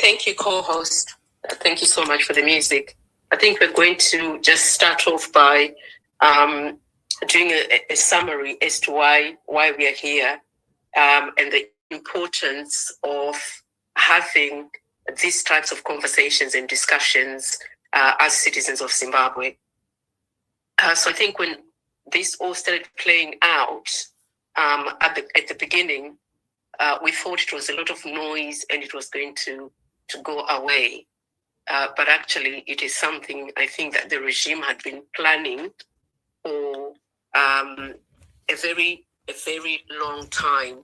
Thank you, co-host. Thank you so much for the music. I think we're going to just start off by doing a summary as to why we are here, and the importance of having these types of conversations and discussions as citizens of Zimbabwe. So I think when this all started playing out at the beginning, we thought it was a lot of noise and it was going to go away. But actually, it is something I think that the regime had been planning for a very long time.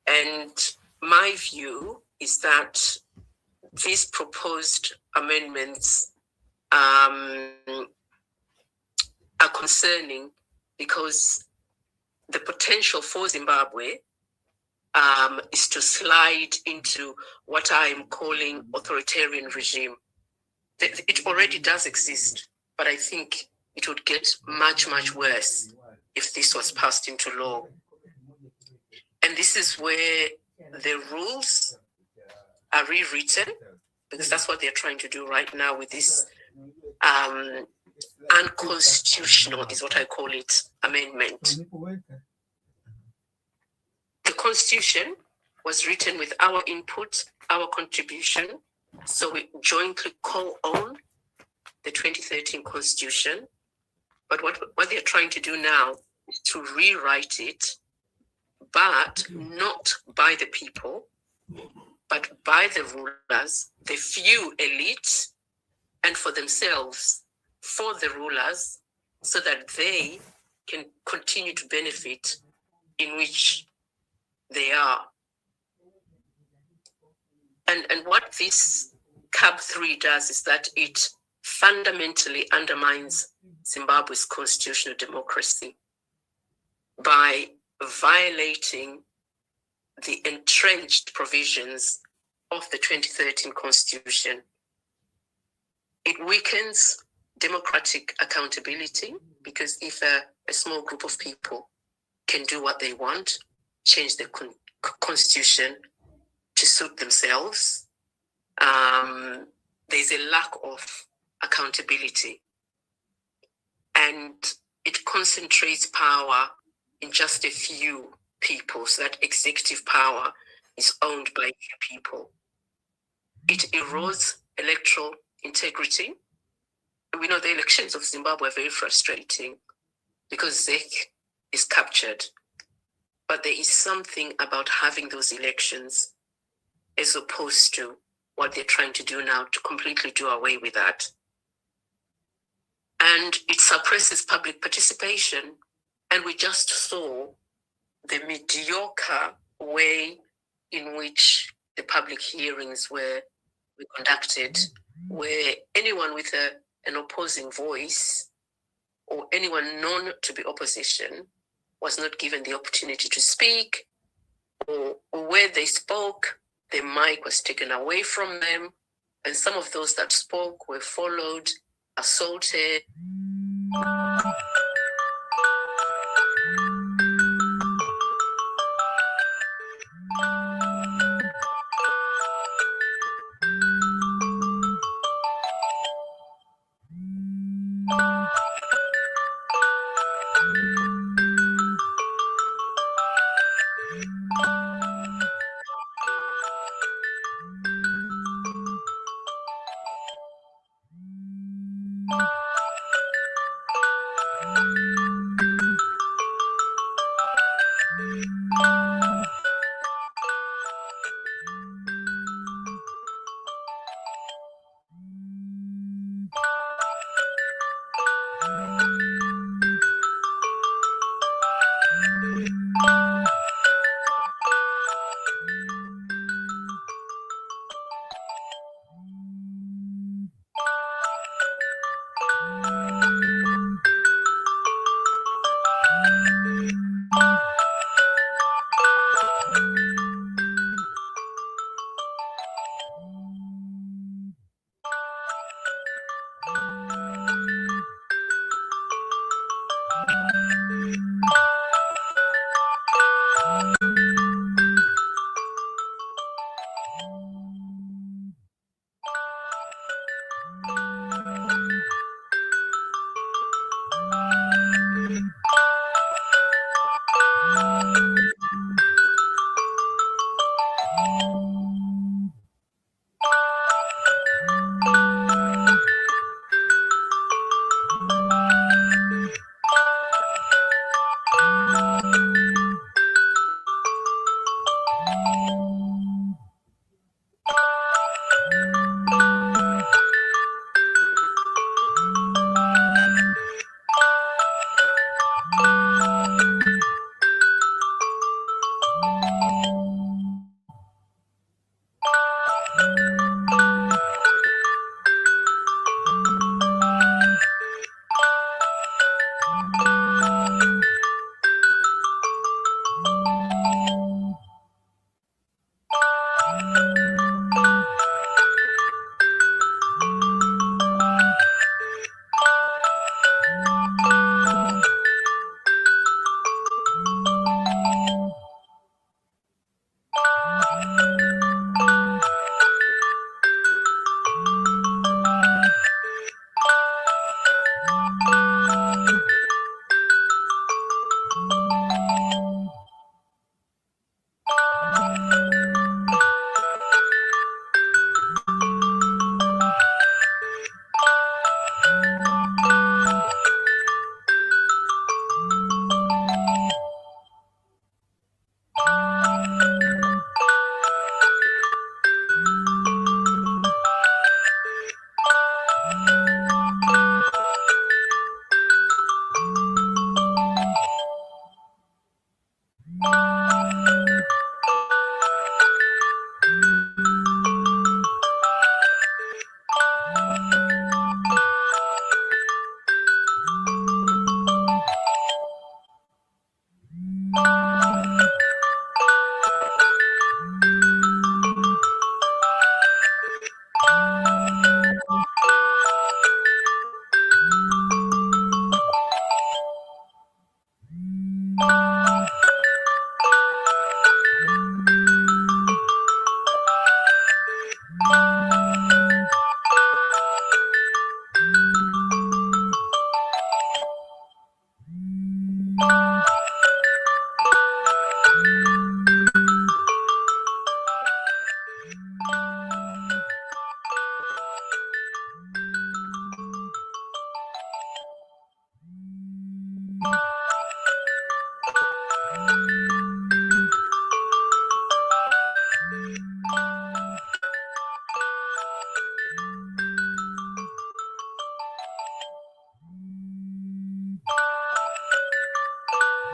And my view is that these proposed amendments are concerning because the potential for Zimbabwe is to slide into what I'm calling authoritarian regime. It already does exist, but I think it would get much worse if this was passed into law. And this is where the rules are rewritten, because that's what they're trying to do right now with this unconstitutional, is what I call it, amendment. The Constitution was written with our input, our contribution. So we jointly co-own the 2013 Constitution. But what they're trying to do now is to rewrite it but not by the people, but by the rulers, the few elites, and for themselves, for the rulers, so that they can continue to benefit in which they are. And what this CAB 3 does is that it fundamentally undermines Zimbabwe's constitutional democracy by violating the entrenched provisions of the 2013 Constitution. It weakens democratic accountability, because if a small group of people can do what they want, change the constitution to suit themselves, there's a lack of accountability. And it concentrates power in just a few people, so that executive power is owned by a few people. It erodes electoral integrity. We know the elections of Zimbabwe are very frustrating because ZEC is captured. But there is something about having those elections as opposed to what they're trying to do now, to completely do away with that. And it suppresses public participation. And we just saw the mediocre way in which the public hearings were conducted, where anyone with an opposing voice or anyone known to be opposition was not given the opportunity to speak, or where they spoke, the mic was taken away from them, and some of those that spoke were followed, assaulted.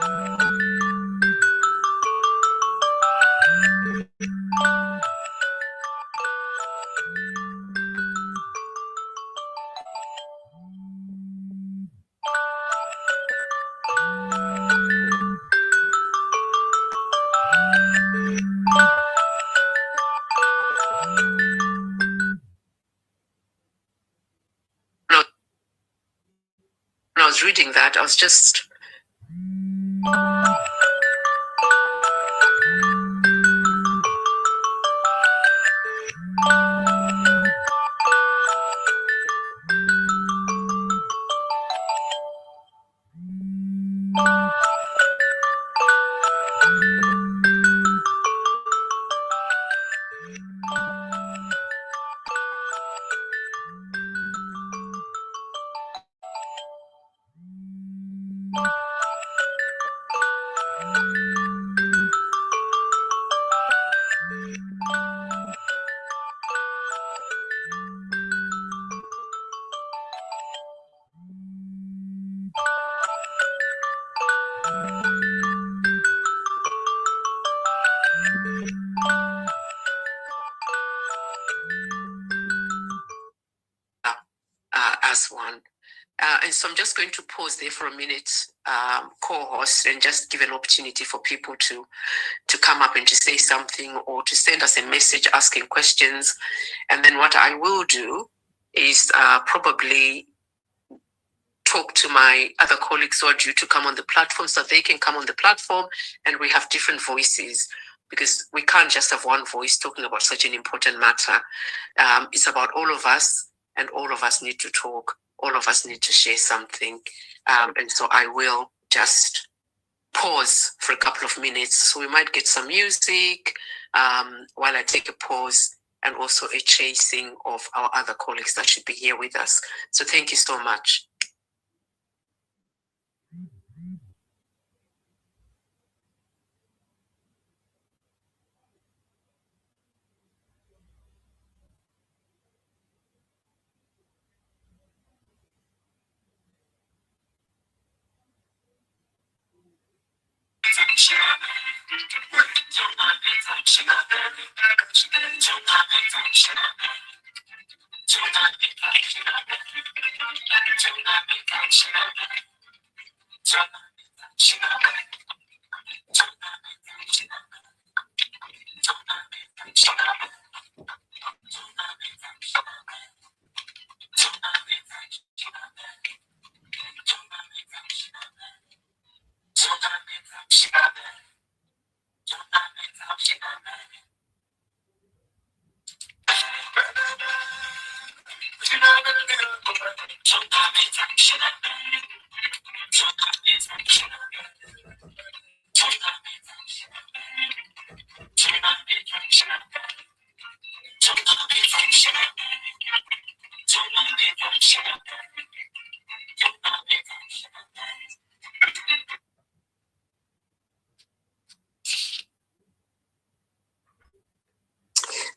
When I was reading that, I was just as one. And so I'm just going to pause there for a minute, co-host, and just give an opportunity for people to come up and to say something or to send us a message asking questions. And then what I will do is probably talk to my other colleagues who are due to come on the platform so they can come on the platform and we have different voices, because we can't just have one voice talking about such an important matter. It's about all of us, and all of us need to talk. All of us need to share something. And so I will just pause for a couple of minutes. So we might get some music while I take a pause, and also a chasing of our other colleagues that should be here with us. So thank you so much.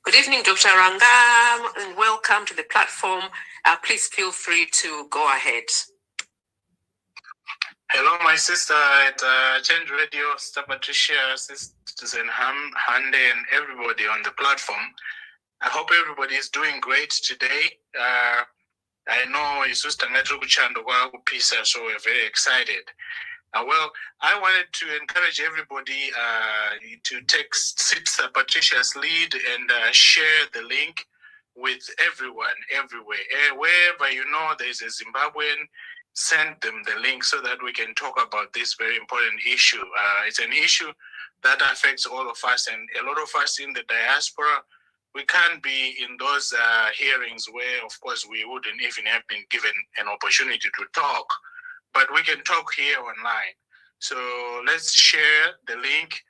Good evening, Dr. Rangam, and welcome to the platform. Please feel free to go ahead. Hello, my sister at Change Radio, Sister Patricia, Citizen Hande, and everybody on the platform. I hope everybody is doing great today. I know it's Sister Netrukuchando Pisa, so we're very excited. Well, I wanted to encourage everybody to take Sister Patricia's lead and share the link with everyone, everywhere. Wherever you know there's a Zimbabwean, send them the link so that we can talk about this very important issue. It's an issue that affects all of us, and a lot of us in the diaspora, we can't be in those hearings where, of course, we wouldn't even have been given an opportunity to talk. But we can talk here online. So let's share the link.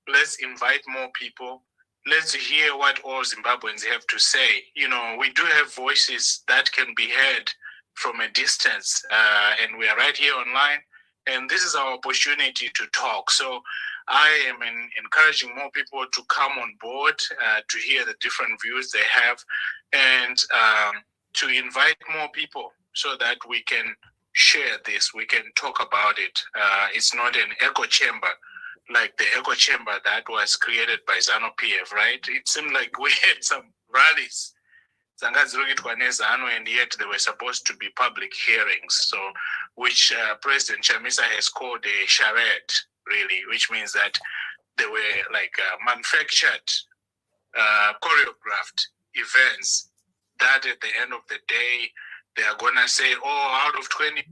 Let's invite more people. Let's hear what all Zimbabweans have to say. You know, we do have voices that can be heard from a distance, and we are right here online. And this is our opportunity to talk. So I am encouraging more people to come on board to hear the different views they have, and to invite more people so that we can share this. We can talk about it. It's not an echo chamber like the echo chamber that was created by ZANU-PF, right? It seemed like we had some rallies, and yet they were supposed to be public hearings. So, which President Chamisa has called a charade, really, which means that they were like manufactured, choreographed events that at the end of the day, they are going to say, oh, out of 20.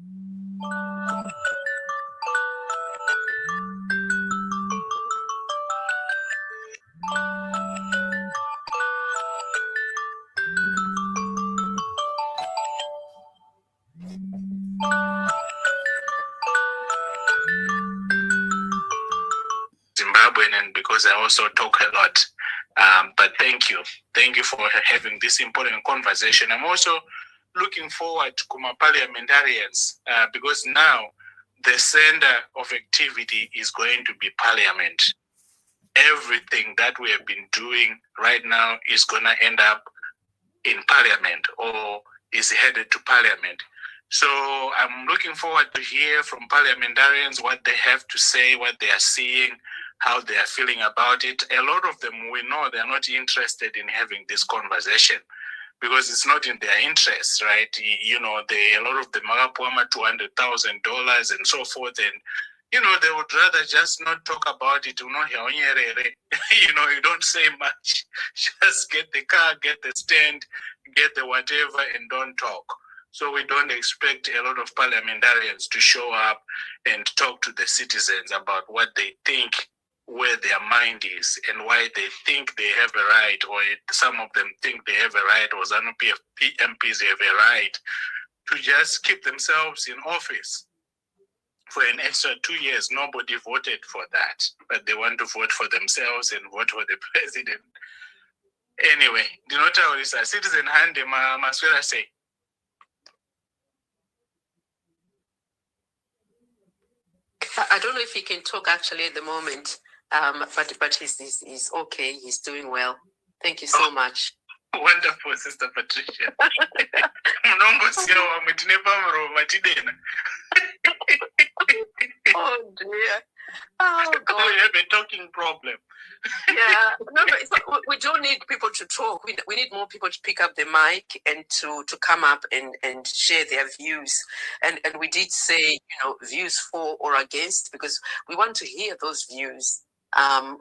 Zimbabwean, and because I also talk a lot. But thank you. Thank you for having this important conversation. I'm also looking forward to Kuma parliamentarians because now the center of activity is going to be Parliament. Everything that we have been doing right now is going to end up in Parliament or is headed to Parliament. So I'm looking forward to hear from parliamentarians what they have to say, what they are seeing, how they are feeling about it. A lot of them, we know they're not interested in having this conversation because it's not in their interest, right? You know, a lot of them are $200,000 and so forth, and you know, they would rather just not talk about it. You know, you don't say much. Just get the car, get the stand, get the whatever, and don't talk. So we don't expect a lot of parliamentarians to show up and talk to the citizens about what they think, where their mind is, and why they think they have a right, or some of them think they have a right, or ZANU-PF MPs have a right to just keep themselves in office. For an extra 2 years, nobody voted for that, but they want to vote for themselves and vote for the president. Anyway, do not tell this a citizen hand maswera say. I don't know if he can talk actually at the moment, but he's okay. He's doing well. Thank you so much. Wonderful, Sister Patricia. Oh dear. Oh God. We have a talking problem. Yeah. No, we don't need people to talk. We need more people to pick up the mic and to come up and share their views. And we did say, you know, views for or against, because we want to hear those views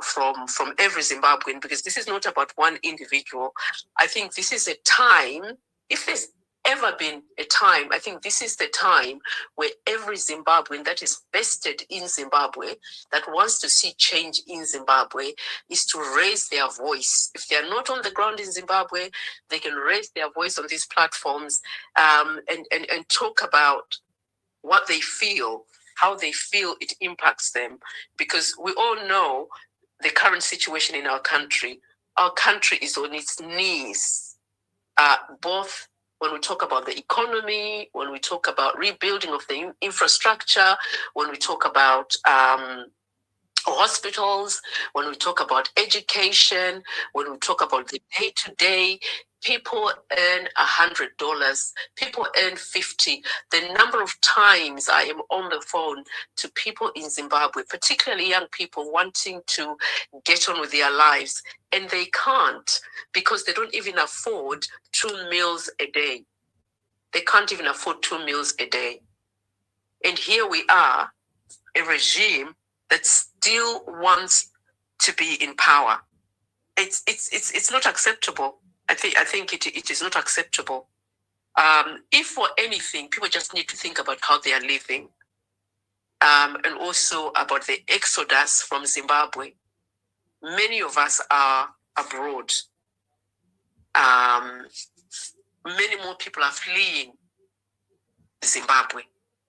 from every Zimbabwean, because this is not about one individual. I think this is a time, if there's ever been a time, I think this is the time where every Zimbabwean that is vested in Zimbabwe, that wants to see change in Zimbabwe, is to raise their voice. If they're not on the ground in Zimbabwe, they can raise their voice on these platforms and talk about what they feel, how they feel it impacts them. Because we all know the current situation in our country. Our country is on its knees, both when we talk about the economy, when we talk about rebuilding of the infrastructure, when we talk about hospitals, when we talk about education, when we talk about the day-to-day, people earn $100, people earn 50. The number of times I am on the phone to people in Zimbabwe, particularly young people wanting to get on with their lives, and they can't because they don't even afford 2 meals a day. They can't even afford 2 meals a day. And here we are, a regime that still wants to be in power. It's not acceptable. I think it is not acceptable. If for anything, people just need to think about how they are living, and also about the exodus from Zimbabwe. Many of us are abroad. Many more people are fleeing Zimbabwe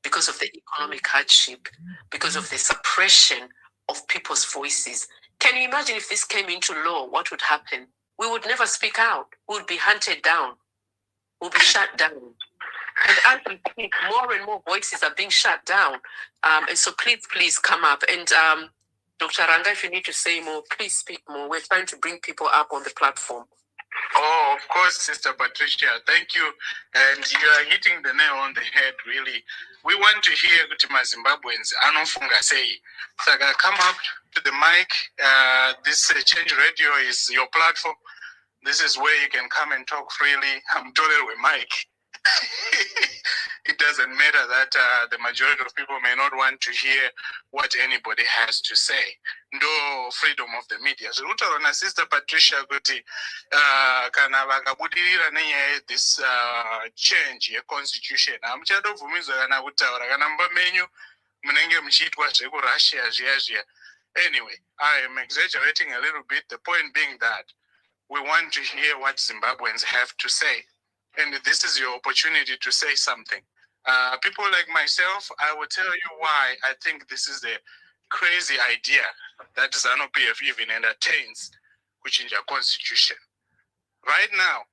because of the economic hardship, because of the suppression of people's voices. Can you imagine if this came into law, what would happen? We would never speak out. We would be hunted down. We would be shut down. And as we speak, more and more voices are being shut down. And so please come up. And Dr. Ranga, if you need to say more, please speak more. We're trying to bring people up on the platform. Oh, of course, Sister Patricia. Thank you. And you are hitting the nail on the head, really. We want to hear Gutima Zimbabweans. Anofunga say. Saga, come up to the mic. This Change Radio is your platform. This is where you can come and talk freely. I'm totally with Mike. It doesn't matter that the majority of people may not want to hear what anybody has to say. No freedom of the media. So, Sister Patricia Guti, kana vakabudirira nenyaya this change yeconstitution hamuchatobvumidzwa kana kutaura kana mumba menyu munenge muchiitwa zvekurussia zviya zviya. Anyway, I am exaggerating a little bit, the point being that we want to hear what Zimbabweans have to say. And this is your opportunity to say something. People like myself, I will tell you why I think this is a crazy idea that ZANU-PF even entertains, kuchinja constitution. Right now,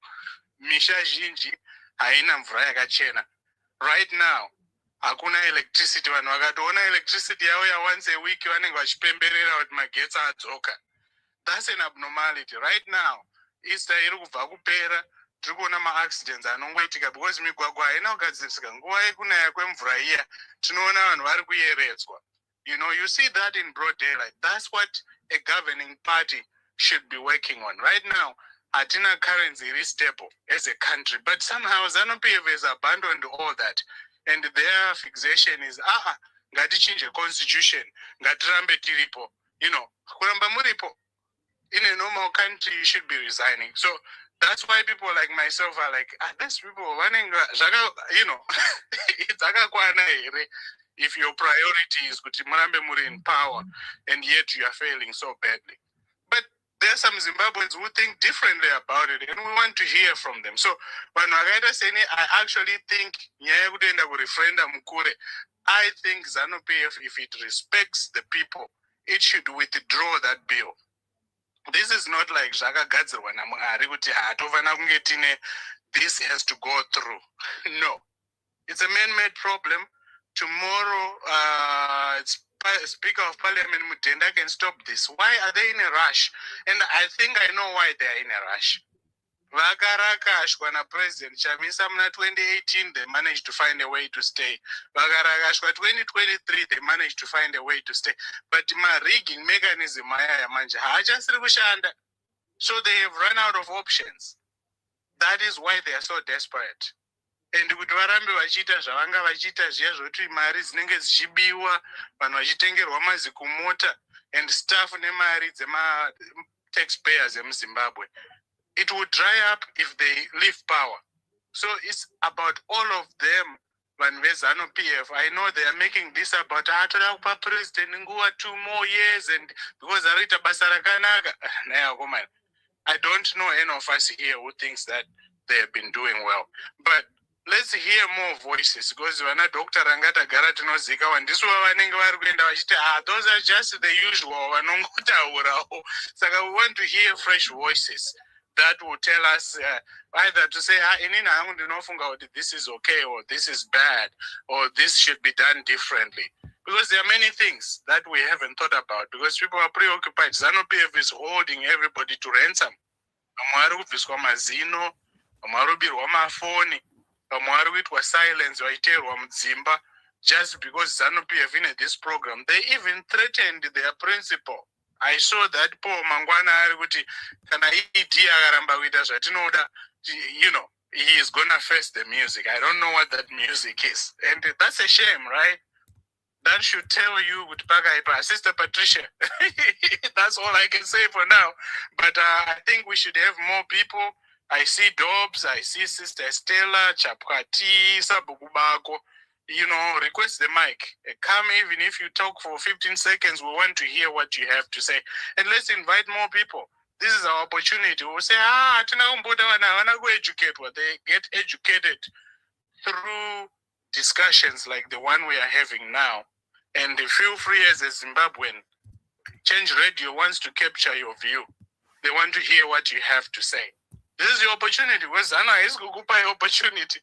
misha zhinji haina mvura yakachena. Right now, hakuna electricity. Vanhu vakatoona electricity yavo ya once a week vanenge vachipemberera kuti magetsi adzoka. That's an abnormality. Right now, Easter iri kubva kupera, tiri kuona ma-accidents anongoitika because migwagwa haina kugadzirisika. Nguva yekunaya kwemvura iya, tinoona vanhu vari kuyeredzwa. You know, you see that in broad daylight. That's what a governing party should be working on. Right now, hatina currency iri stable as a country, but somehow ZANU-PF has abandoned all that. And their fixation is, ngatichinje constitution, ngatirambe tiripo. You know, kuramba muripo. In a normal country, you should be resigning. So that's why people like myself are like, these people, you know, if your priority is Murambe in power, and yet you are failing so badly. But there are some Zimbabweans who think differently about it, and we want to hear from them. So when Magaida saying, I actually think referendum, I think ZANU-PF, if it respects the people, it should withdraw that bill. This is not like zvakagadzirwa naMwari kuti hatovana kunge tine this has to go through. No. It's a man-made problem. Tomorrow, Speaker of Parliament Mudenda can stop this. Why are they in a rush? And I think I know why they are in a rush. Vakarakashwa na President Chamisa mna 2018, they managed to find a way to stay. Vakarakashwa 2023, they managed to find a way to stay. But my rigging mechanism maya manje hajasiri kushanda. So they have run out of options. That is why they are so desperate. And kuti varambe vachita zvavanga vachita zviya zvoti mari dzinenge dzichibiwa, vanhu vachitengerwa mazikumota and staff nemari dzema taxpayers emuZimbabwe. It would dry up if they leave power. So it's about all of them. When ZANU-PF, I know they are making this about President Ngua 2 more years, and because Arita Basarakanaka. I don't know any of us here who thinks that they have been doing well. But let's hear more voices, because when a Dr. Rangata Garatino Zika and this those are just the usual. So we want to hear fresh voices that will tell us either to say this is okay, or this is bad, or this should be done differently. Because there are many things that we haven't thought about, because people are preoccupied. ZANU-PF is holding everybody to ransom. Silence just because ZANU-PF in this program. They even threatened their principal. I saw that Paul Mangwana you know, he is gonna face the music. I don't know what that music is. And that's a shame, right? That should tell you with Sister Patricia. That's all I can say for now. But I think we should have more people. I see Dobbs, I see Sister Stella, Chapkati, Sabugubako. You know, request the mic. Come, even if you talk for 15 seconds, we want to hear what you have to say. And let's invite more people. This is our opportunity. We'll say, go educate. They get educated through discussions like the one we are having now. And feel free as a Zimbabwean. Change Radio wants to capture your view. They want to hear what you have to say. This is your opportunity. Zana is an opportunity.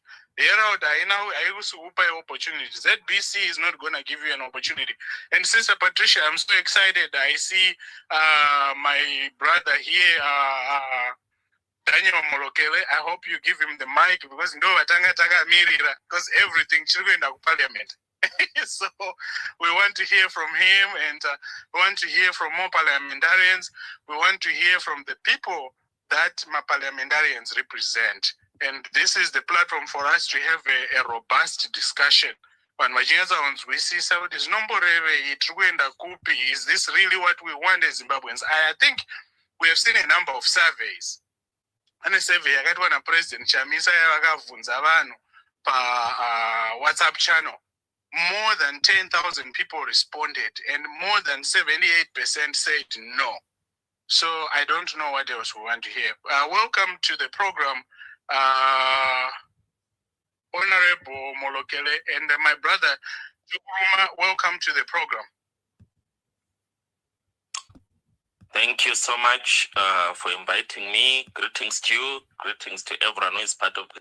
ZBC is not going to give you an opportunity. And Sister Patricia, I'm so excited. I see my brother here, Daniel Molokele, I hope you give him the mic because no Taka Mirira, because everything children in parliament. So we want to hear from him, and we want to hear from more parliamentarians. We want to hear from the people that my parliamentarians represent. And this is the platform for us to have a robust discussion. We see is this really what we want as Zimbabweans? I think we have seen a number of surveys. And a survey yakaitwa na President Chamisa yakavhunza vanhu pa WhatsApp channel. More than 10,000 people responded, and more than 78% said no. So I don't know what else we want to hear. Welcome to the program, Honorable Molokele, and my brother Chikwinya. Welcome to the program. Thank you so much for inviting me. Greetings to you. Greetings to everyone who is part of the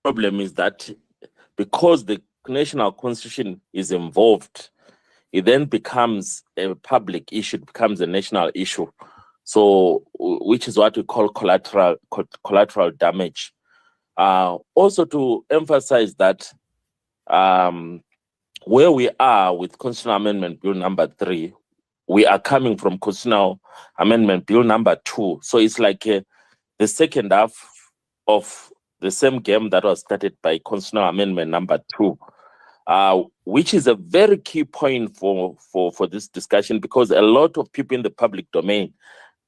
problem is that because the national constitution is involved, it then becomes a public issue, it becomes a national issue. So, which is what we call collateral damage. Also to emphasize that where we are with Constitutional Amendment Bill number 3, we are coming from Constitutional Amendment Bill number 2. So it's like the second half of the same game that was started by Constitutional Amendment number 2, which is a very key point for this discussion, because a lot of people in the public domain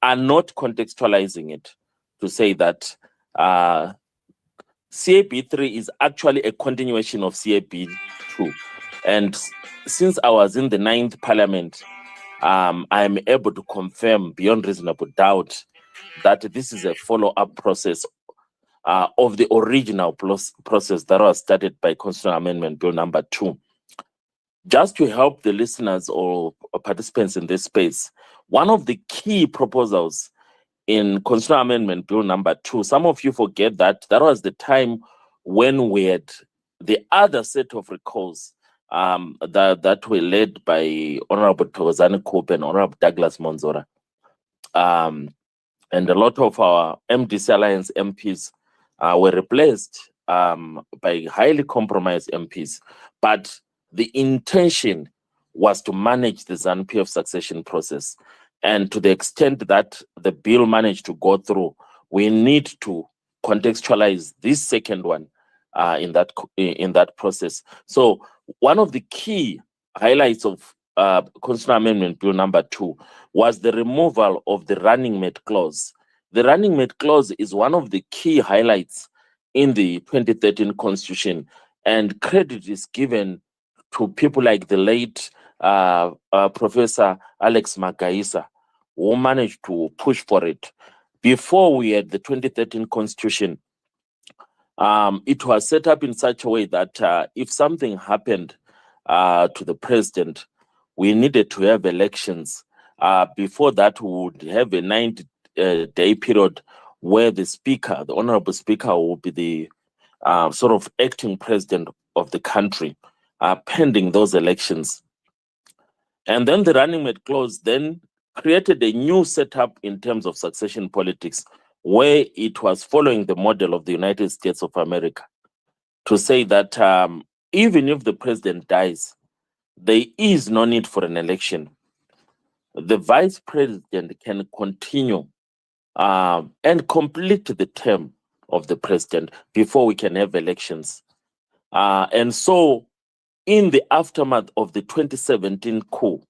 are not contextualizing it to say that CAB 3 is actually a continuation of CAB 2. And since I was in the 9th Parliament, I'm able to confirm beyond reasonable doubt that this is a follow-up process of the original process that was started by Constitutional Amendment Bill number 2. Just to help the listeners or participants in this space, one of the key proposals in Constitutional Amendment Bill number 2, some of you forget that was the time when we had the other set of recalls that were led by Honorable Thokozani Koop and Honorable Douglas Monzora. And a lot of our MDC Alliance MPs were replaced by highly compromised MPs. But the intention was to manage the ZANU-PF succession process. And to the extent that the bill managed to go through, we need to contextualize this second one in that process. So one of the key highlights of Constitutional Amendment Bill number 2 was the removal of the running mate clause. The running mate clause is one of the key highlights in the 2013 Constitution, and credit is given to people like the late Professor Alex Magaisa, who managed to push for it. Before we had the 2013 Constitution, it was set up in such a way that if something happened to the president, we needed to have elections. Before that, we would have a 90-day period where the speaker, the honorable speaker, will be the sort of acting president of the country, pending those elections. And then the running mate clause then created a new setup in terms of succession politics, where it was following the model of the United States of America, to say that even if the president dies, there is no need for an election. The vice president can continue and complete the term of the president before we can have elections. And so in the aftermath of the 2017 coup,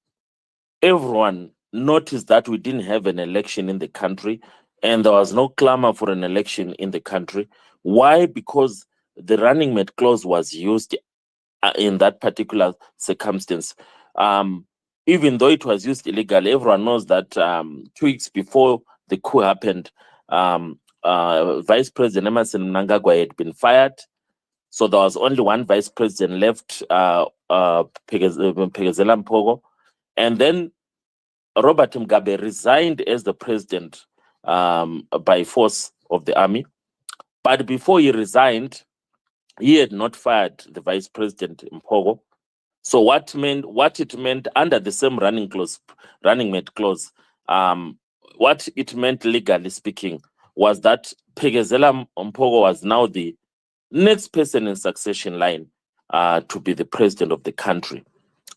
everyone noticed that we didn't have an election in the country and there was no clamor for an election in the country. Why? Because the running mate clause was used in that particular circumstance. Even though it was used illegally, everyone knows that 2 weeks before the coup happened, Vice President Emmerson Mnangagwa had been fired. So there was only one vice president left, Phelekezela Mpogo. And then Robert Mugabe resigned as the president by force of the army. But before he resigned, he had not fired the vice president Mpogo. So what it meant under the same running mate clause, what it meant legally speaking was that Phelekezela Mpogo was now the next person in succession line to be the president of the country.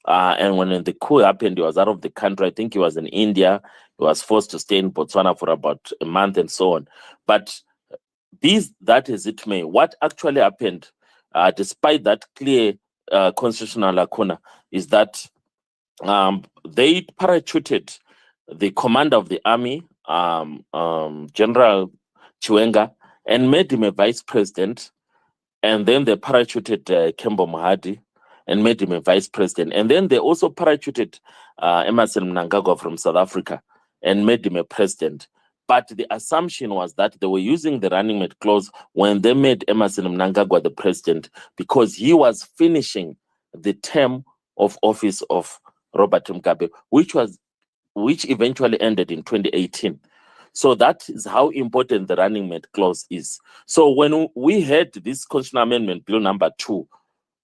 And when the coup happened, he was out of the country. I think he was in India. He was forced to stay in Botswana for about a month and so on. But that as it may, what actually happened, despite that clear constitutional lacuna, is that they parachuted the commander of the army, General Chikwinya, and made him a vice president. And then they parachuted Kembo Mohadi and made him a vice president. And then they also parachuted Emmerson Mnangagwa from South Africa and made him a president. But the assumption was that they were using the running mate clause when they made Emmerson Mnangagwa the president, because he was finishing the term of office of Robert Mugabe, which eventually ended in 2018. So that is how important the running mate clause is. So when we had this Constitutional Amendment Bill number 2,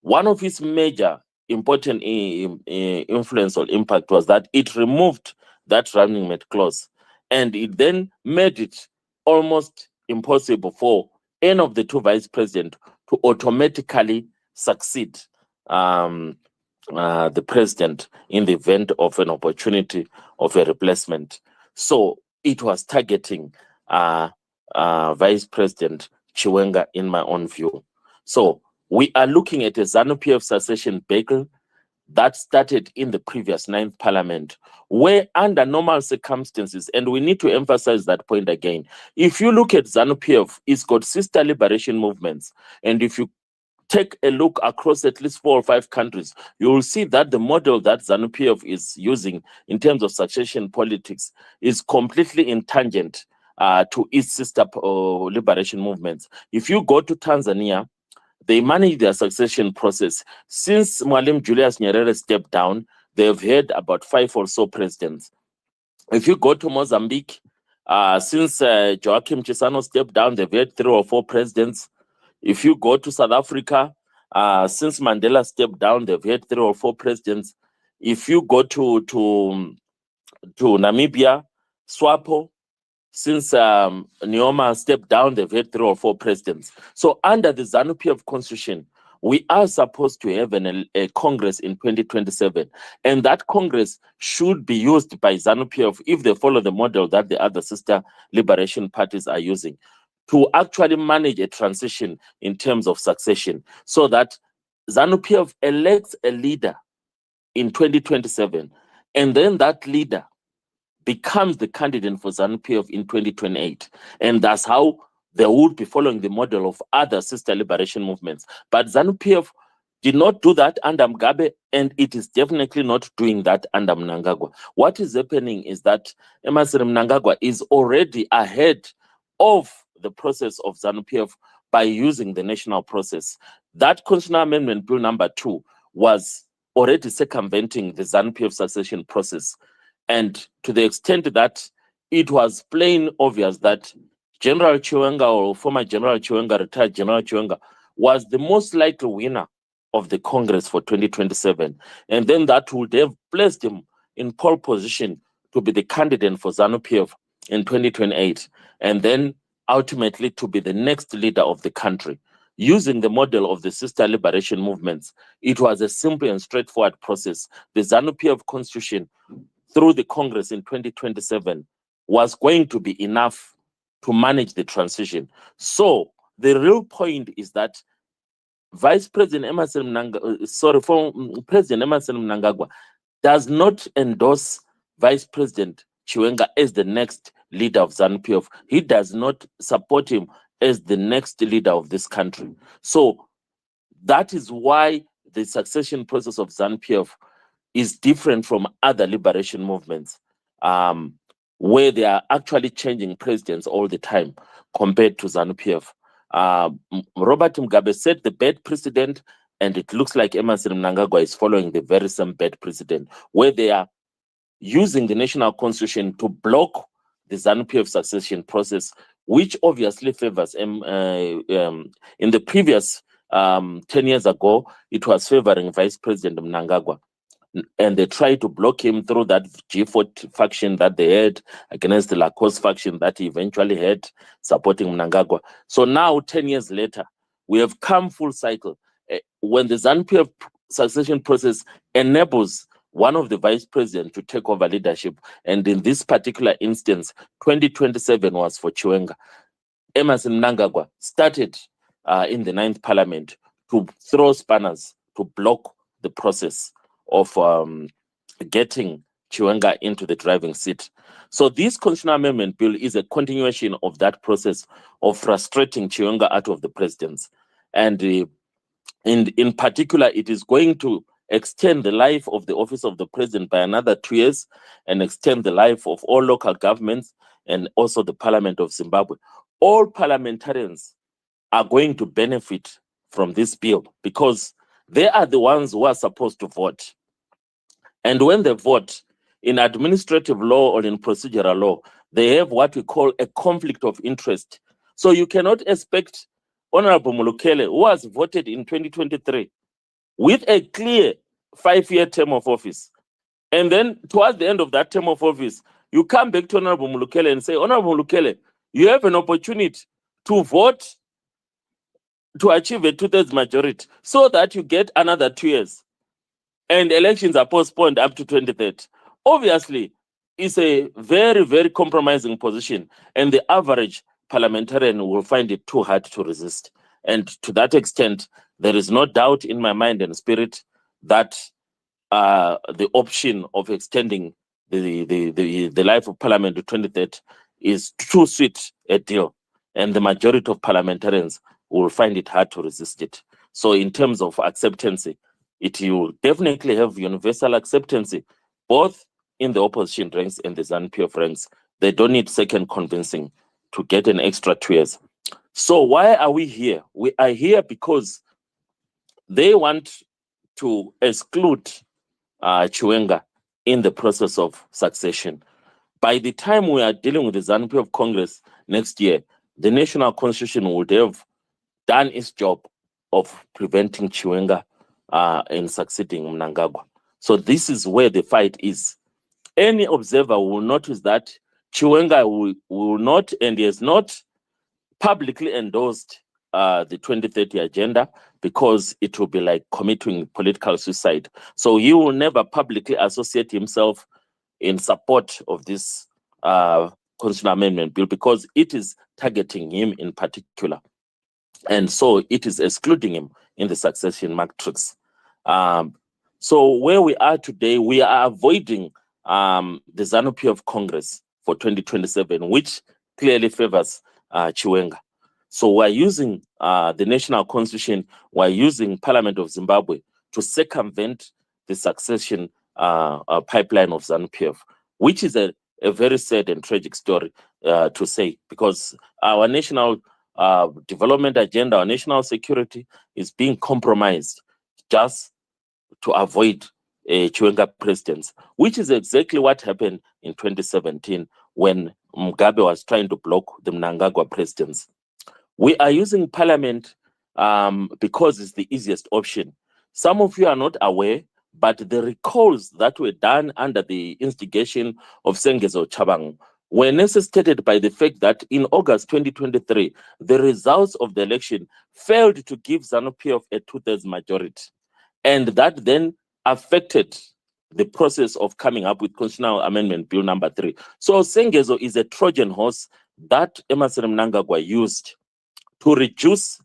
one of its major important influence or impact was that it removed that running mate clause, and it then made it almost impossible for any of the two vice presidents to automatically succeed the president in the event of an opportunity of a replacement. So it was targeting Vice President Chikwinya, in my own view. So we are looking at a ZANU-PF succession bill that started in the previous 9th Parliament, where under normal circumstances, and we need to emphasize that point again, if you look at ZANU-PF, it's got sister liberation movements, and if you take a look across at least 4 or 5 countries, you will see that the model that ZANU-PF is using in terms of succession politics is completely in tangent to its sister liberation movements. If you go to Tanzania, they manage their succession process. Since Mwalimu Julius Nyerere stepped down, they've had about 5 or so presidents. If you go to Mozambique, since Joaquim Chissano stepped down, they've had 3 or 4 presidents. If you go to South Africa, since Mandela stepped down, they've had 3 or 4 presidents. If you go to Namibia, SWAPO, since Nyoma stepped down, they've had 3 or 4 presidents. So under the ZANU-PF constitution, we are supposed to have a Congress in 2027. And that Congress should be used by ZANU-PF if they follow the model that the other sister liberation parties are using, to actually manage a transition in terms of succession, so that ZANU-PF elects a leader in 2027, and then that leader becomes the candidate for ZANU-PF in 2028. And that's how they would be following the model of other sister liberation movements. But ZANU-PF did not do that under Mugabe, and it is definitely not doing that under Mnangagwa. What is happening is that Emmerson Mnangagwa is already ahead of the process of ZANU-PF by using the national process. That Constitutional Amendment Bill number 2 was already circumventing the ZANU-PF succession process. And to the extent that it was plain obvious that General Chikwinya, or former General Chikwinya, retired General Chikwinya, was the most likely winner of the Congress for 2027. And then that would have placed him in pole position to be the candidate for ZANU-PF in 2028, and then ultimately to be the next leader of the country. Using the model of the sister liberation movements, it was a simple and straightforward process. The ZANU-PF constitution through the Congress in 2027 was going to be enough to manage the transition. So the real point is that Vice President Emmerson President Emmerson Mnangagwa does not endorse Vice President Chikwinya as the next leader of ZANU-PF. He does not support him as the next leader of this country. So that is why the succession process of ZANU-PF is different from other liberation movements, where they are actually changing presidents all the time compared to ZANU-PF. Robert Mugabe set the bad precedent, and it looks like Emmerson Mnangagwa is following the very same bad precedent, where they are using the national constitution to block the ZANU-PF succession process, which obviously favors in the previous 10 years ago, it was favoring Vice President Mnangagwa. And they tried to block him through that G4 faction that they had against the Lacoste faction that he eventually had supporting Mnangagwa. So now, 10 years later, we have come full cycle. When the ZANU-PF succession process enables one of the vice presidents to take over leadership, and in this particular instance, 2027 was for Chikwinya, Emmerson Mnangagwa started in the 9th Parliament to throw spanners to block the process of getting Chikwinya into the driving seat. So this constitutional amendment bill is a continuation of that process of frustrating Chikwinya out of the presidency. And in particular, it is going to extend the life of the office of the president by another 2 years, and extend the life of all local governments and also the Parliament of Zimbabwe. All parliamentarians are going to benefit from this bill because they are the ones who are supposed to vote. And when they vote in administrative law or in procedural law, they have what we call a conflict of interest. So you cannot expect Honorable Molokele, who has voted in 2023 with a clear 5-year term of office, and then towards the end of that term of office, you come back to Honorable Molokele and say, Honorable Molokele, you have an opportunity to vote to achieve a 2/3 majority so that you get another 2 years. And elections are postponed up to 2030. Obviously, it's a very, very compromising position, and the average parliamentarian will find it too hard to resist. And to that extent, there is no doubt in my mind and spirit that the option of extending the life of parliament to 2030 is too sweet a deal, and the majority of parliamentarians will find it hard to resist it. So in terms of acceptance, it will definitely have universal acceptance, both in the opposition ranks and the ZANU-PF ranks. They don't need second convincing to get an extra 2 years. So why are we here? We are here because they want to exclude Chikwinya in the process of succession. By the time we are dealing with the ZANU-PF Congress next year, the national constitution would have done its job of preventing Chikwinya in succeeding Mnangagwa. So this is where the fight is. Any observer will notice that Chikwinya will not, and he has not publicly endorsed the 2030 agenda, because it will be like committing political suicide. So he will never publicly associate himself in support of this constitutional amendment bill, because it is targeting him in particular. And so it is excluding him in the succession matrix. So where we are today, we are avoiding the ZANU-PF Congress for 2027, which clearly favors Chikwinya. So we're using the national constitution, we're using Parliament of Zimbabwe to circumvent the succession pipeline of ZANU-PF, which is a very sad and tragic story to say, because our national development agenda, our national security is being compromised just to avoid a Chikwinya presidency, which is exactly what happened in 2017 when Mugabe was trying to block the Mnangagwa presidency. We are using parliament because it's the easiest option. Some of you are not aware, but the recalls that were done under the instigation of Sengezo Chabang were necessitated by the fact that in August 2023, the results of the election failed to give ZANU-PF a 2/3 majority. And that then affected the process of coming up with Constitutional Amendment Bill number 3. So Sengezo is a Trojan horse that Emmerson Mnangagwa used to reduce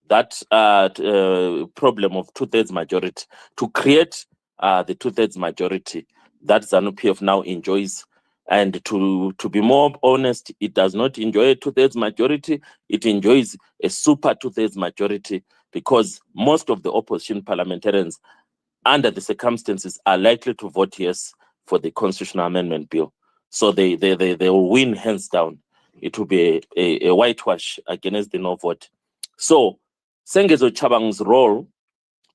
that problem of 2/3 majority, to create the 2/3 majority that ZANU-PF now enjoys. And to be more honest, it does not enjoy a 2/3 majority. It enjoys a super 2/3 majority because most of the opposition parliamentarians, under the circumstances, are likely to vote yes for the Constitutional Amendment Bill. So they will win hands down. It will be a whitewash against the no vote. So Sengezo Chabang's role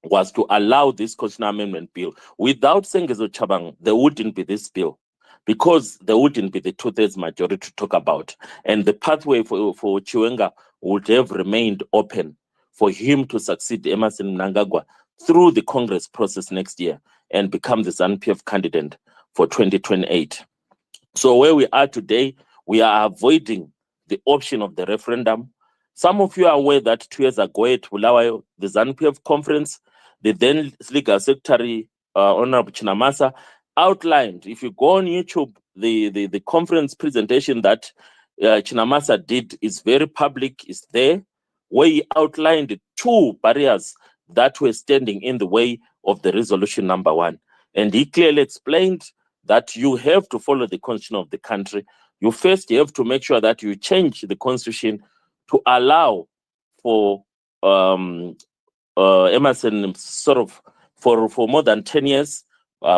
was to allow this Constitutional Amendment Bill. Without Sengezo Chabang, there wouldn't be this bill, because there wouldn't be the 2/3 majority to talk about. And the pathway for Chikwinya would have remained open for him to succeed Emmerson Mnangagwa through the Congress process next year and become the ZANU-PF candidate for 2028. So where we are today, we are avoiding the option of the referendum. Some of you are aware that 2 years ago at Hlatywayo, the ZANU-PF conference, the then Legal Secretary, Honorable Chinamasa, outlined, if you go on YouTube, the conference presentation that Chinamasa did is very public, is there, where he outlined 2 barriers that were standing in the way of the resolution number 1. And he clearly explained that you have to follow the constitution of the country. You first have to make sure that you change the constitution to allow for Emmerson sort of for more than 10 years,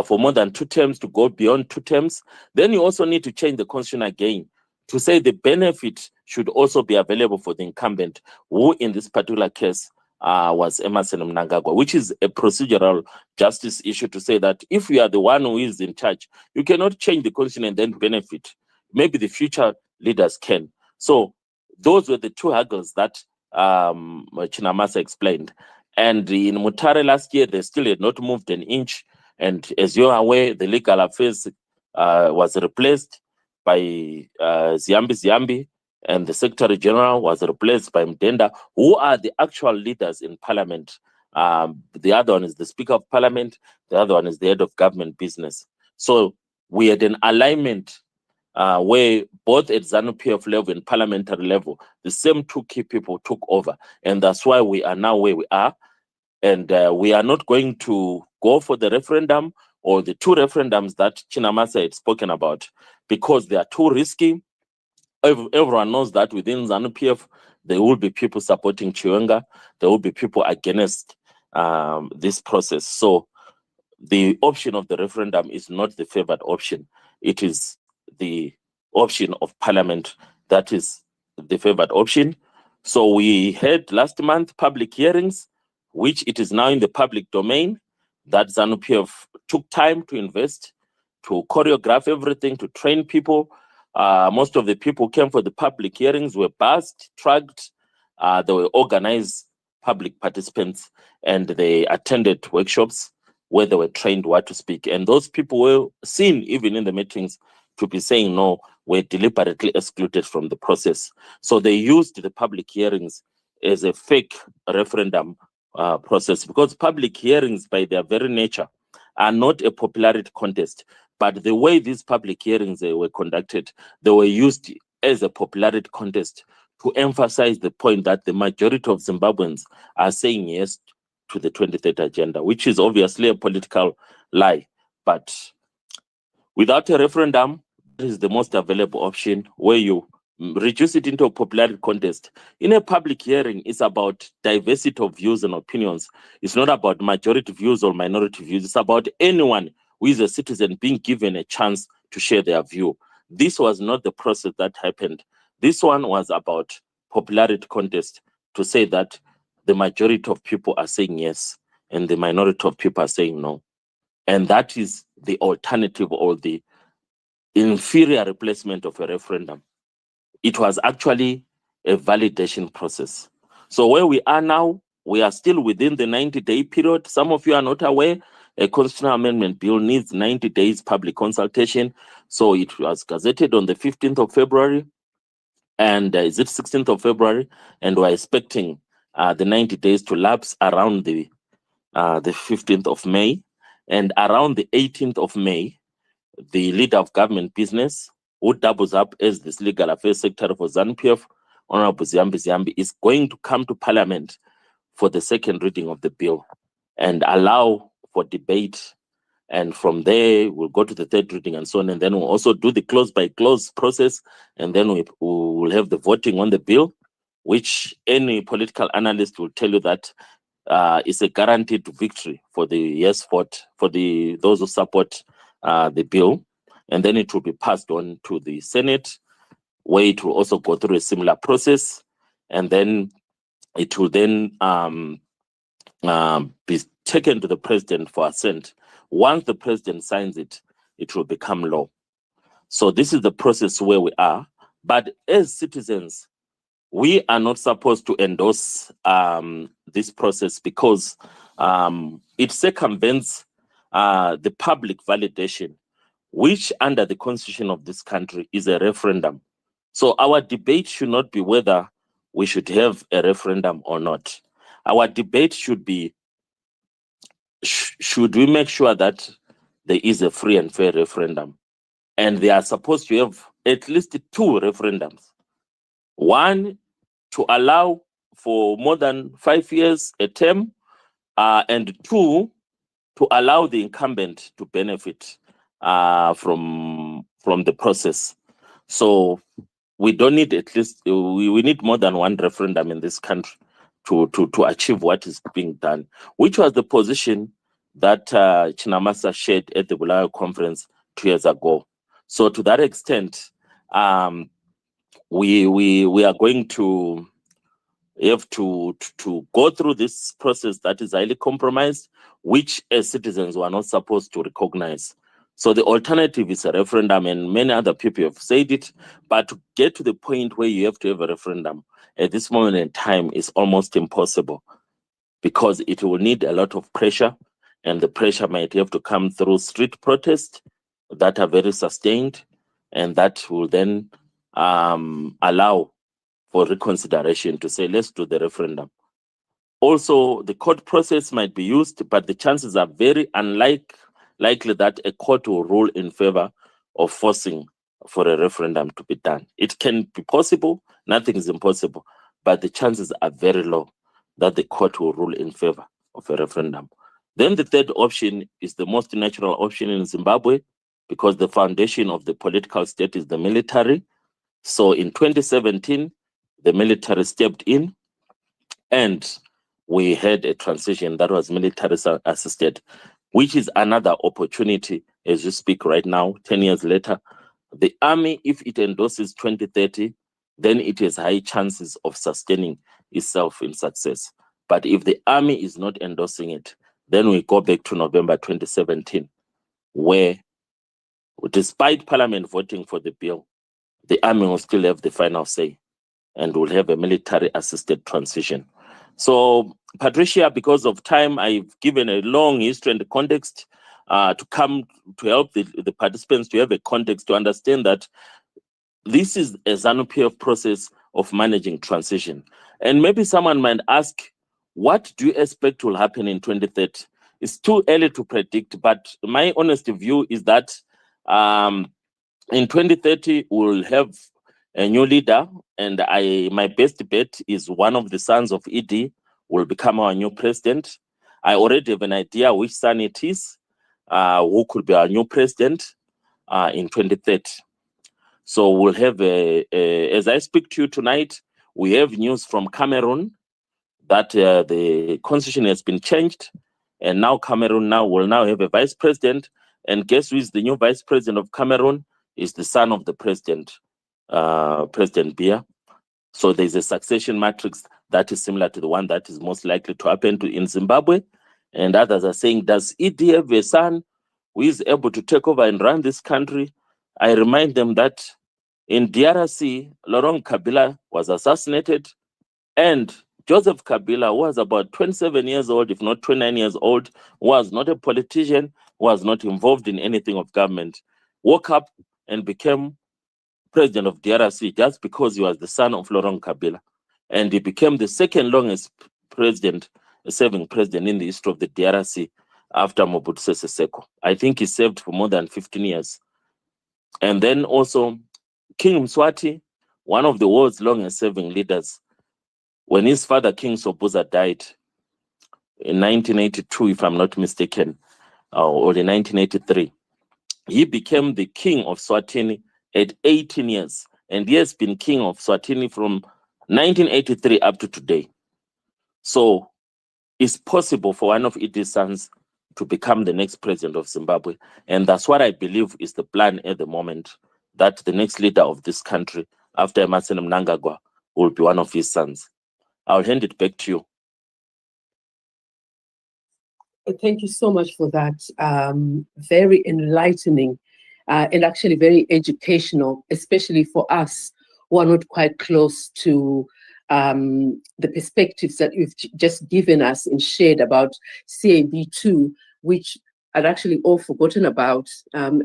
for more than 2 terms, to go beyond 2 terms. Then you also need to change the constitution again to say the benefit should also be available for the incumbent, who in this particular case was Emmerson Mnangagwa, which is a procedural justice issue, to say that if you are the one who is in charge, you cannot change the constitution and then benefit. Maybe the future leaders can. So those were the 2 hurdles that Chinamasa explained. And in Mutare last year, they still had not moved an inch. And as you're aware, the legal affairs was replaced by Ziambi, and the Secretary General was replaced by Mdenda, who are the actual leaders in Parliament. The other one is the Speaker of Parliament. The other one is the Head of Government Business. So we had an alignment where both at ZANU-PF level and parliamentary level, the same 2 key people took over. And that's why we are now where we are. And we are not going to go for the referendum or the 2 referendums that Chinamasa had spoken about, because they are too risky. Everyone knows that within ZANU-PF, there will be people supporting Chikwinya. There will be people against this process. So the option of the referendum is not the favored option. It is the option of parliament that is the favored option. So we had last month public hearings, which it is now in the public domain, that ZANU-PF took time to invest, to choreograph everything, to train people. Most of the people who came for the public hearings were bused, trucked. They were organized public participants, and they attended workshops where they were trained what to speak. And those people were seen, even in the meetings, to be saying no, were deliberately excluded from the process. So they used the public hearings as a fake referendum process, because public hearings, by their very nature, are not a popularity contest. But the way these public hearings were conducted, they were used as a popularity contest to emphasize the point that the majority of Zimbabweans are saying yes to the 2030 agenda, which is obviously a political lie. But without a referendum, that is the most available option, where you reduce it into a popularity contest. In a public hearing, it's about diversity of views and opinions. It's not about majority views or minority views. It's about anyone who is a citizen being given a chance to share their view. This was not the process that happened. This one was about popularity contest, to say that the majority of people are saying yes. and the minority of people are saying no. And that is the alternative or the inferior replacement of a referendum. It was actually a validation process. So where we are now, we are still within the 90-day period. Some of you are not aware, a constitutional amendment bill needs 90 days public consultation. So it was gazetted on the 15th of February, and is it 16th of February? And we're expecting the 90 days to lapse around the 15th of May. And around the 18th of May, the leader of government business, who doubles up as this legal affairs secretary for ZANU-PF, Honorable Ziyambi Ziyambi, is going to come to Parliament for the second reading of the bill and allow for debate. And from there, we'll go to the third reading and so on. And then we'll also do the clause by clause process. And then we will have the voting on the bill, which any political analyst will tell you that is a guaranteed victory for the yes vote, for those who support the bill. And then it will be passed on to the Senate, where it will also go through a similar process. And then it will then be taken to the president for assent. Once the president signs it, it will become law. So this is the process where we are. But as citizens, we are not supposed to endorse this process because it circumvents the public validation, which under the constitution of this country is a referendum. So our debate should not be whether we should have a referendum or not. Our debate should be, should we make sure that there is a free and fair referendum? And they are supposed to have at least 2 referendums. One, to allow for more than 5 years a term, and 2, to allow the incumbent to benefit from the process. So we don't need at least, we need more than 1 referendum in this country to achieve what is being done, which was the position that Chinamasa shared at the Hlatywayo conference 2 years ago. So to that extent, we are going to have to go through this process that is highly compromised, which as citizens we are not supposed to recognize. So the alternative is a referendum, and many other people have said it, but to get to the point where you have to have a referendum at this moment in time is almost impossible, because it will need a lot of pressure, and the pressure might have to come through street protests that are very sustained, and that will then allow for reconsideration to say, let's do the referendum. Also, the court process might be used, but the chances are very likely that a court will rule in favor of forcing for a referendum to be done. It can be possible, nothing is impossible, but the chances are very low that the court will rule in favor of a referendum. Then the third option is the most natural option in Zimbabwe, because the foundation of the political state is the military. So in 2017, the military stepped in and we had a transition that was military assisted, which is another opportunity as you speak right now, 10 years later. The army, if it endorses 2030, then it has high chances of sustaining itself in success. But if the army is not endorsing it, then we go back to November 2017, where despite Parliament voting for the bill, the army will still have the final say and will have a military-assisted transition. So, Patricia, because of time, I've given a long history and the context to help the participants to have a context to understand that this is a ZANU-PF process of managing transition. And maybe someone might ask, what do you expect will happen in 2030? It's too early to predict, but my honest view is that in 2030, we'll have a new leader, and my best bet is one of the sons of ED will become our new president. I already have an idea which son it is, who could be our new president in 2030. So we'll have, as I speak to you tonight, we have news from Cameroon that the constitution has been changed, and now Cameroon will now have a vice president, and guess who is the new vice president of Cameroon? Is the son of the president, President Biya. So there's a succession matrix that is similar to the one that is most likely to happen in Zimbabwe. And others are saying, does Idi have a son who is able to take over and run this country? I remind them that in DRC, Laurent Kabila was assassinated, and Joseph Kabila, who was about 27 years old, if not 29 years old, was not a politician, was not involved in anything of government, woke up and became president of DRC just because he was the son of Laurent Kabila. And he became the second longest president, serving president in the history of the DRC after Mobutu Sese Seko. I think he served for more than 15 years. And then also King Mswati, one of the world's longest serving leaders, when his father, King Sobhuza, died in 1982, if I'm not mistaken, or in 1983, he became the king of Swatini at 18 years. And he has been king of Swatini from 1983 up to today. So it's possible for one of Idi's sons to become the next president of Zimbabwe. And that's what I believe is the plan at the moment, that the next leader of this country, after Emmerson Mnangagwa, will be one of his sons. I'll hand it back to you. Thank you so much for that. Very enlightening and actually very educational, especially for us who are not quite close to the perspectives that you've just given us and shared about CAB2, which I'd actually all forgotten about. And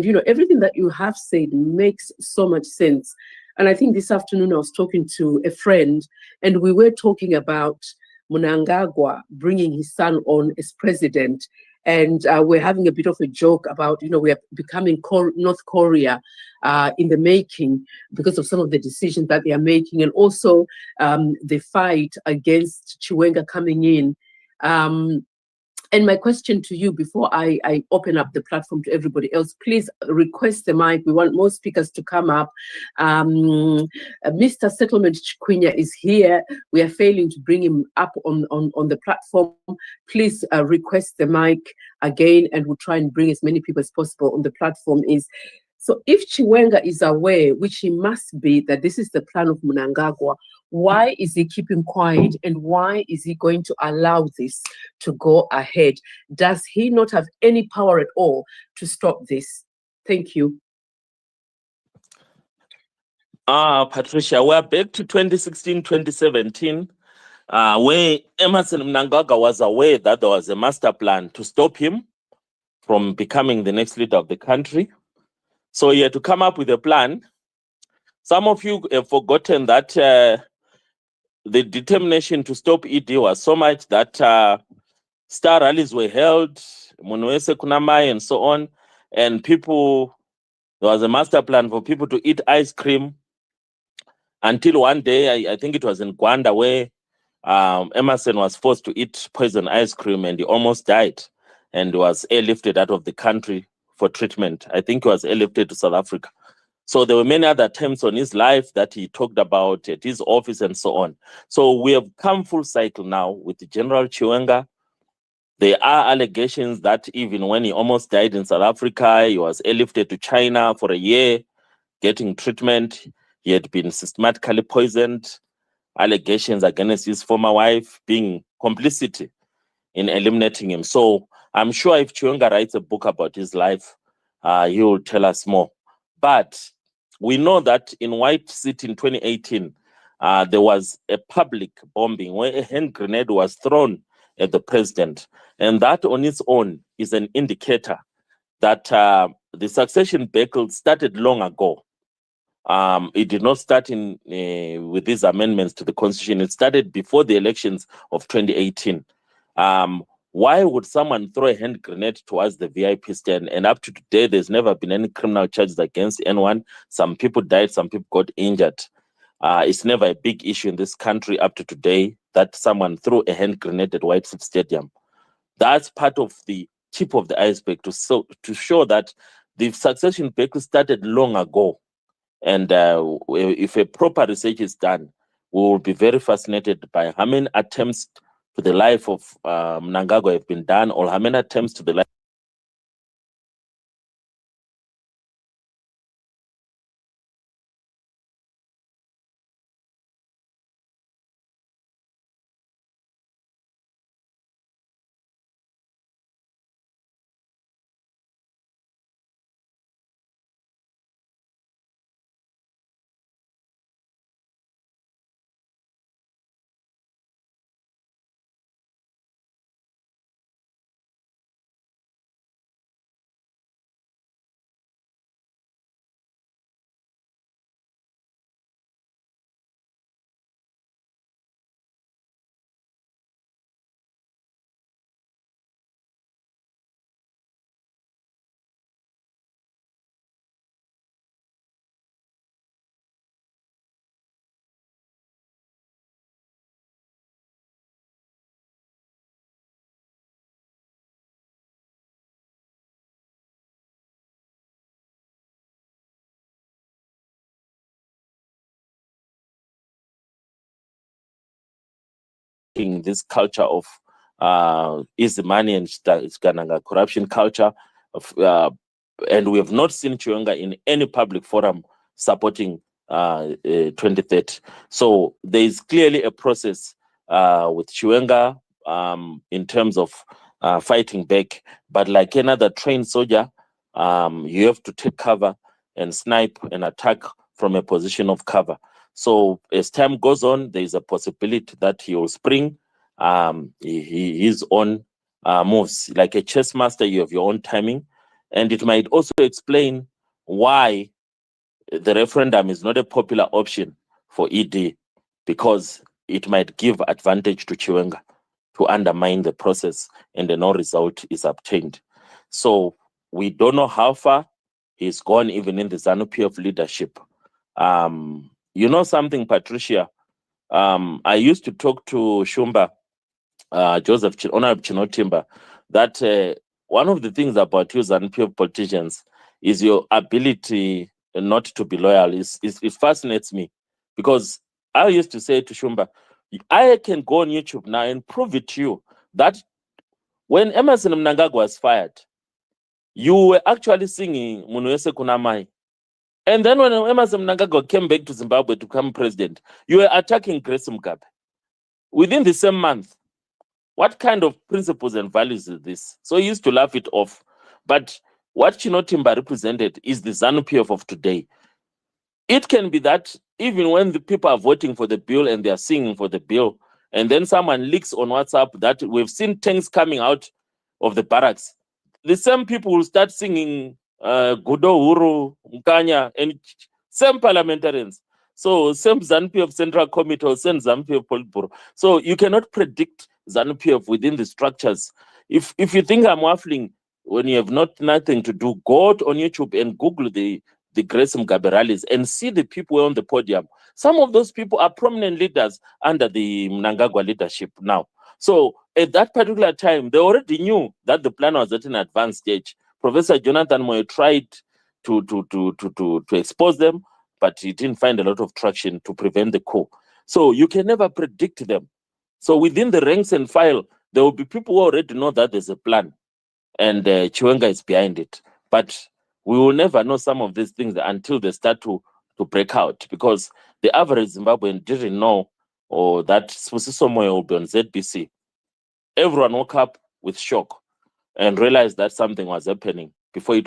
you know, everything that you have said makes so much sense. And I think this afternoon I was talking to a friend, and we were talking about Mnangagwa bringing his son on as president. And we're having a bit of a joke about, you know, we are becoming North Korea in the making because of some of the decisions that they are making, and also the fight against Chikwinya coming in. And my question to you before I open up the platform to everybody else, please request the mic. We want more speakers to come up. Mr. Settlement Chikwinya is here. We are failing to bring him up on the platform. Please request the mic again, and we'll try and bring as many people as possible on the platform. So if Chikwinya is aware, which he must be, that this is the plan of Mnangagwa, why is he keeping quiet, and why is he going to allow this to go ahead? Does he not have any power at all to stop this? Thank you. Patricia, we're back to 2016, 2017, where Emmerson Mnangagwa was aware that there was a master plan to stop him from becoming the next leader of the country. So he had to come up with a plan. Some of you have forgotten that the determination to stop Idi was so much that star rallies were held, Munwese Kunamai and so on, and people, there was a master plan for people to eat ice cream until one day, I think it was in Gwanda, where Emmerson was forced to eat poison ice cream and he almost died and was airlifted out of the country for treatment. I think he was airlifted to South Africa. So there were many other attempts on his life that he talked about at his office and so on. So we have come full cycle now with General Chikwinya. There are allegations that even when he almost died in South Africa, he was airlifted to China for a year, getting treatment. He had been systematically poisoned. Allegations against his former wife being complicity in eliminating him. So I'm sure if Chikwinya writes a book about his life, he will tell us more. But we know that in White City in 2018, there was a public bombing where a hand grenade was thrown at the president. And that on its own is an indicator that the succession battle started long ago. It did not start with these amendments to the constitution. It started before the elections of 2018. Why would someone throw a hand grenade towards the VIP stand? And up to today, there's never been any criminal charges against anyone. Some people died, some people got injured. It's never a big issue in this country up to today that someone threw a hand grenade at White City Stadium. That's part of the tip of the iceberg to show that the succession battle started long ago. And if a proper research is done, we will be very fascinated by how many attempts to the life of Mnangagwa have been done, or how many attempts to the life this culture of easy money and corruption culture, and we have not seen Chikwinya in any public forum supporting 2030. So there is clearly a process with Chikwinya in terms of fighting back, but like another trained soldier, you have to take cover and snipe and attack from a position of cover. So as time goes on, there is a possibility that he will spring his own moves. Like a chess master, you have your own timing. And it might also explain why the referendum is not a popular option for ED, because it might give advantage to Chikwinya to undermine the process and no result is obtained. So we don't know how far he's gone even in the ZANU-PF leadership. You know something, Patricia? I used to talk to Shumba, Joseph Honorable Chinotimba, that one of the things about you ZANU-PF politicians is your ability not to be loyal. It fascinates me, because I used to say to Shumba, I can go on YouTube now and prove it to you that when Emerson Mnangagwa was fired, you were actually singing Munuese Kunamai. And then when Emerson Mnangagwa came back to Zimbabwe to become president, you were attacking Grace Mugabe. Within the same month, what kind of principles and values is this? So he used to laugh it off. But what Chinotimba represented is the ZANU-PF of today. It can be that even when the people are voting for the bill and they are singing for the bill, and then someone leaks on WhatsApp that we've seen tanks coming out of the barracks, the same people will start singing Gudo Huru, Mkanya, and same parliamentarians. So same ZANU-PF Central Committee or same ZANU-PF Politburo. So you cannot predict ZANU-PF within the structures. If you think I'm waffling when you have nothing to do, go out on YouTube and Google the Grace Mugabe rallies and see the people on the podium. Some of those people are prominent leaders under the Mnangagwa leadership now. So at that particular time, they already knew that the plan was at an advanced stage. Professor Jonathan Moyo tried to expose them, but he didn't find a lot of traction to prevent the coup. So you can never predict them. So within the ranks and file, there will be people who already know that there's a plan, and Chikwinya is behind it. But we will never know some of these things until they start to break out, because the average Zimbabwean didn't know that Spusiso Moyo will be on ZBC. Everyone woke up with shock and realized that something was happening before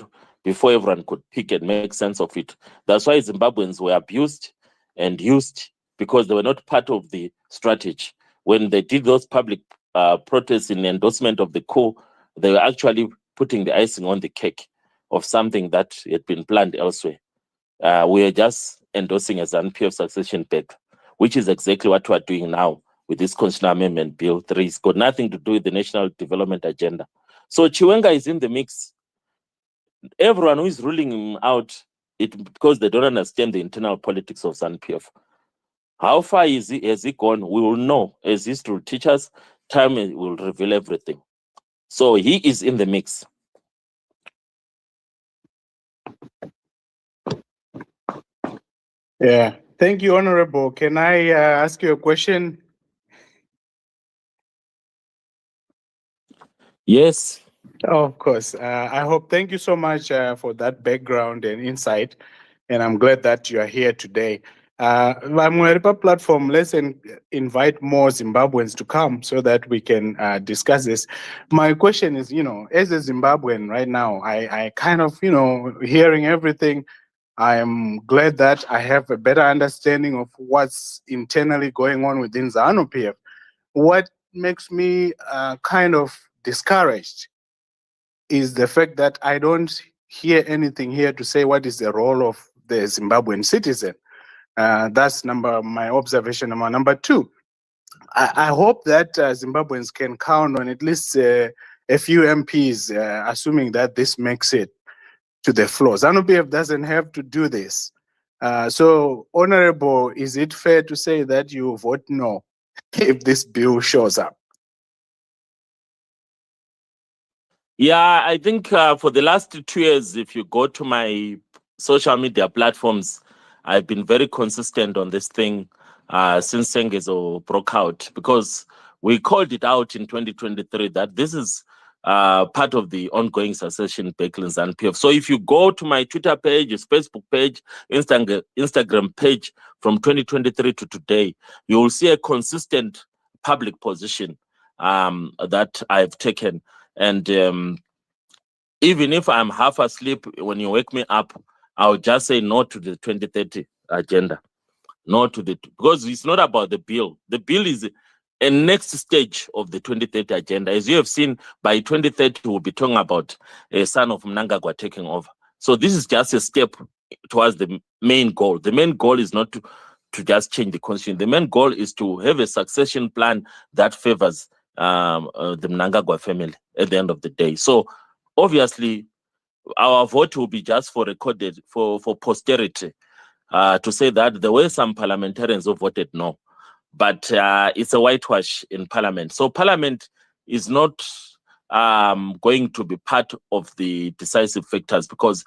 everyone could pick and make sense of it. That's why Zimbabweans were abused and used, because they were not part of the strategy. When they did those public protests in endorsement of the coup, they were actually putting the icing on the cake of something that had been planned elsewhere. We are just endorsing a ZANU-PF succession pact, which is exactly what we are doing now with this Constitutional Amendment Bill 3. It's got nothing to do with the National Development Agenda. So Chikwinya is in the mix. Everyone who is ruling him out, because they don't understand the internal politics of ZANU-PF. How far has he gone? We will know. As history teaches, time will reveal everything. So he is in the mix. Yeah, thank you, Honorable. Can I ask you a question? Yes. Oh, of course. Thank you so much for that background and insight. And I'm glad that you are here today. Mwerepa platform, let's invite more Zimbabweans to come so that we can discuss this. My question is, as a Zimbabwean right now, I kind of, hearing everything, I am glad that I have a better understanding of what's internally going on within ZANU-PF. What makes me kind of discouraged is the fact that I don't hear anything here to say what is the role of the Zimbabwean citizen. That's my observation. Number two, I hope that Zimbabweans can count on at least a few MPs, assuming that this makes it to the floor. ZANU-PF doesn't have to do this. So, Honorable, is it fair to say that you vote no if this bill shows up? Yeah, I think for the last 2 years, if you go to my social media platforms, I've been very consistent on this thing since Sengezo broke out, because we called it out in 2023 that this is part of the ongoing succession battle in ZANU-PF. So if you go to my Twitter page, Facebook page, Instagram page from 2023 to today, you will see a consistent public position that I've taken. And even if I'm half asleep, when you wake me up, I'll just say no to the 2030 agenda. No to the, because it's not about the bill. The bill is a next stage of the 2030 agenda. As you have seen, by 2030, we'll be talking about a son of Mnangagwa taking over. So this is just a step towards the main goal. The main goal is not to just change the constitution. The main goal is to have a succession plan that favors the Mnangagwa family at the end of the day. So obviously, our vote will be just for recorded, for posterity, to say that there were some parliamentarians who voted no. But it's a whitewash in Parliament. So Parliament is not going to be part of the decisive factors, because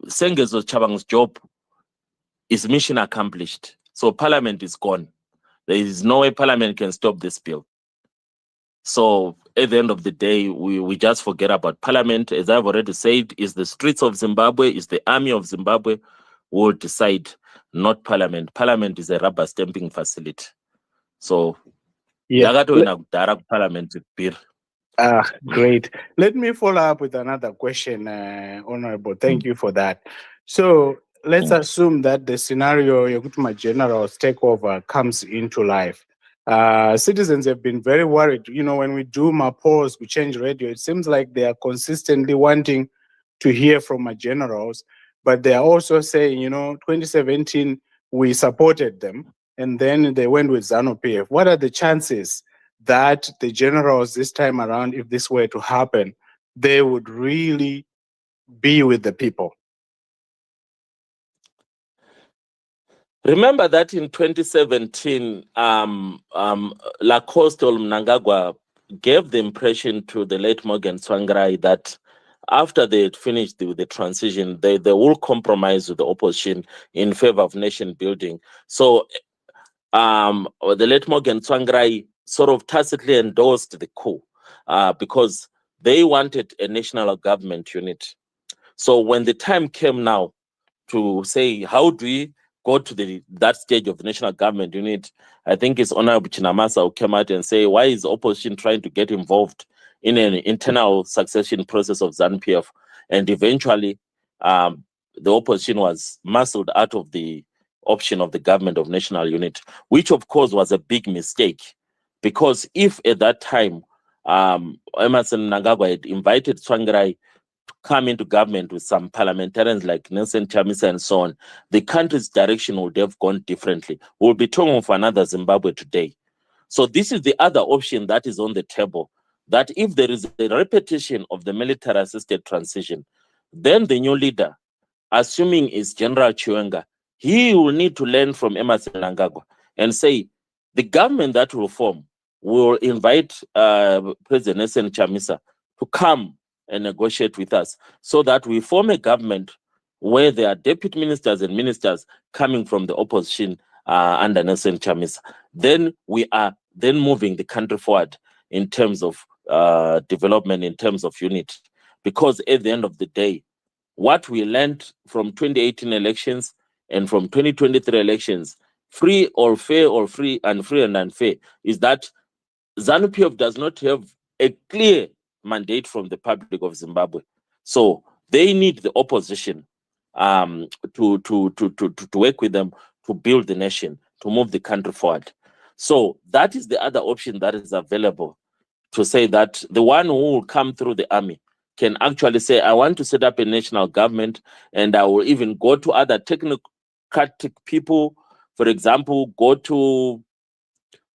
Sengezo Chabang's job is mission accomplished. So Parliament is gone. There is no way Parliament can stop this bill. So at the end of the day, we just forget about Parliament. As I've already said, is the streets of Zimbabwe, is the army of Zimbabwe who will decide, not Parliament. Parliament is a rubber stamping facility. So, Parliament. Great. Let me follow up with another question, Honorable. Thank you for that. So let's assume that the scenario Yokutuma General's takeover comes into life. Citizens have been very worried. You know, when we do my polls, we change radio, it seems like they are consistently wanting to hear from my generals, but they are also saying, you know, 2017, we supported them, and then they went with ZANU-PF. What are the chances that the generals this time around, if this were to happen, they would really be with the people? Remember that in 2017, Lacoste Mnangagwa gave the impression to the late Morgan Tsvangirai that after they had finished the transition, they will compromise with the opposition in favor of nation building. So the late Morgan Tsvangirai sort of tacitly endorsed the coup because they wanted a national government unit. So when the time came now to say, how do we go to that stage of national government unit, I think it's Honorable Chinamasa who came out and say, why is opposition trying to get involved in an internal succession process of ZANU-PF? And eventually, the opposition was muscled out of the option of the government of national unit, which of course was a big mistake, because if at that time Emmerson Mnangagwa had invited Tsvangirai to come into government with some parliamentarians like Nelson Chamisa and so on, the country's direction would have gone differently. We'll be talking of another Zimbabwe today. So this is the other option that is on the table, that if there is a repetition of the military-assisted transition, then the new leader, assuming is General Chikwinya, he will need to learn from Emmerson Mnangagwa and say, the government that will form will invite President Nelson Chamisa to come and negotiate with us, so that we form a government where there are deputy ministers and ministers coming from the opposition under Nelson Chamisa. Then we are then moving the country forward in terms of development, in terms of unity. Because at the end of the day, what we learned from 2018 elections and from 2023 elections, free or fair or free and unfair, is that ZANU-PF does not have a clear mandate from the public of Zimbabwe. So they need the opposition to work with them to build the nation, to move the country forward. So that is the other option that is available, to say that the one who will come through the army can actually say, I want to set up a national government, and I will even go to other technocratic people. For example, go to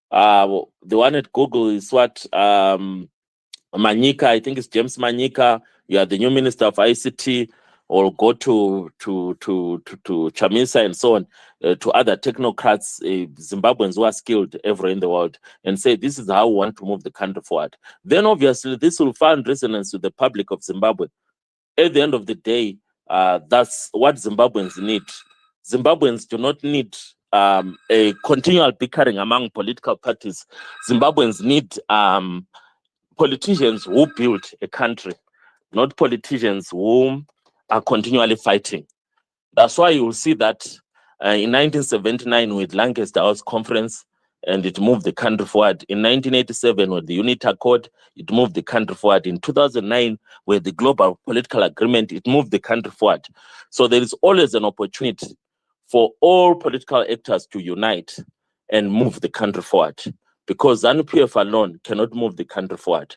the one at Google is what Manyika, I think it's James Manyika. You are the new minister of ICT, or go to Chamisa and so on, to other technocrats, Zimbabweans who are skilled everywhere in the world, and say, this is how we want to move the country forward. Then obviously this will find resonance with the public of Zimbabwe. At the end of the day, that's what Zimbabweans need. Zimbabweans do not need a continual bickering among political parties. Zimbabweans need politicians who build a country, not politicians who are continually fighting. That's why you will see that in 1979 with Lancaster House Conference, and it moved the country forward. In 1987 with the Unity Accord, it moved the country forward. In 2009 with the Global Political Agreement, it moved the country forward. So there is always an opportunity for all political actors to unite and move the country forward, because ZANU-PF alone cannot move the country forward.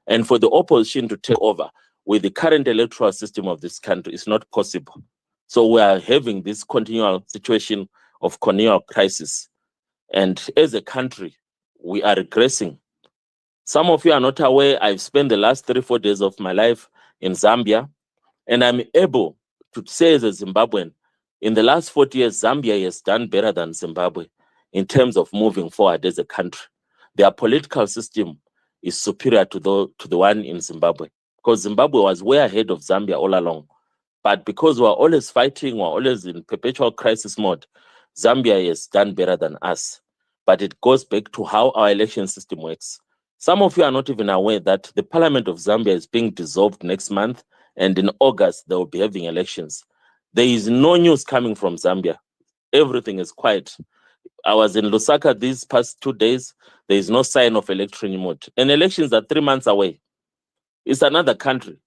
And for the opposition to take over with the current electoral system of this country is not possible. So we are having this continual situation of continual crisis. And as a country, we are regressing. Some of you are not aware, I've spent the last 3-4 days of my life in Zambia, and I'm able to say as a Zimbabwean, in the last 40 years, Zambia has done better than Zimbabwe in terms of moving forward as a country. Their political system is superior to the one in Zimbabwe, because Zimbabwe was way ahead of Zambia all along. But because we're always fighting, we're always in perpetual crisis mode, Zambia has done better than us. But it goes back to how our election system works. Some of you are not even aware that the Parliament of Zambia is being dissolved next month, and in August, they will be having elections. There is no news coming from Zambia. Everything is quiet. I was in Lusaka these past 2 days. There is no sign of election mode. And elections are 3 months away. It's another country.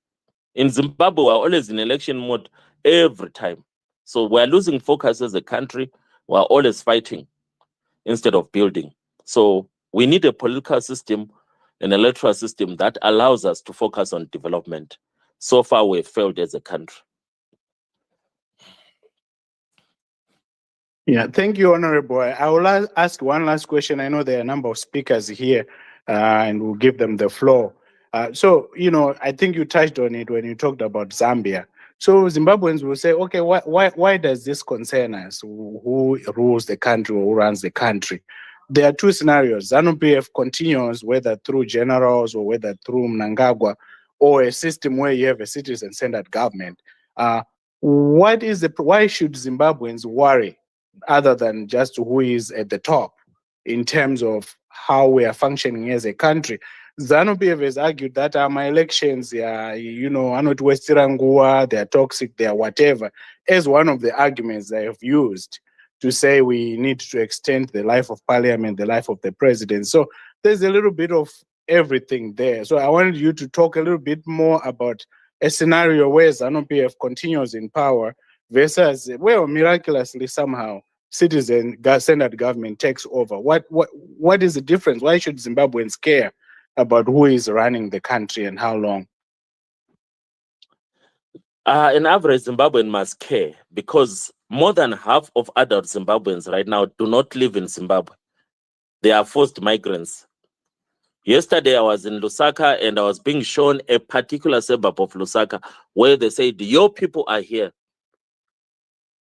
In Zimbabwe, we're always in election mode every time. So we're losing focus as a country. We're always fighting instead of building. So we need a political system, an electoral system that allows us to focus on development. So far, we've failed as a country. Yeah, thank you, Honorable. I will ask one last question. I know there are a number of speakers here, and we'll give them the floor. So, I think you touched on it when you talked about Zambia. So Zimbabweans will say, okay, why does this concern us? Who rules the country or who runs the country? There are two scenarios. ZANU-PF continues, whether through generals or whether through Mnangagwa, or a system where you have a citizen-centered government. Why should Zimbabweans worry, other than just who is at the top, in terms of how we are functioning as a country? ZANU-PF has argued that my elections, are not Westirangua, they are toxic, they are whatever, as one of the arguments they have used to say we need to extend the life of parliament, the life of the president. So there's a little bit of everything there. So I wanted you to talk a little bit more about a scenario where ZANU-PF continues in power versus, well, miraculously somehow citizen-centered government takes over. What is the difference? Why should Zimbabweans care about who is running the country and how long? An average Zimbabwean must care, because more than half of adult Zimbabweans right now do not live in Zimbabwe. They are forced migrants. Yesterday, I was in Lusaka and I was being shown a particular suburb of Lusaka where they said, your people are here.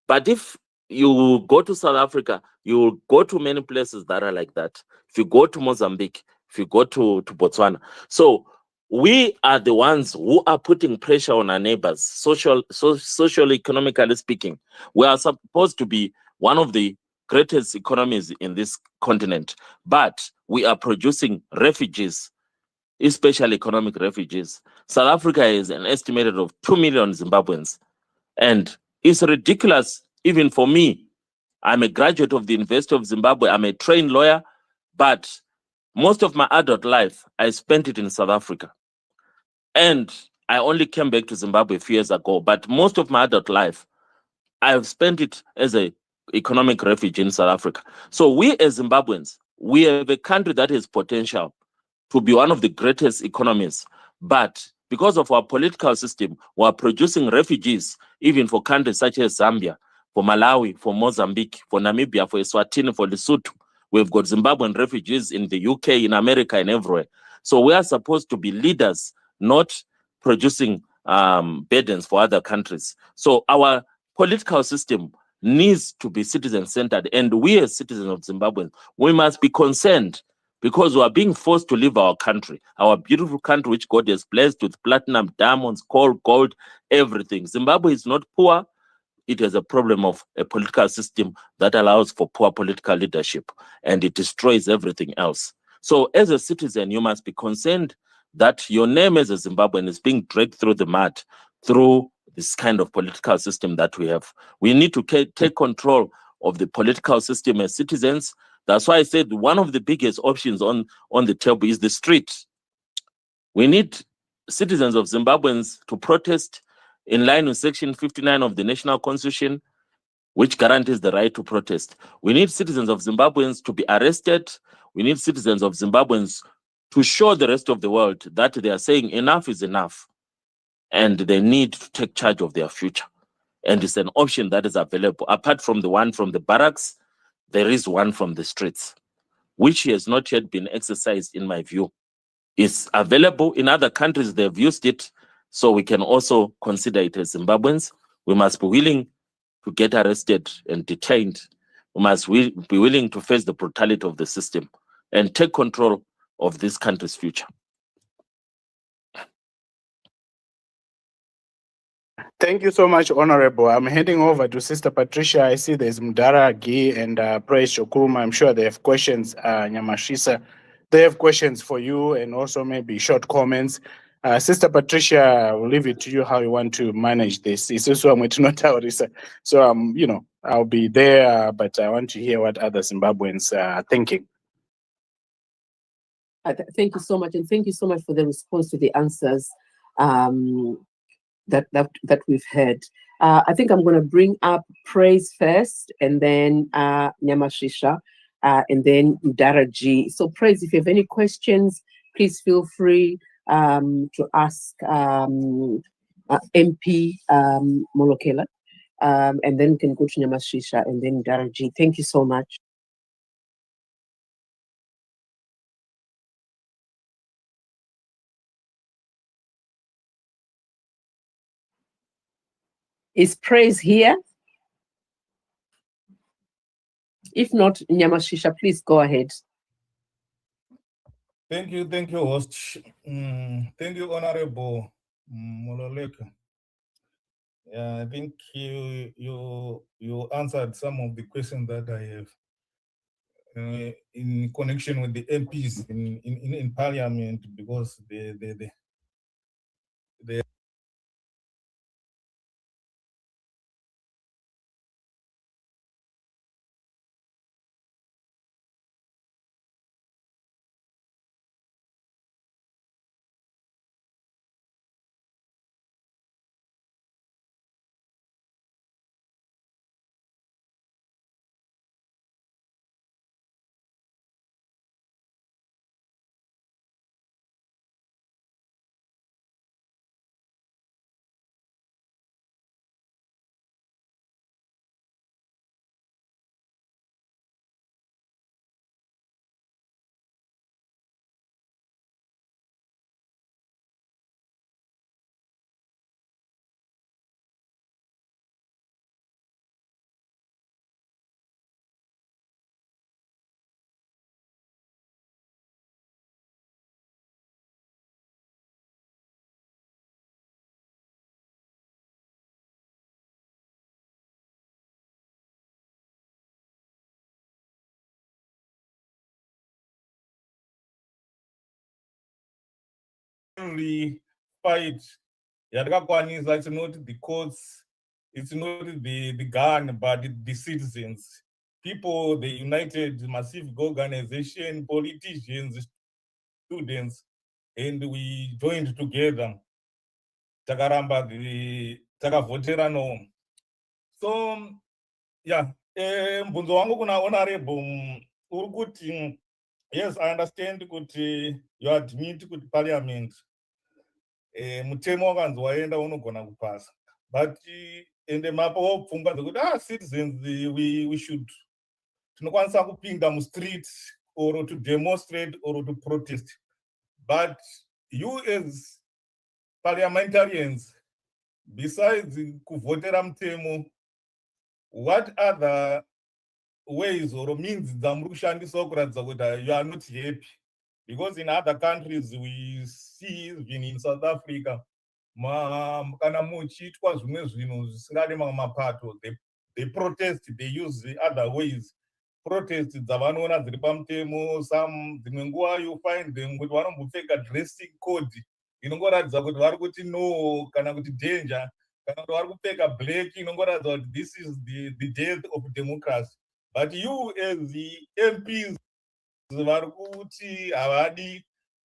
But if you go to South Africa, you will go to many places that are like that. If you go to Mozambique, if you go to Botswana. So we are the ones who are putting pressure on our neighbors, socially, economically speaking. We are supposed to be one of the greatest economies in this continent, but we are producing refugees, especially economic refugees. South Africa is an estimated of 2 million Zimbabweans. And it's ridiculous, even for me. I'm a graduate of the University of Zimbabwe. I'm a trained lawyer, but most of my adult life, I spent it in South Africa. And I only came back to Zimbabwe a few years ago, but most of my adult life, I've spent it as an economic refugee in South Africa. So we as Zimbabweans, we have a country that has potential to be one of the greatest economies. But because of our political system, we are producing refugees, even for countries such as Zambia, for Malawi, for Mozambique, for Namibia, for Eswatini, for Lesotho. We've got Zimbabwean refugees in the UK, in America, and everywhere. So we are supposed to be leaders, not producing burdens for other countries. So our political system needs to be citizen-centered, and we as citizens of Zimbabwe, we must be concerned, because we are being forced to leave our country, our beautiful country, which God has blessed with platinum, diamonds, coal, gold, everything. Zimbabwe is not poor. it has a problem of a political system that allows for poor political leadership, and it destroys everything else. So as a citizen, you must be concerned that your name as a Zimbabwean is being dragged through the mud through this kind of political system that we have. We need to take control of the political system as citizens. That's why I said one of the biggest options on the table is the street. We need citizens of Zimbabweans to protest in line with Section 59 of the National Constitution, which guarantees the right to protest. We need citizens of Zimbabweans to be arrested. We need citizens of Zimbabweans to show the rest of the world that they are saying enough is enough and they need to take charge of their future. And it's an option that is available. Apart from the one from the barracks, there is one from the streets, which has not yet been exercised in my view. It's available in other countries, they've used it, so we can also consider it as Zimbabweans. We must be willing to get arrested and detained. We must be willing to face the brutality of the system and take control of this country's future. Thank you so much, Honorable. I'm heading over to Sister Patricia. I see there's Mdara Gi and Praise Shokuruma. I'm sure they have questions. Nyamashisa, they have questions for you and also maybe short comments. Sister Patricia, I'll leave it to you how you want to manage this. It's also so you know, I'll be there, but I want to hear what other Zimbabweans are thinking. Thank you so much, and thank you so much for the response to the answers that we've had. I think I'm going to bring up Praise first, and then Nyamashisha, and then Udaraji. So Praise, if you have any questions, please feel free to ask MP Molokele, and then we can go to Nyamashisha and then Udaraji. Thank you so much. Is Praise here? If not, Nyamashisha, please go ahead. Thank you, host. Thank you, Honorable Molokele. Yeah, I think you answered some of the questions that I have in connection with the MPs in Parliament, because they fight. It's not the courts, it's not the gun, but the citizens. People, the united massive organization, politicians, students, and we joined together. Takaramba takavhotera no. So yeah, mbunzo wangu kuna honorable urikuti, yes, I understand kuti you admit kuti parliament mutemo wakanzi waenda unogona kupasa, but ende mapo wopfungwa dzekuti citizens we should tinokwanisa kupinda mustreet or to demonstrate or to protest, but you as parliamentarians, besides kuvhotera mutemo, what other ways or means dzamuri kushandisa kuratidza kuti you are not happy? Because in other countries we see, even in South Africa, kana muchiitwa zvimwe zvinhu zvisingadi mamwe mapato, they protest, they use the other ways. Protest dzavanoona dziri pamutemo, dzimwe nguva you find them kuti vanombopfeka dressing code inongoratidza kuti vari kuti no kana kuti danger, kana kuti vari kupfeka black inongoratidza kuti this is the death of democracy. But you as the MPs vari kuti havadi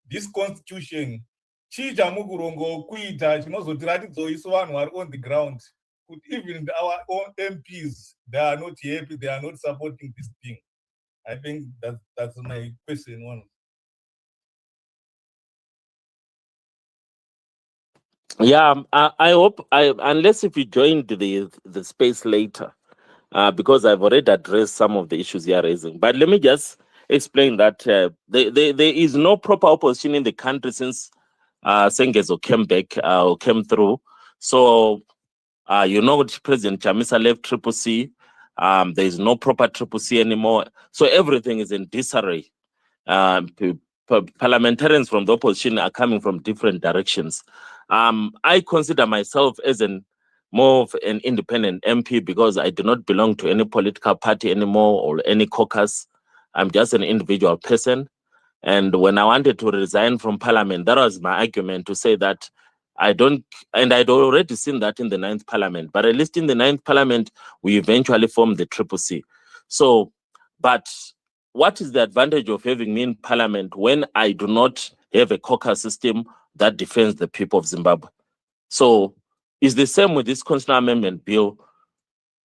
this constitution, chii chamukurongo kuita chinozotiratidzawo isu vanhu vari on the ground kuti even our own MPs, they are not happy, they are not supporting this thing. I think that's my question one. Yeah, I hope unless if you joined the space later, because I've already addressed some of the issues you are raising. But let me just explain that there is no proper opposition in the country since Sengezo came back or came through. So you know, President Chamisa left Triple C. There is no proper Triple C anymore. So everything is in disarray. Parliamentarians from the opposition are coming from different directions. I consider myself as more of an independent MP because I do not belong to any political party anymore or any caucus. I'm just an individual person. And when I wanted to resign from Parliament, that was my argument to say that I don't, and I'd already seen that in the 9th Parliament, but at least in the 9th Parliament, we eventually formed the Triple C. So, but what is the advantage of having me in Parliament when I do not have a caucus system that defends the people of Zimbabwe? So it's the same with this constitutional amendment bill.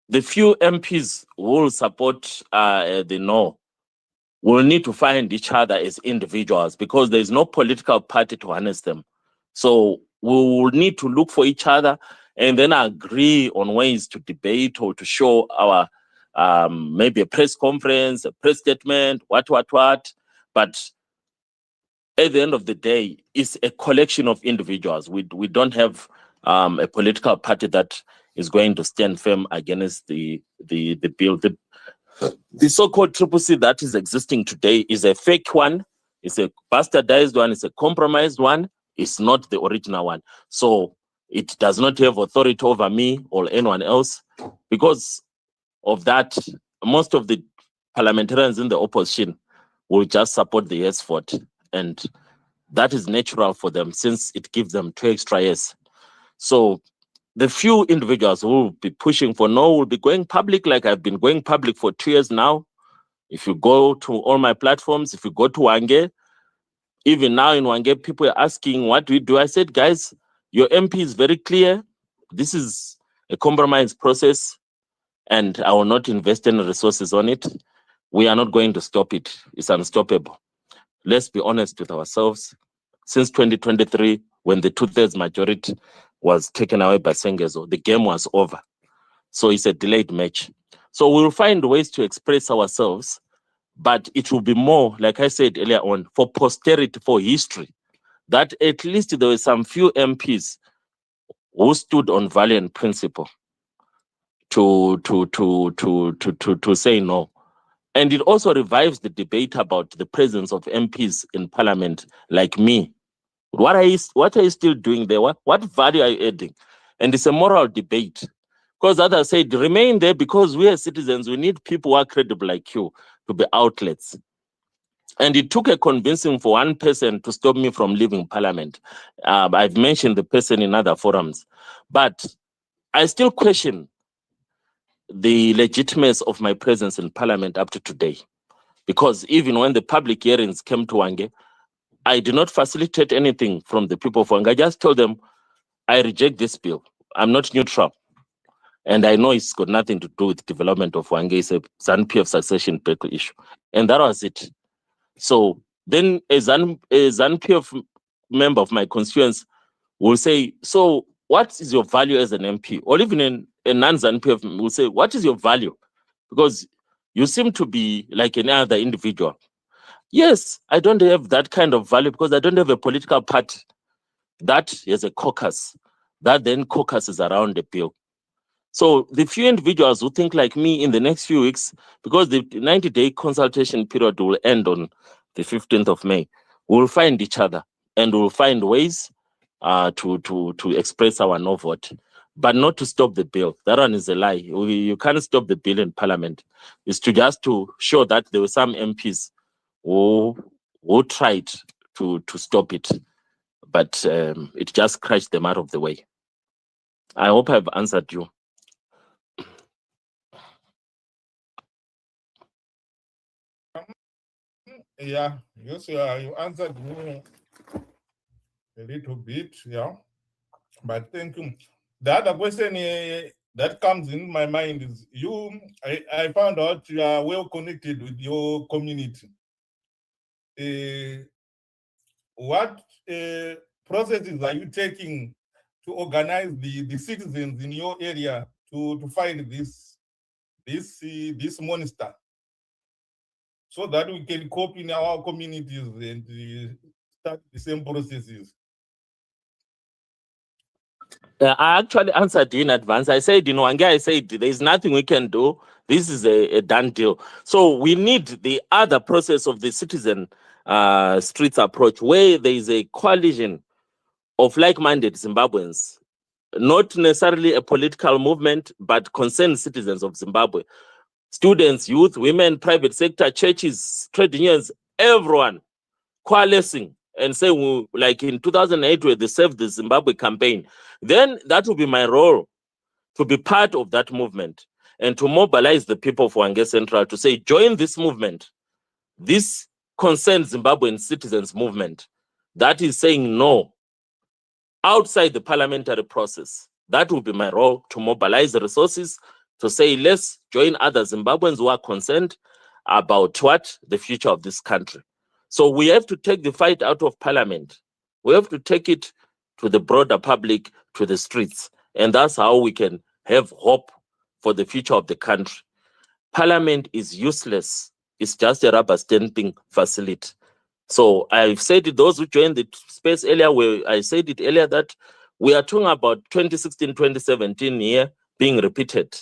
The few MPs who will support the no will need to find each other as individuals because there is no political party to harness them. So we will need to look for each other and then agree on ways to debate or to show our maybe a press conference, a press statement, what. But at the end of the day, it's a collection of individuals. We don't have a political party that is going to stand firm against the bill. The so-called Triple C that is existing today is a fake one. It's a bastardized one. It's a compromised one. It's not the original one. So it does not have authority over me or anyone else. Because of that, most of the parliamentarians in the opposition will just support the yes vote. And that is natural for them since it gives them 2 extra years. So the few individuals who will be pushing for no will be going public like I've been going public for 2 years now. If you go to all my platforms, if you go to Wange, even now in Wange, people are asking, what do we do? I said, guys, your MP is very clear. This is a compromise process and I will not invest any resources on it. We are not going to stop it. It's unstoppable. Let's be honest with ourselves. Since 2023, when the 2/3 majority was taken away by Sengezo, the game was over. So it's a delayed match. So we'll find ways to express ourselves, but it will be more, like I said earlier on, for posterity, for history, that at least there were some few MPs who stood on value and principle to say no. And it also revives the debate about the presence of MPs in Parliament like me. What are you still doing there? What value are you adding? And it's a moral debate. Because others said, remain there because we as citizens, we need people who are credible like you to be outlets. And it took a convincing for one person to stop me from leaving Parliament. I've mentioned the person in other forums. But I still question the legitimacy of my presence in Parliament up to today. Because even when the public hearings came to Wange, I did not facilitate anything from the people of Wange. I just told them, I reject this bill. I'm not neutral. And I know it's got nothing to do with development of Wange. It's a ZANU-PF succession issue. And that was it. So then a ZANU-PF member of my constituents will say, so what is your value as an MP? Or even a non-ZANU-PF will say, what is your value? Because you seem to be like any other individual. Yes, I don't have that kind of value because I don't have a political party that has a caucus, that then caucuses around the bill. So the few individuals who think like me in the next few weeks, because the 90-day consultation period will end on the 15th of May, we'll find each other and we'll find ways to express our no vote, but not to stop the bill. That one is a lie. You can't stop the bill in Parliament. It's just to show that there were some MPs who tried to stop it, but it just crashed them out of the way. I hope I've answered you. Yeah, yes, yeah, you answered me a little bit, yeah, but thank you. The other question that comes in my mind is I found out you are well connected with your community. What processes are you taking to organize the citizens in your area to fight this monster, so that we can cope in our communities and start the same processes? I actually answered in advance. I said, I said, there's nothing we can do. This is a done deal. So we need the other process of the citizen streets approach, where there is a coalition of like-minded Zimbabweans, not necessarily a political movement, but concerned citizens of Zimbabwe. Students, youth, women, private sector, churches, trade unions, everyone coalescing and saying, like in 2008, where they Save the Zimbabwe campaign, then that will be my role, to be part of that movement and to mobilize the people for Hwange Central to say, join this movement, this concerned Zimbabwean citizens movement that is saying no outside the parliamentary process. That will be my role, to mobilize the resources, to say, let's join other Zimbabweans who are concerned about what the future of this country. So we have to take the fight out of parliament. We have to take it to the broader public, to the streets. And that's how we can have hope for the future of the country. Parliament is useless. It's just a rubber stamping facility. So I've said it, those who joined the space earlier, where I said it earlier, that we are talking about 2016, 2017 here being repeated.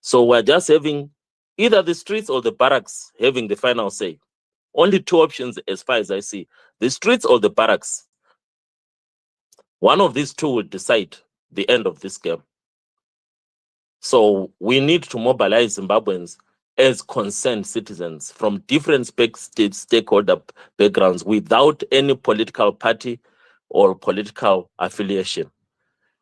So we're just having either the streets or the barracks having the final say. Only two options as far as I see, the streets or the barracks. One of these two will decide the end of this game. So we need to mobilize Zimbabweans as concerned citizens from different stakeholder backgrounds, without any political party or political affiliation.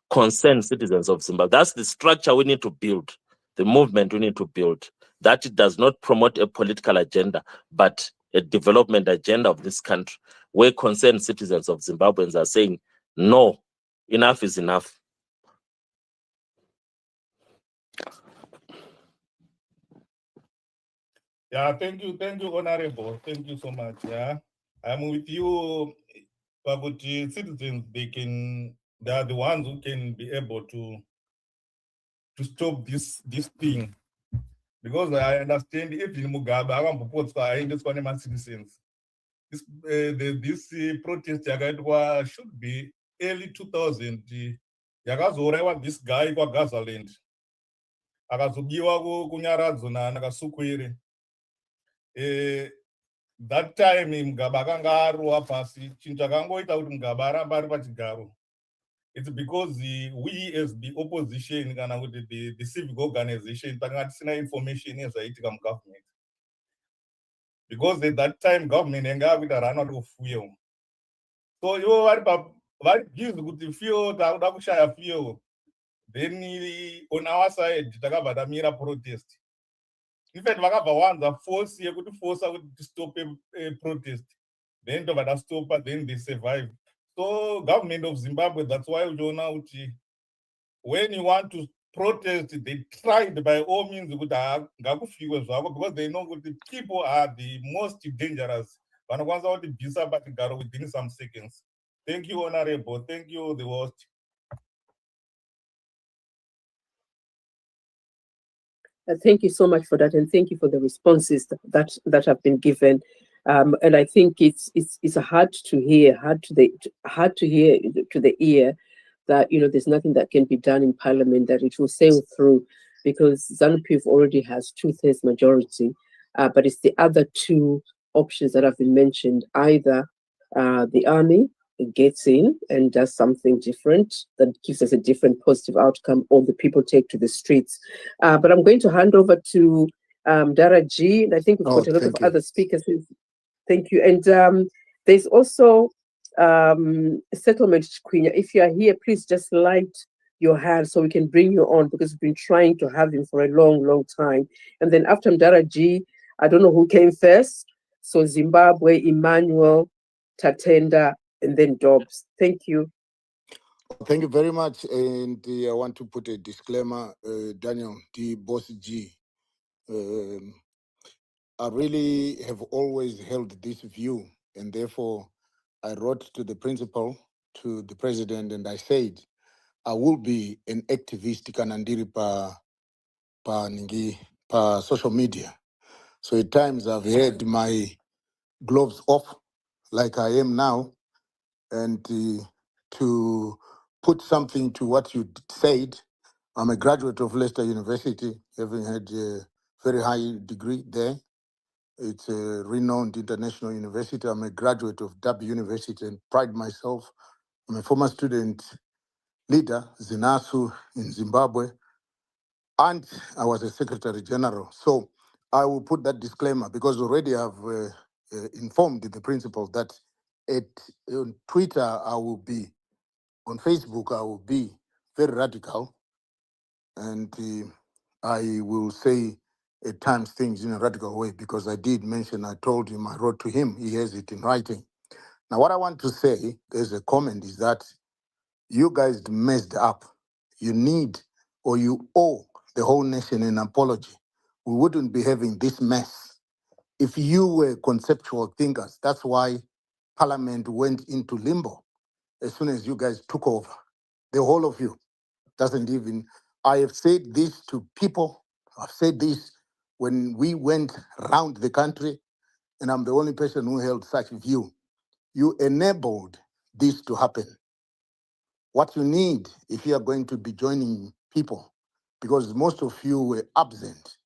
Concerned citizens of Zimbabwe. That's the structure we need to build, the movement we need to build. That it does not promote a political agenda, but a development agenda of this country, where concerned citizens of Zimbabweans are saying, no, enough is enough. Yeah, thank you, Honorable. Thank you so much. Yeah, I'm with you. But citizens, they are the ones who can be able to stop this thing, because I understand if in Mugabe I understand my citizens. This protest should be early 2000. Yakazouraiwa this guy kwa Gazaland, akazobiwa kunyaradzo nakasukwere. That time Mugabe akanga arowa pasi, chinhu chakangoita kuti Mugabe aramba ari pachigaro. It's because we as the opposition, the civic organization, tanga tisina information ezvaitika mugovernment. Because at that time government yanga akuita run out of fuel. So ivo vari busy kuti fuel takuda kushaya fuel. Then on our side takabva tamira protest. In fact, vakabva wanza force yekuti force to stop a protest. Then tobva stop, then they survive. So government of Zimbabwe, that's why we don't know when you want to protest, they tried by all means, because they know the people are the most dangerous. Within some seconds. Thank you, Honorable. Thank you, the host. Thank you so much for that, and thank you for the responses that have been given. And I think it's hard to hear, hard to hear to the ear, that there's nothing that can be done in Parliament, that it will sail through, because ZANU-PF already has 2/3 majority. But it's the other two options that have been mentioned, either the army gets in and does something different that gives us a different positive outcome, all the people take to the streets. But I'm going to hand over to Dara G. And I think we've got a lot of other speakers. Thank you. And there's also Settlement Chikwinya. If you are here, please just light your hand so we can bring you on, because we've been trying to have him for a long, long time. And then after Dara G, I don't know who came first. So Zimbabwe, Emmanuel, Tatenda, and then Dobbs. Thank you. Thank you very much. And I want to put a disclaimer, Daniel, the boss G. I really have always held this view, and therefore I wrote to the principal, to the president, and I said, I will be an activist kanandiri pa social media. So at times I've had my gloves off like I am now, and to put something to what you said, I'm a graduate of Leicester University, having had a very high degree there. It's a renowned international university. I'm a graduate of Dub University and pride myself. I'm a former student leader, Zinasu, in Zimbabwe, and I was a secretary general. So I will put that disclaimer because already I've informed the principal that on Twitter I will be, on Facebook I will be very radical, and I will say at times things in a radical way, because I did mention, I told him, I wrote to him, he has it in writing. Now what I want to say, there's a comment, is that you guys messed up. You need, or you owe the whole nation an apology. We wouldn't be having this mess if you were conceptual thinkers. That's why Parliament went into limbo as soon as you guys took over. The whole of you doesn't even, I have said this to people, I've said this when we went around the country, and I'm the only person who held such view. You enabled this to happen. What you need, if you are going to be joining people, because most of you were absent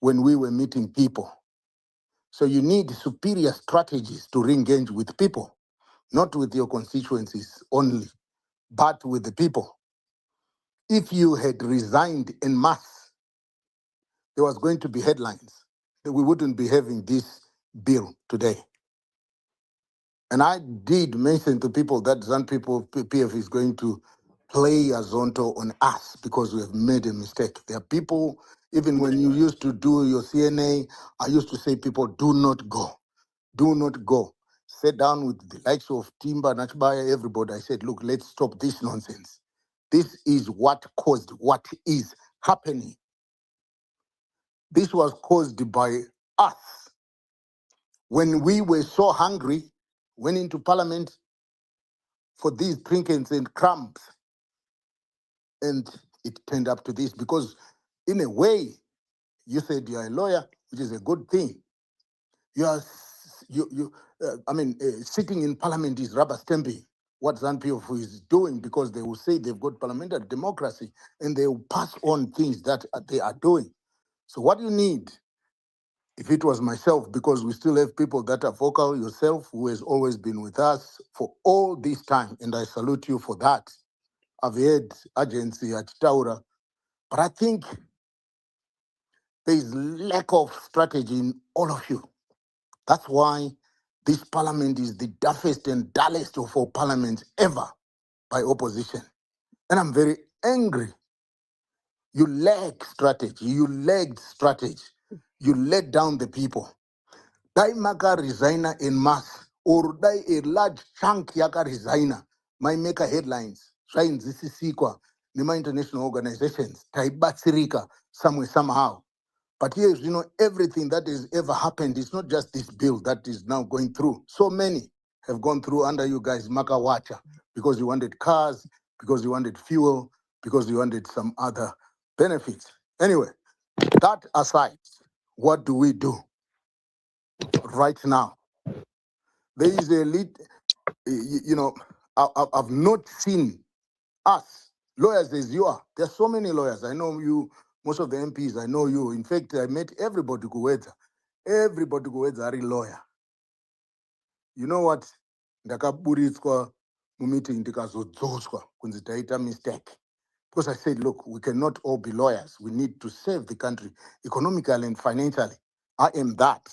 when we were meeting people. So you need superior strategies to re-engage with people, not with your constituencies only, but with the people. If you had resigned en masse, there was going to be headlines. We wouldn't be having this bill today. And I did mention to people that PF is going to play a zonto on us because we have made a mistake. There are people, even when you used to do your CNA, I used to say, people, do not go. Do not go. Sit down with the likes of Timba, Nachbaya, everybody. I said, look, let's stop this nonsense. This is what caused what is happening. This was caused by us. When we were so hungry, went into Parliament for these trinkets and crumbs, and it turned up to this, because in a way, you said you're a lawyer, which is a good thing. Sitting in Parliament is rubber stamping what ZANU-PF is doing, because they will say they've got parliamentary democracy and they will pass on things that they are doing. So what you need, if it was myself, because we still have people that are vocal, yourself, who has always been with us for all this time, and I salute you for that. I've had agency at Taura, but I think there's lack of strategy in all of you. That's why this parliament is the duffest and dullest of all parliaments ever by opposition. And I'm very angry. You lack strategy. You lacked strategy. You let down the people. Dai maka resigner in mass, or dai a large chunk yaka resigner, might make a headlines. Trying this is Nima international organizations, Taibatsirika, somewhere, somehow. But here, everything that has ever happened is not just this bill that is now going through. So many have gone through under you guys, Maka Wacha, because you wanted cars, because you wanted fuel, because you wanted some other benefits. Anyway, that aside, what do we do right now? There is a lead, I've not seen us, lawyers as you are. There's so many lawyers. I know you, most of the MPs, I know you. In fact, I met everybody Kuweta. Everybody Kuweta are a lawyer. You know what? Ndakaburitswa meeting ndikazodzoswa kunzi taita mistake. Because I said, look, we cannot all be lawyers. We need to save the country economically and financially. I am that.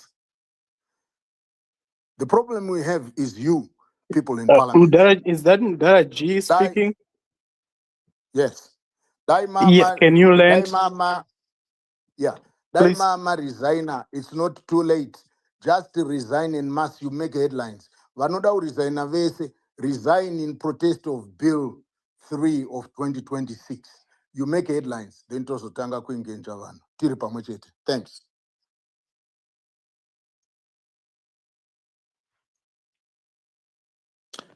The problem we have is you, people in parliament. Is that Mdara G speaking? Yes. Dai Yeah, mama, can you Dai land? mama, yeah. Dai Please. mama resigner. It's not too late. Just resign en mass, you make headlines. Vanoda resigner vese, resign in protest of Bill 3 of 2026. You make headlines, then tozotanga kuingenja vanhu. Tiri pamwe chete. Thanks.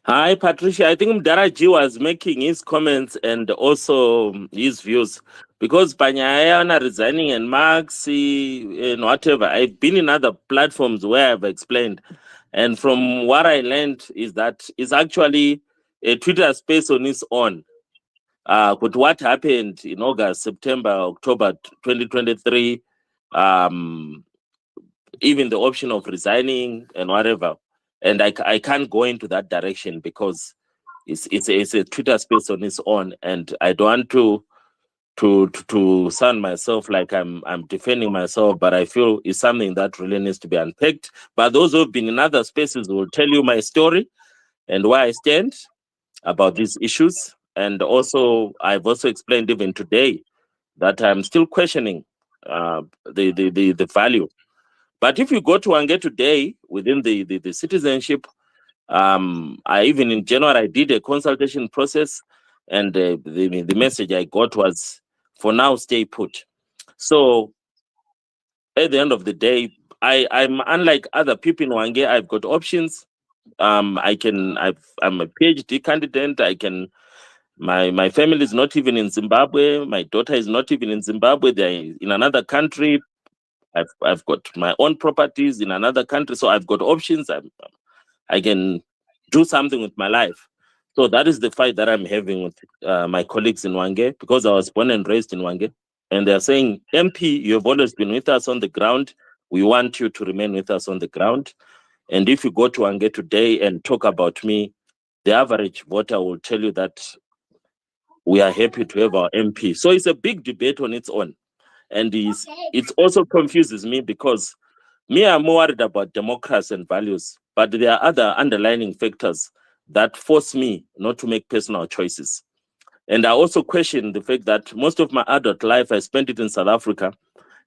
Hi, Patricia. I think Mdaraji was making his comments and also his views because Panyayana resigning and Maxi and whatever. I've been in other platforms where I've explained, and from what I learned is that it's actually a Twitter space on its own. But what happened in August, September, October 2023, even the option of resigning and whatever. And I can't go into that direction because it's a Twitter space on its own, and I don't want to sound myself like I'm defending myself, but I feel it's something that really needs to be unpacked. But those who've been in other spaces will tell you my story and where I stand about these issues. And also, I've also explained even today that I'm still questioning the value. But if you go to Wange today within the citizenship, I even in January I did a consultation process, and the message I got was, for now, stay put. So at the end of the day, I'm unlike other people in Wange. I've got options. I'm a PhD candidate. I can. My family is not even in Zimbabwe. My daughter is not even in Zimbabwe. They're in another country. I've got my own properties in another country, so I've got options. I can do something with my life. So that is the fight that I'm having with my colleagues in Wange, because I was born and raised in Wange, and they're saying, MP, you have always been with us on the ground. We want you to remain with us on the ground. And if you go to Wange today and talk about me, the average voter will tell you that we are happy to have our MP. So it's a big debate on its own. And it also confuses me because I'm more worried about democracy and values, but there are other underlying factors that force me not to make personal choices. And I also question the fact that most of my adult life, I spent it in South Africa.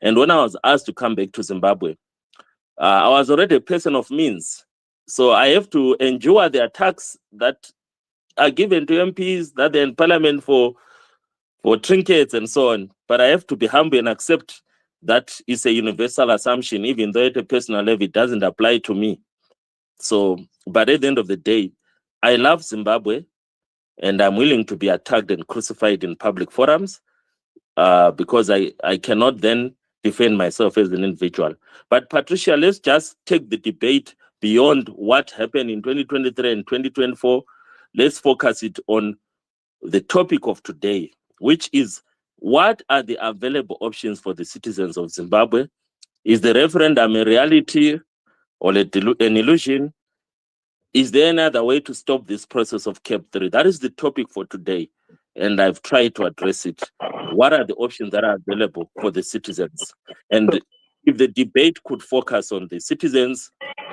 And when I was asked to come back to Zimbabwe, I was already a person of means. So I have to endure the attacks that are given to MPs, that they're in parliament for trinkets and so on. But I have to be humble and accept that is a universal assumption, even though at a personal level, it doesn't apply to me. So, but at the end of the day, I love Zimbabwe, and I'm willing to be attacked and crucified in public forums because I cannot then defend myself as an individual. But Patricia, let's just take the debate beyond what happened in 2023 and 2024. Let's focus it on the topic of today, which is, what are the available options for the citizens of Zimbabwe? Is the referendum a reality or an illusion? Is there another way to stop this process of Cap 3? That is the topic for today, and I've tried to address it. What are the options that are available for the citizens? And if the debate could focus on the citizens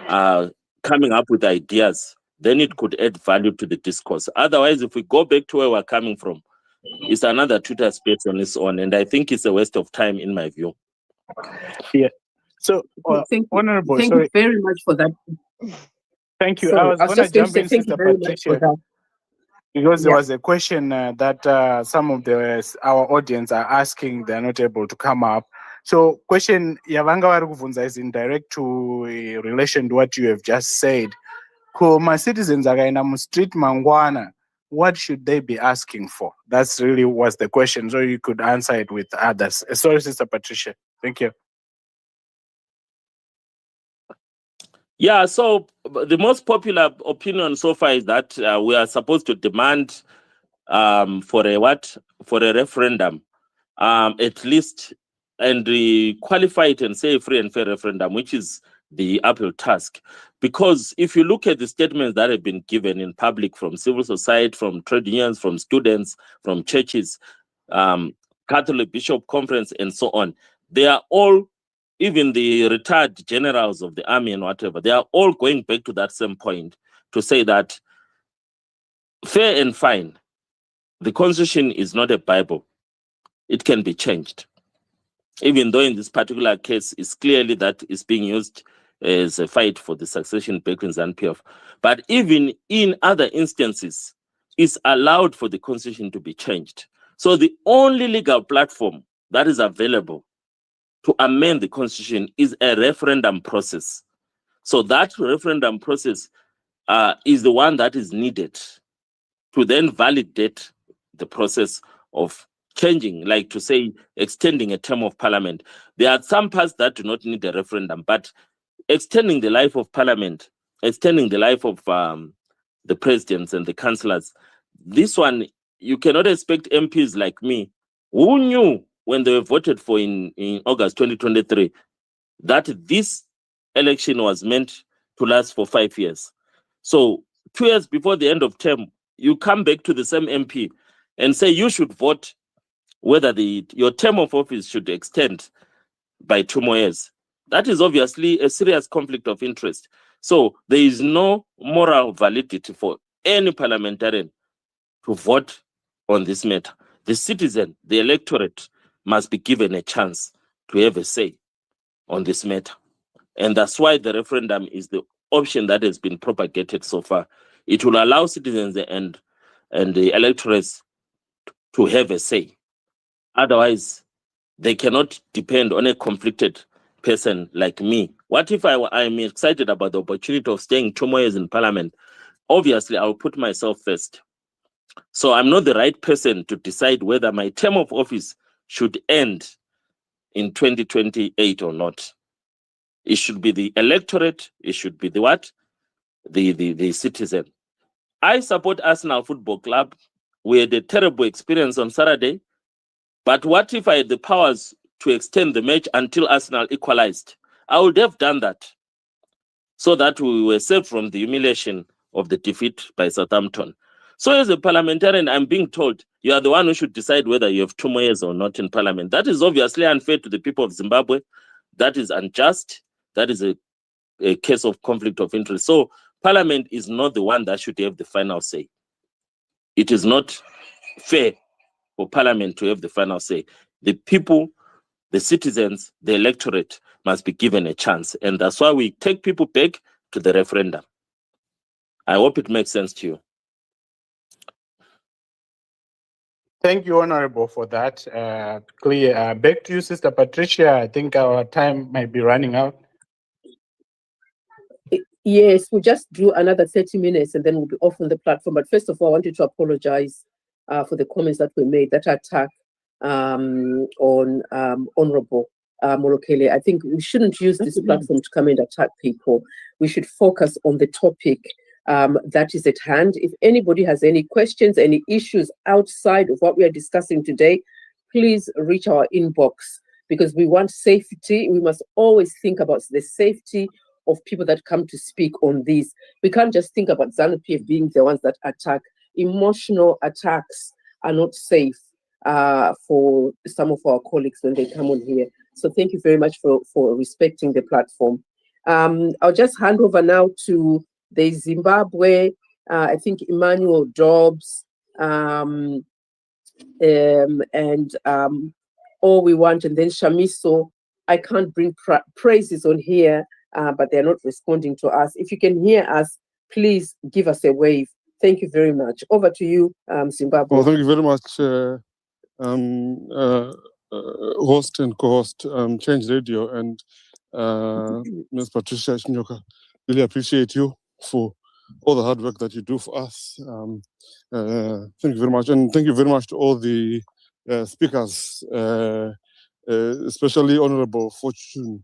coming up with ideas, then it could add value to the discourse. Otherwise, if we go back to where we're coming from, it's another Twitter space on its own, and I think it's a waste of time in my view. Yeah. So, Thank you. Honorable, Thank sorry. you very much for that. Thank you. Sorry, I was going to just going jump to say in, thank Sister you very much for Patricia, that. because there Yeah. was a question that some of our audience are asking. They're not able to come up. So, question Yavanga Warukuvunza is in direct to relation to what you have just said. Ko my citizens are in a street mangwana. What should they be asking for? That's really was the question. So you could answer it with others. Sorry, Sister Patricia. Thank you. Yeah, so the most popular opinion so far is that we are supposed to demand for a referendum, at least, and qualify it and say free and fair referendum, which is the uphill task. Because if you look at the statements that have been given in public from civil society, from trade unions, from students, from churches, Catholic Bishop Conference, and so on, they are all, even the retired generals of the army and whatever, they are all going back to that same point to say that fair and fine, the constitution is not a Bible. It can be changed. Even though in this particular case, it's clearly that it's being used as a fight for the succession back in ZANU-PF. But even in other instances, it's allowed for the constitution to be changed. So the only legal platform that is available to amend the constitution is a referendum process. So that referendum process is the one that is needed to then validate the process of changing, like to say, extending a term of parliament. There are some parts that do not need a referendum, but extending the life of parliament, extending the life of the presidents and the councillors, this one, you cannot expect MPs like me, who knew when they were voted for in August 2023, that this election was meant to last for 5 years. So 2 years before the end of term, you come back to the same MP and say you should vote whether your term of office should extend by 2 more years. That is obviously a serious conflict of interest. So there is no moral validity for any parliamentarian to vote on this matter. The citizen, the electorate, must be given a chance to have a say on this matter. And that's why the referendum is the option that has been propagated so far. It will allow citizens and the electorates to have a say. Otherwise, they cannot depend on a conflicted person like me. What if I'm excited about the opportunity of staying 2 more years in parliament? Obviously, I'll put myself first. So I'm not the right person to decide whether my term of office should end in 2028 or not. It should be the electorate. It should be the what? The citizen. I support Arsenal Football Club. We had a terrible experience on Saturday. But what if I had the powers to extend the match until Arsenal equalized? I would have done that so that we were saved from the humiliation of the defeat by Southampton. So as a parliamentarian, I'm being told you are the one who should decide whether you have 2 more years or not in parliament. That is obviously unfair to the people of Zimbabwe. That is unjust. That is a case of conflict of interest. So parliament is not the one that should have the final say. It is not fair for parliament to have the final say. The people, the citizens, the electorate must be given a chance. And that's why we take people back to the referendum. I hope it makes sense to you. Thank you, Honorable, for that. Clear. Back to you, Sister Patricia. I think our time might be running out. Yes, we just do another 30 minutes and then we'll be off on the platform. But first of all, I wanted to apologize for the comments that were made, that attack on Honorable Molokele. I think we shouldn't use this platform to come and attack people. We should focus on the topic that is at hand. If anybody has any questions, any issues outside of what we are discussing today, please reach our inbox, because we want safety. We must always think about the safety of people that come to speak on this. We can't just think about ZANU-PF being the ones that attack. Emotional attacks are not safe for some of our colleagues when they come on here. So thank you very much for respecting the platform. I'll just hand over now to the Zimbabwe, I think Emmanuel Dobbs, and All We Want, and then Shamiso. I can't bring praises on here, but they're not responding to us. If you can hear us, please give us a wave. Thank you very much. Over to you, Zimbabwe. Well, thank you very much, host and co-host, Change Radio, and Ms. Patricia Shinyoka. Really appreciate you for all the hard work that you do for us. Thank you very much, and thank you very much to all the speakers, especially Honorable Fortune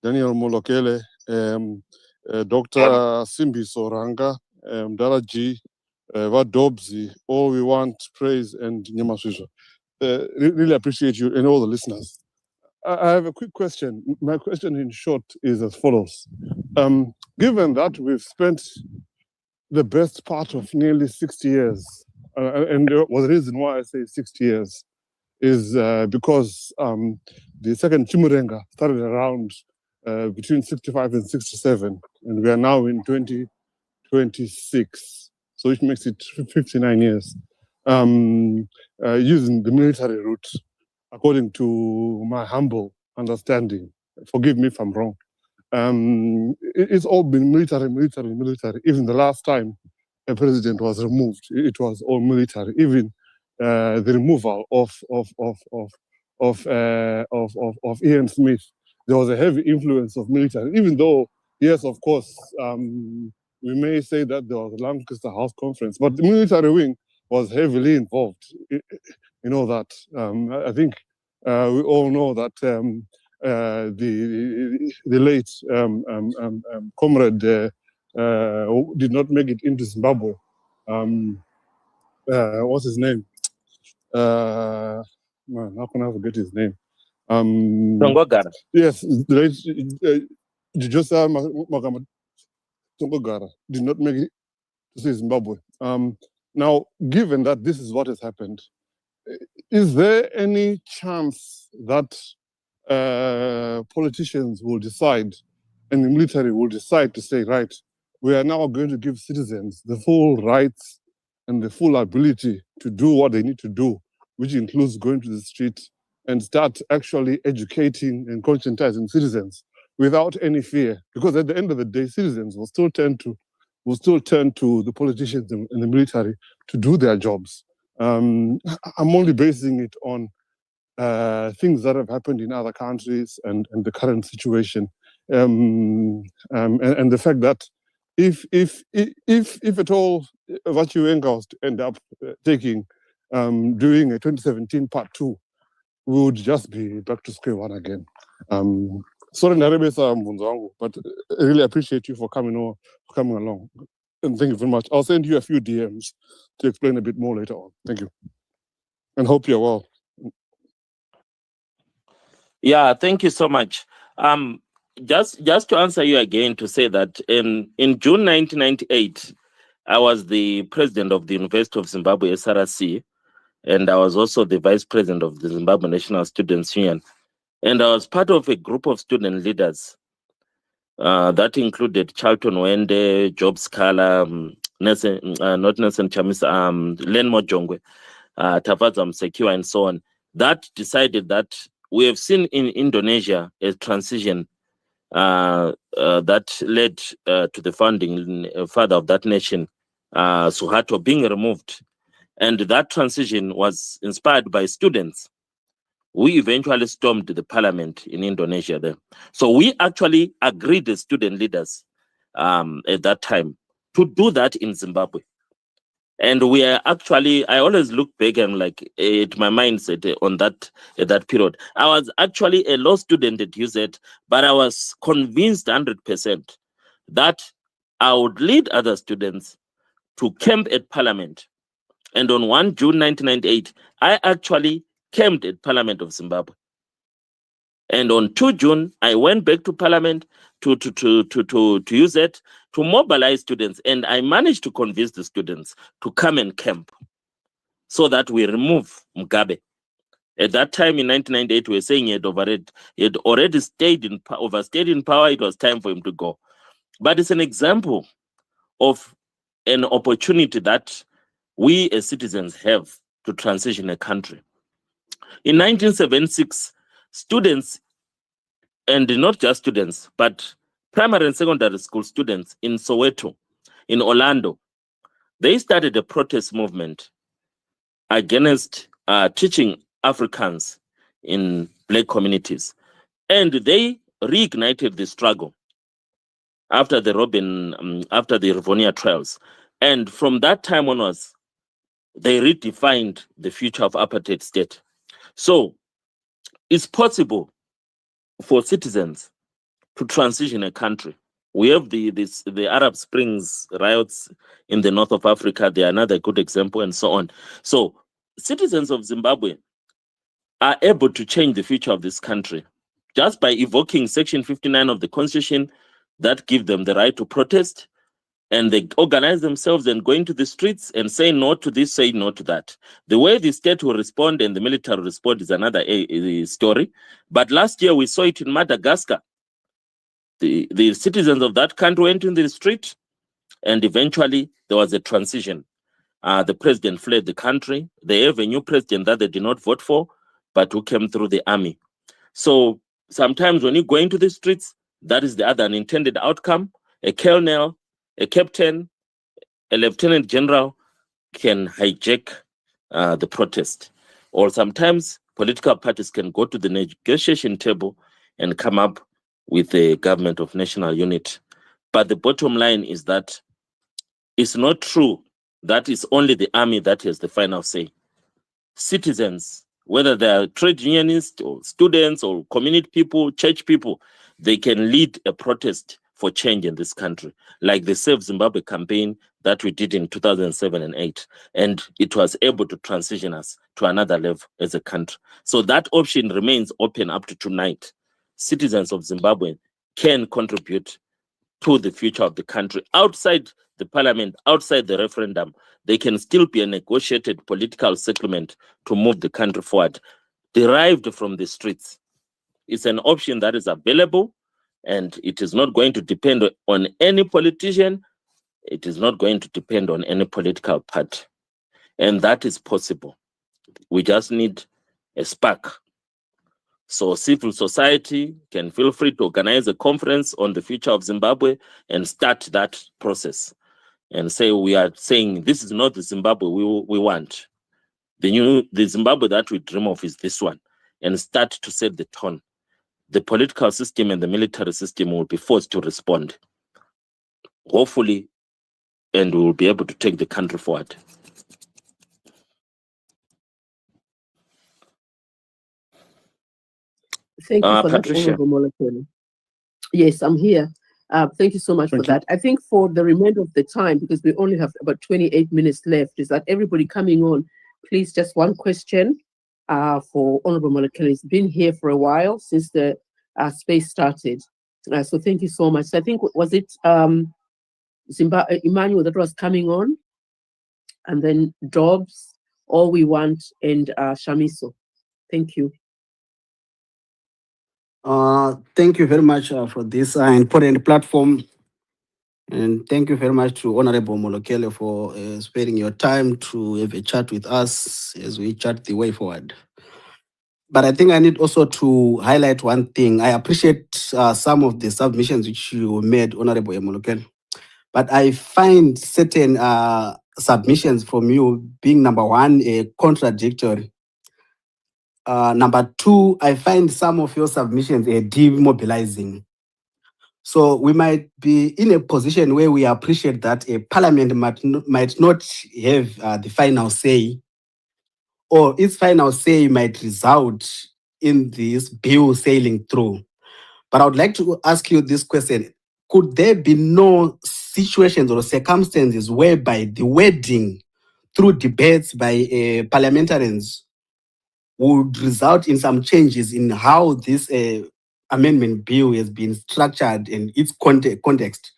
Daniel Molokele, Dr. Simbi Soranga, Daraji, Vadobzi, All We Want, Praise, and Nyamaswisha. Really appreciate you and all the listeners. I have a quick question. My question in short is as follows. Given that we've spent the best part of nearly 60 years, and the reason why I say 60 years is because the second Chimurenga started around between 65 and 67, and we are now in 2026, so which makes it 59 years, using the military route, according to my humble understanding. Forgive me if I'm wrong. It's all been military. Even the last time a president was removed, it was all military. Even the removal of Ian Smith, there was a heavy influence of military. Even though, yes, of course, we may say that there was a Lancaster House Conference, but the military wing was heavily involved. You know that. I think we all know that the late comrade did not make it into Zimbabwe. What's his name? Man, how can I forget his name? Tongogara. Yes, the late Joseph Magama Tongogara did not make it to Zimbabwe. Now, given that this is what has happened, is there any chance that politicians will decide and the military will decide to say, right, we are now going to give citizens the full rights and the full ability to do what they need to do, which includes going to the street and start actually educating and conscientizing citizens without any fear? Because at the end of the day, citizens will still turn to the politicians and the military to do their jobs. I'm only basing it on things that have happened in other countries and the current situation, and the fact that if at all Hlatywayo was to end up doing a 2017 part 2, we would just be back to square one again. Sorry, Narebesa Mbunzwangu, but I really appreciate you for coming along. And thank you very much. I'll send you a few DMs to explain a bit more later on. Thank you. And hope you're well. Yeah, thank you so much. Just to answer you again, to say that in June 1998, I was the president of the University of Zimbabwe, SRC, and I was also the vice president of the Zimbabwe National Students Union. And I was part of a group of student leaders that included Charlton Wende, Job Scala, not Nelson Chamisa, Len Mojongwe, Tavaza Msekiwa, and so on, that decided that we have seen in Indonesia a transition that led to the founding father of that nation, Suharto, being removed. And that transition was inspired by students. We eventually stormed the parliament in Indonesia there. So we actually agreed as student leaders at that time to do that in Zimbabwe. And we are actually, I always look back and like at my mindset on that at that period. I was actually a law student at UZ, but I was convinced 100% that I would lead other students to camp at Parliament. And on 1 June 1998, I actually camped at Parliament of Zimbabwe. And on 2 June, I went back to Parliament to use it to mobilize students. And I managed to convince the students to come and camp so that we remove Mugabe. At that time in 1998, we were saying he had already overstayed in power. It was time for him to go. But it's an example of an opportunity that we as citizens have to transition a country. In 1976, students, and not just students, but primary and secondary school students in Soweto, in Orlando, they started a protest movement against teaching Africans in Black communities. And they reignited the struggle after the Rivonia trials. And from that time onwards, they redefined the future of apartheid state. So it's possible for citizens to transition a country. We have the Arab Springs riots in the north of Africa. They are another good example, and so on. So citizens of Zimbabwe are able to change the future of this country just by evoking Section 59 of the Constitution that give them the right to protest, and they organize themselves and go into the streets and say no to this, say no to that. The way the state will respond and the military will respond is another story. But last year we saw it in Madagascar. The citizens of that country went in the street, and eventually there was a transition. The president fled the country. They have a new president that they did not vote for, but who came through the army. So sometimes when you go into the streets, that is the other unintended outcome. A colonel, a captain, a lieutenant general can hijack the protest. Or sometimes political parties can go to the negotiation table and come up with a government of national unity. But the bottom line is that it's not true that it's only the army that has the final say. Citizens, whether they are trade unionists or students or community people, church people, they can lead a protest for change in this country, like the Save Zimbabwe campaign that we did in 2007 and 8. And it was able to transition us to another level as a country. So that option remains open up to tonight. Citizens of Zimbabwe can contribute to the future of the country outside the parliament, outside the referendum. They can still be a negotiated political settlement to move the country forward, derived from the streets. It's an option that is available, and it is not going to depend on any politician. It is not going to depend on any political party. And that is possible. We just need a spark. So civil society can feel free to organize a conference on the future of Zimbabwe and start that process and say, we are saying this is not the Zimbabwe we want. The Zimbabwe that we dream of is this one, and start to set the tone. The political system and the military system will be forced to respond, hopefully, and we will be able to take the country forward. Thank you for Patricia. that, Honorable Molokele. Yes, I'm here. Thank you so much for that. I think for the remainder of the time, because we only have about 28 minutes left, is that everybody coming on, please, just one question for Honorable Molokele. He's been here for a while, since the space started. So thank you so much. So I think, was it Emmanuel that was coming on? And then Dobbs, All We Want, and Shamiso. Thank you. Thank you very much for this important platform. And thank you very much to Honorable Molokele for sparing your time to have a chat with us as we chart the way forward. But I think I need also to highlight one thing. I appreciate some of the submissions which you made, Honorable Molokele. But I find certain submissions from you being, number one, contradictory. Number two, I find some of your submissions demobilizing. So we might be in a position where we appreciate that a parliament might not have the final say, or its final say might result in this bill sailing through. But I would like to ask you this question. Could there be no situations or circumstances whereby the wording through debates by parliamentarians would result in some changes in how this amendment bill has been structured and its context?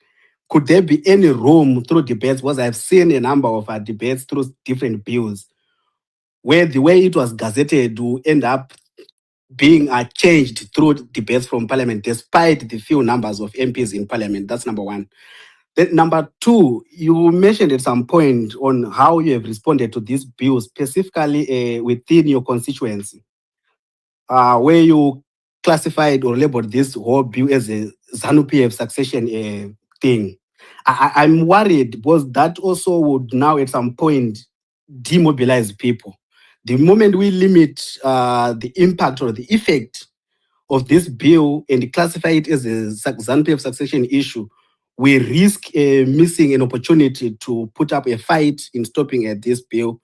Could there be any room through debates? Because I've seen a number of debates through different bills where the way it was gazetted will end up being changed through debates from parliament, despite the few numbers of MPs in parliament. That's number one. Then number two, you mentioned at some point on how you have responded to this bill, specifically within your constituency, where you classified or labeled this whole bill as a ZANU-PF succession thing. I'm worried because that also would now at some point demobilize people. The moment we limit the impact or the effect of this bill and classify it as a ZANU-PF succession issue, we risk missing an opportunity to put up a fight in stopping this bill.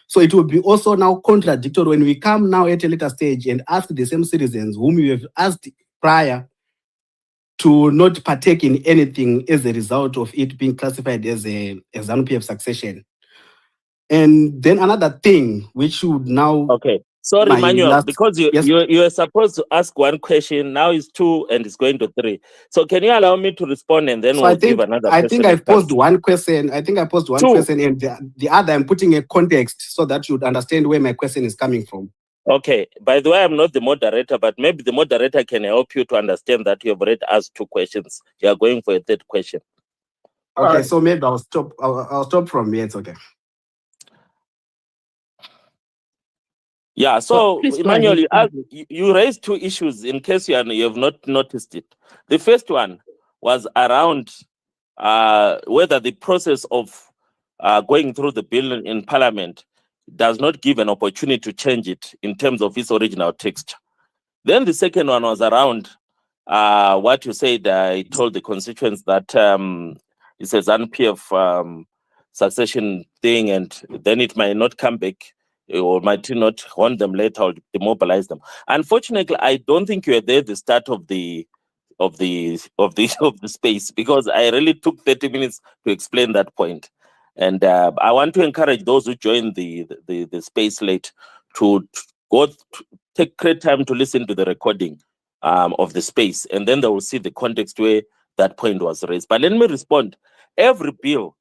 So it will be also now contradictory when we come now at a later stage and ask the same citizens whom we have asked prior to not partake in anything as a result of it being classified as a ZANU-PF succession. And then another thing which would now... Okay. Sorry, my Manuel, last- because yes. you are supposed to ask one question. Now it's 2 and it's going to 3. So can you allow me to respond and then So we'll I think give another I person think a I've posed chance? one question. I think I posed one 2. question, and the other I'm putting a context so that you'd understand where my question is coming from. Okay. By the way, I'm not the moderator, but maybe the moderator can help you to understand that you have already asked 2 questions. You are going for a 3rd question. Okay, so maybe I'll stop. I'll stop from here. It's okay. Yeah, so Please go Emmanuel, ahead. you raised 2 issues in case you have not noticed it. The first one was around whether the process of going through the bill in Parliament does not give an opportunity to change it in terms of its original text. Then the second one was around what you said. I told the constituents that it's a ZANU-PF succession thing, and then it might not come back, or might not want them later or demobilize them. Unfortunately, I don't think you were there at the start of the space, because I really took 30 minutes to explain that point. And I want to encourage those who join the space late to take great time to listen to the recording of the space, and then they will see the context where that point was raised. But let me respond. Every bill,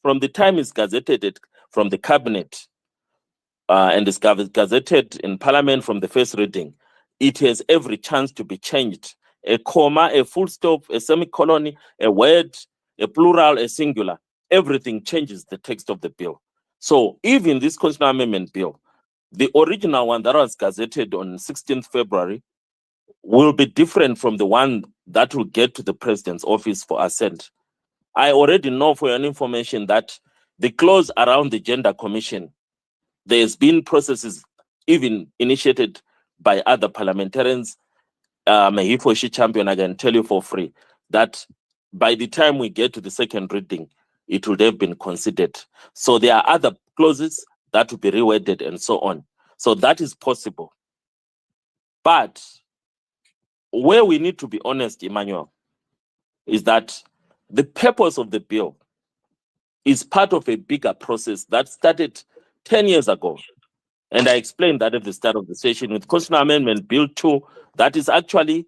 from the time it's gazetted from the cabinet and is gazetted in Parliament from the first reading, it has every chance to be changed. A comma, a full stop, a semicolon, a word, a plural, a singular, everything changes the text of the bill. So even this constitutional amendment bill, the original one that was gazetted on 16th February will be different from the one that will get to the president's office for assent. I already know, for your information, that the clause around the Gender Commission, there's been processes even initiated by other parliamentarians. Mehifoshi champion, I can tell you for free that by the time we get to the second reading, it would have been considered. So there are other clauses that will be reworded and so on. So that is possible. But where we need to be honest, Emmanuel, is that the purpose of the bill is part of a bigger process that started 10 years ago. And I explained that at the start of the session with Constitutional Amendment Bill 2, that is actually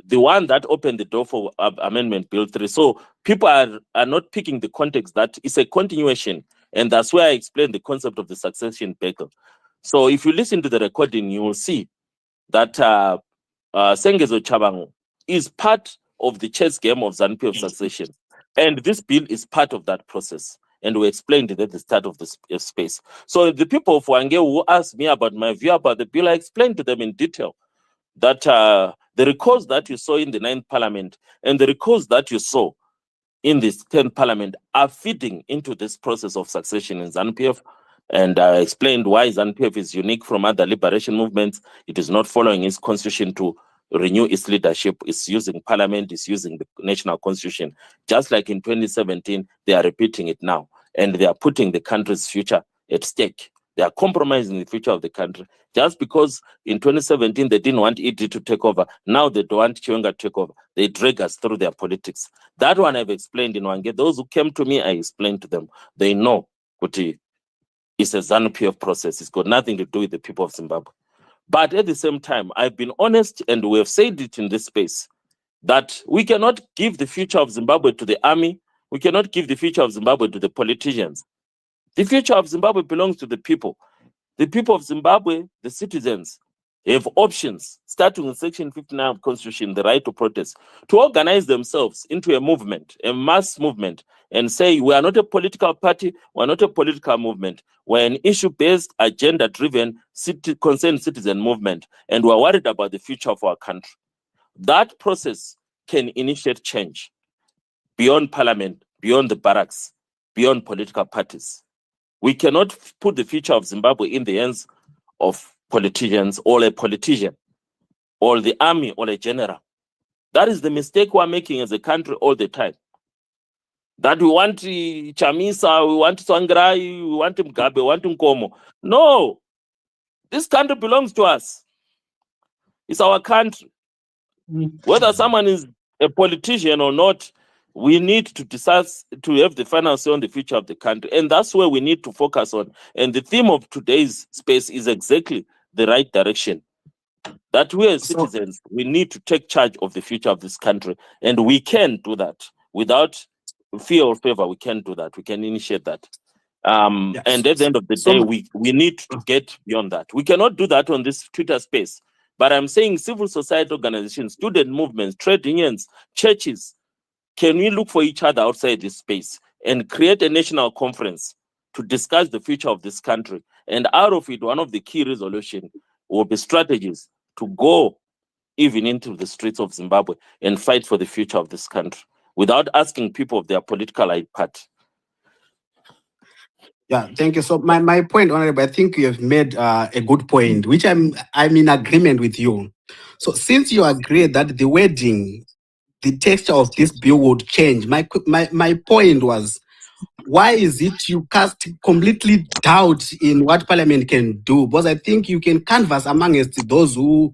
the one that opened the door for Amendment Bill 3. So people are not picking the context that it's a continuation. And that's where I explained the concept of the succession battle. So if you listen to the recording, you will see that Sengezo Chabangu is part of the chess game of ZANU-PF succession. And this bill is part of that process. And we explained it at the start of this space. So the people of Wange who asked me about my view about the bill, I explained to them in detail that the records that you saw in the 9th Parliament and the records that you saw in this 10th Parliament are feeding into this process of succession in ZANU-PF. And I explained why ZANU-PF is unique from other liberation movements. It is not following its constitution to renew its leadership. It's using Parliament, it's using the national constitution. Just like in 2017, they are repeating it now. And they are putting the country's future at stake. They are compromising the future of the country. Just because in 2017 they didn't want ED to take over, now they don't want Chikwinya to take over. They drag us through their politics. That one I've explained in Wange. Those who came to me, I explained to them. They know Kuti, it's a ZANU-PF process. It's got nothing to do with the people of Zimbabwe. But at the same time, I've been honest, and we have said it in this space, that we cannot give the future of Zimbabwe to the army. We cannot give the future of Zimbabwe to the politicians. The future of Zimbabwe belongs to the people. The people of Zimbabwe, the citizens, have options, starting with Section 59 of the Constitution, the right to protest, to organize themselves into a movement, a mass movement, and say, we are not a political party, we are not a political movement, we're an issue-based, agenda-driven, concerned citizen movement, and we're worried about the future of our country. That process can initiate change beyond Parliament, beyond the barracks, beyond political parties. We cannot put the future of Zimbabwe in the hands of politicians or a politician or the army or a general. That is the mistake we're making as a country all the time. That we want Chamisa, we want Sangrai, we want Mugabe, we want Nkomo. No, this country belongs to us. It's our country. Whether someone is a politician or not, we need to decide to have the final say on the future of the country. And that's where we need to focus on. And the theme of today's space is exactly the right direction. That we as citizens, we need to take charge of the future of this country, and we can do that without fear or favor. We can do that. We can initiate that. And at the end of the day, we need to get beyond that. We cannot do that on this Twitter space. But I'm saying civil society organizations, student movements, trade unions, churches, can we look for each other outside this space and create a national conference to discuss the future of this country? And out of it, one of the key resolutions will be strategies to go even into the streets of Zimbabwe and fight for the future of this country without asking people of their political party. Yeah, thank you. So my point, Honorable, I think you have made a good point, which I'm in agreement with you. So since you agree that the wording, the texture of this bill would change, my point was, why is it you cast completely doubt in what Parliament can do? Because I think you can canvass amongst those who,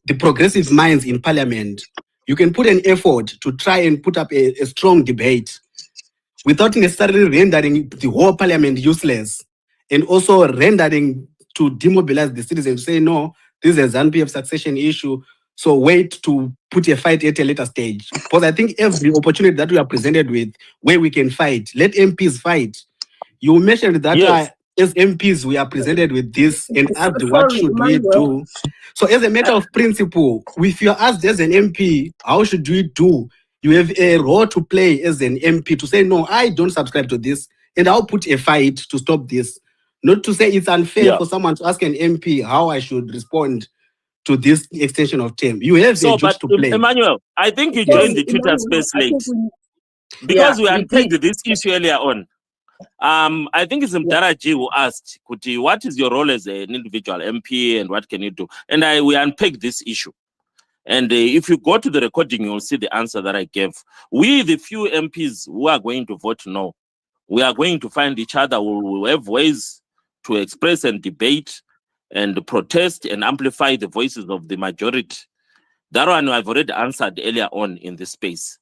the progressive minds in Parliament, you can put an effort to try and put up a strong debate without necessarily rendering the whole Parliament useless, and also rendering to demobilize the citizens, say, no, this is a ZANU-PF succession issue, so wait to put a fight at a later stage. Because I think every opportunity that we are presented with where we can fight, let MPs fight. You mentioned that Yes. As MPs, we are presented with this and asked what Sorry, should we Emmanuel. do. So as a matter of principle, if you're asked as an MP, how should we do? You have a role to play as an MP to say, no, I don't subscribe to this, and I'll put a fight to stop this. Not to say it's unfair for someone to ask an MP how I should respond to this extension of term. You have a duty to play. Emmanuel, I think you joined the Twitter space late. Because we unpacked this issue earlier on. I think it's Mdaraji who asked, Kuti, what is your role as an individual MP and what can you do? And we unpacked this issue. And if you go to the recording, you'll see the answer that I gave. We, the few MPs who are going to vote no, we are going to find each other. We will have ways to express and debate and protest and amplify the voices of the majority. That one I've already answered earlier on in this space.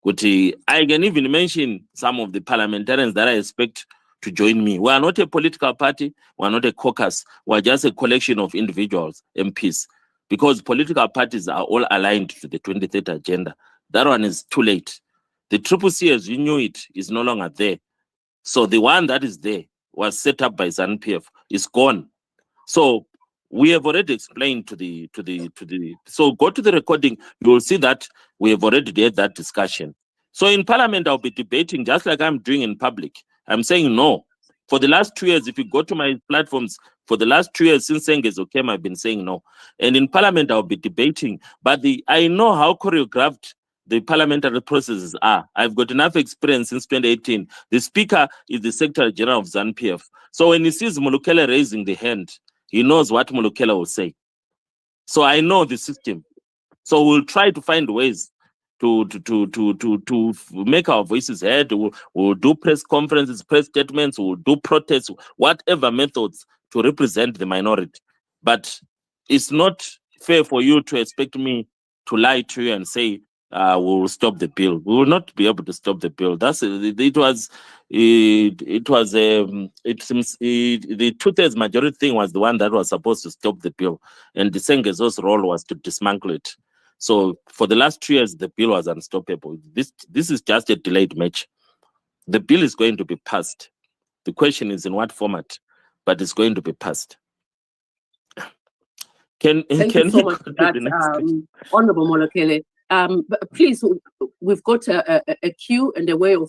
I can even mention some of the parliamentarians that I expect to join me. We are not a political party. We are not a caucus. We are just a collection of individuals, MPs, because political parties are all aligned to the 2030 agenda. That one is too late. The CCC, as you knew it, is no longer there. So the one that is there was set up by ZANU-PF, is gone. So we have already explained so go to the recording, you will see that we have already had that discussion. So in Parliament, I'll be debating just like I'm doing in public. I'm saying no. For the last 2 years, if you go to my platforms, for the last 2 years since Sengezo came, I've been saying no. And in Parliament, I'll be debating. But I know how choreographed the parliamentary processes are. I've got enough experience since 2018. The Speaker is the Secretary General of ZANU-PF. So when he sees Molokele raising the hand, he knows what Molokele will say. So I know the system. So we'll try to find ways to make our voices heard. We'll do press conferences, press statements, we'll do protests, whatever methods to represent the minority. But it's not fair for you to expect me to lie to you and say, we'll stop the bill. We will not be able to stop the bill. The 2/3 majority thing was the one that was supposed to stop the bill, and the Sengezo's role was to dismantle it. So for the last 2 years, the bill was unstoppable. This is just a delayed match. The bill is going to be passed. The question is in what format, but it's going to be passed. Thank you so much for that, Honorable Molokele. But please, we've got a queue and a way of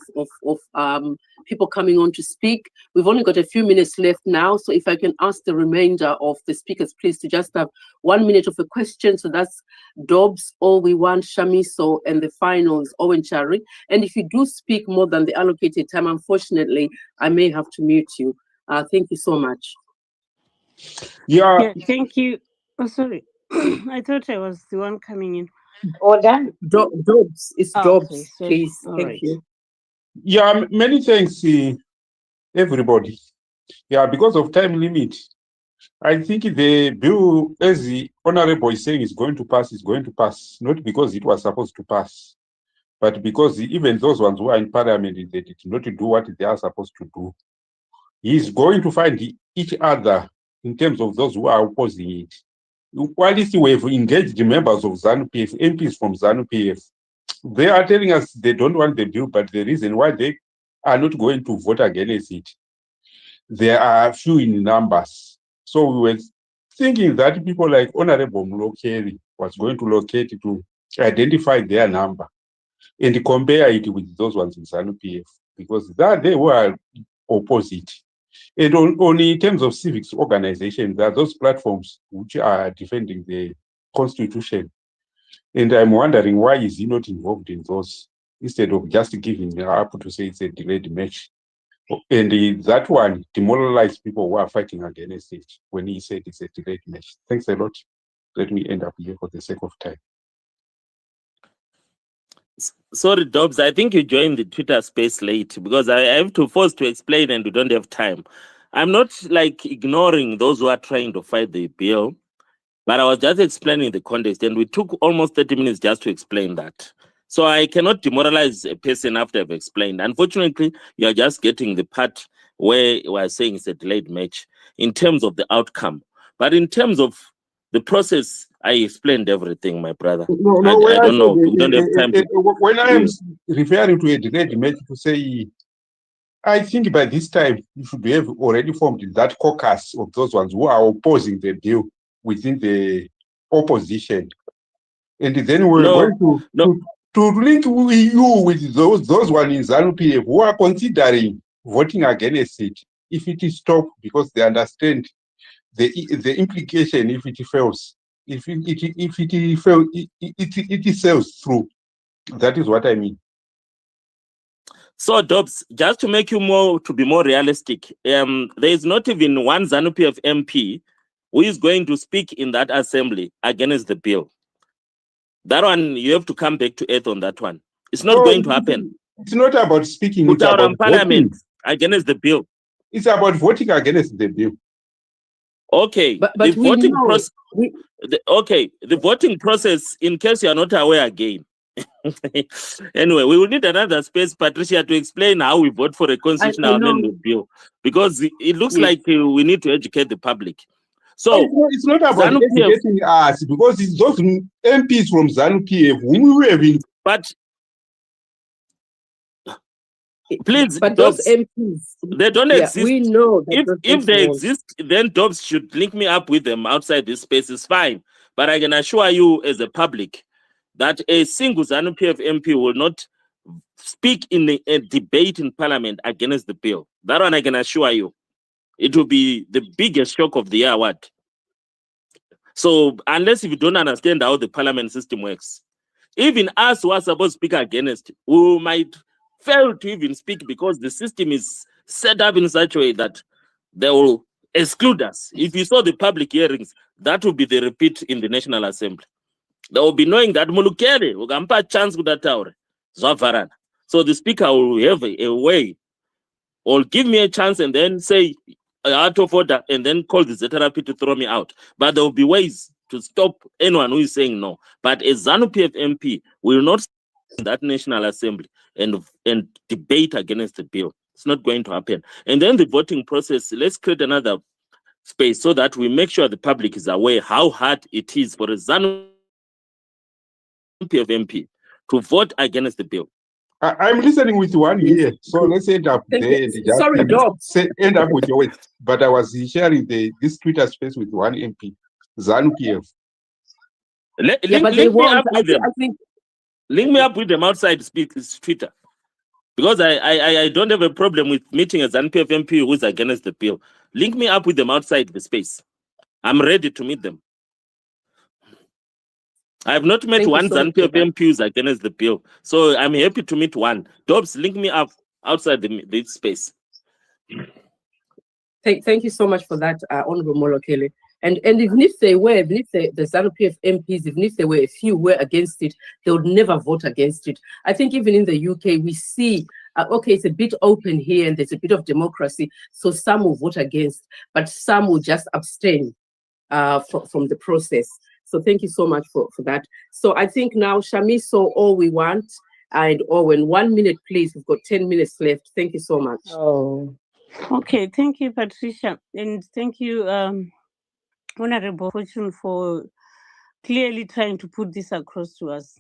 people coming on to speak. We've only got a few minutes left now, so if I can ask the remainder of the speakers, please, to just have 1 minute of a question. So that's Dobbs, All We Want, Shamiso, and the finals, Owen Chari. And if you do speak more than the allocated time, unfortunately, I may have to mute you. Thank you so much. Yeah, thank you. Oh, sorry. I thought I was the one coming in. Order. Dobbs. It's Dobbs, okay, please. All Thank right. you. Yeah, many thanks, everybody. Yeah, because of time limit, I think the bill, as the Honorable is saying, is going to pass, not because it was supposed to pass, but because even those ones who are in Parliament, they did not do what they are supposed to do. He's going to find each other in terms of those who are opposing it. While we have engaged members of ZANU-PF, MPs from ZANU-PF, they are telling us they don't want the bill, but the reason why they are not going to vote against it, there are few in numbers. So we were thinking that people like Honorable Molokele was going to locate to identify their number and compare it with those ones in ZANU-PF, because they were opposite. And only in terms of civics organization, there are those platforms which are defending the constitution. And I'm wondering, why is he not involved in those, instead of just giving up to say it's a delayed match? And that one demoralized people who are fighting against it when he said it's a delayed match. Thanks a lot. Let me end up here for the sake of time. Sorry, Dobbs, I think you joined the Twitter space late because I have to force to explain and we don't have time. I'm not like ignoring those who are trying to fight the bill, but I was just explaining the context and we took almost 30 minutes just to explain that. So I cannot demoralize a person after I've explained. Unfortunately, you are just getting the part where we're saying it's a delayed match in terms of the outcome. But in terms of the process, I explained everything, my brother. No, I don't know. We don't have time to... When I am referring to a delayed match, to say, I think by this time you should have already formed that caucus of those ones who are opposing the bill within the opposition. And then we're going to link you with those ones in ZANU-PF who are considering voting against it if it is stopped, because they understand the implication if it fails. If it fails, it sells through. That is what I mean. So, Dobbs, just to make you be more realistic, there is not even one ZANU-PF MP who is going to speak in that assembly against the bill. That one, you have to come back to earth on that one. It's not going to happen. It's not about speaking. It's about parliament against the bill. It's about voting against the bill. Okay, but the voting process. The voting process, in case you are not aware again. Anyway, we will need another space, Patricia, to explain how we vote for a constitutional amendment bill, because it looks like we need to educate the public. So it's not about educating us, because it's those MPs from ZANU-PF whom we have been. But please, but those MPs, they don't exist. We know that if they exist, then Dobbs should link me up with them outside this space. Is fine, but I can assure you, as a public, that a single ZANU-PF MP will not speak in a debate in Parliament against the bill. That one I can assure you. It will be the biggest shock of the year. What? So unless if you don't understand how the Parliament system works, even us who are supposed to speak against, we might fail to even speak because the system is set up in such a way that they will exclude us. If you saw the public hearings, that will be the repeat in the National Assembly. They will be knowing that Molokele will give a chance with that tower. So the speaker will have a way, or give me a chance and then say out of order and then call the ZRP to throw me out. But there will be ways to stop anyone who is saying no. But a ZANU-PF MP will not stand in that National Assembly and debate against the bill. It's not going to happen. And then the voting process, let's create another space so that we make sure the public is aware how hard it is for a ZANU-PF MP to vote against the bill. I'm listening with one here, so let's end up there. And just end up with your way. But I was sharing this Twitter space with one MP, ZANU-PF. Link me up with them outside Twitter, because I don't have a problem with meeting a ZANU-PF MP who is against the bill. Link me up with them outside the space. I'm ready to meet them. I have not met one ZANU-PF MP who is against the bill, so I'm happy to meet one. Dobbs, link me up outside this space. Thank you so much for that, Honorable Molokele. And even if the ZANU-PF MPs, even if there were a few were against it, they would never vote against it. I think even in the UK, we see, okay, it's a bit open here and there's a bit of democracy, so some will vote against, but some will just abstain from the process. So thank you so much for that. So I think now Shami saw all we want, and Owen, 1 minute, please. We've got 10 minutes left. Thank you so much. Oh, Okay, thank you, Patricia, and thank you, Honorable Fortune, for clearly trying to put this across to us.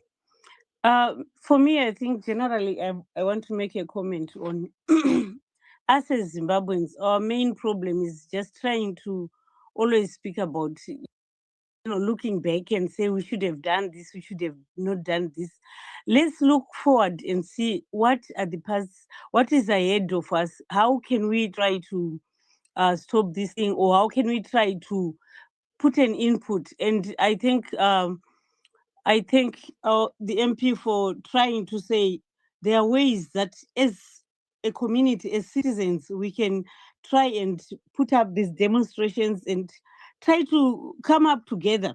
For me, I think generally I want to make a comment on us as Zimbabweans. Our main problem is just trying to always speak about, looking back and say we should have done this, we should have not done this. Let's look forward and see what are the paths, what is ahead of us. How can we try to stop this thing, or how can we try to put an input? And I think the MP for trying to say there are ways that as a community, as citizens, we can try and put up these demonstrations and try to come up together,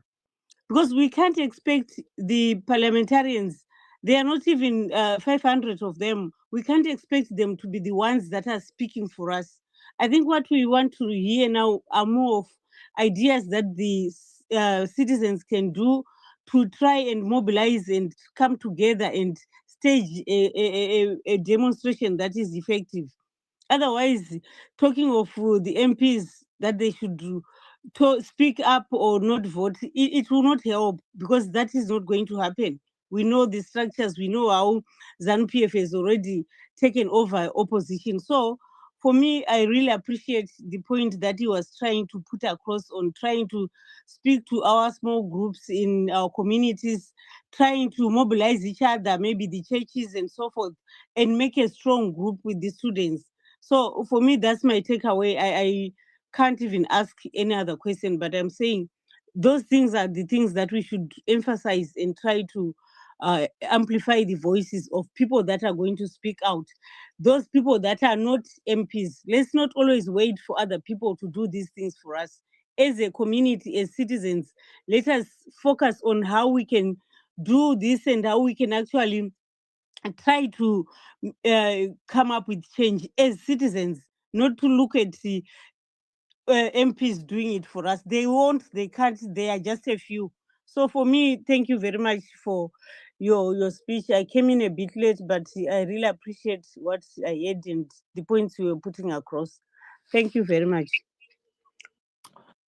because we can't expect the parliamentarians, they are not even 500 of them, we can't expect them to be the ones that are speaking for us. I think what we want to hear now are more of ideas that the citizens can do to try and mobilize and come together and stage a demonstration that is effective. Otherwise, talking of the MPs that they should do, to speak up or not vote, it will not help, because that is not going to happen. We know the structures, we know how ZANU-PF has already taken over opposition. So for me, I really appreciate the point that he was trying to put across on trying to speak to our small groups in our communities, trying to mobilize each other, maybe the churches and so forth, and make a strong group with the students. So for me, that's my takeaway. I can't even ask any other question, but I'm saying those things are the things that we should emphasize and try to amplify the voices of people that are going to speak out. Those people that are not MPs, let's not always wait for other people to do these things for us. As a community, as citizens, let us focus on how we can do this and how we can actually try to come up with change as citizens, not to look at the MPs doing it for us. They won't, they can't, they are just a few. So for me, thank you very much for your speech. I came in a bit late, but I really appreciate what I heard and the points you were putting across. Thank you very much.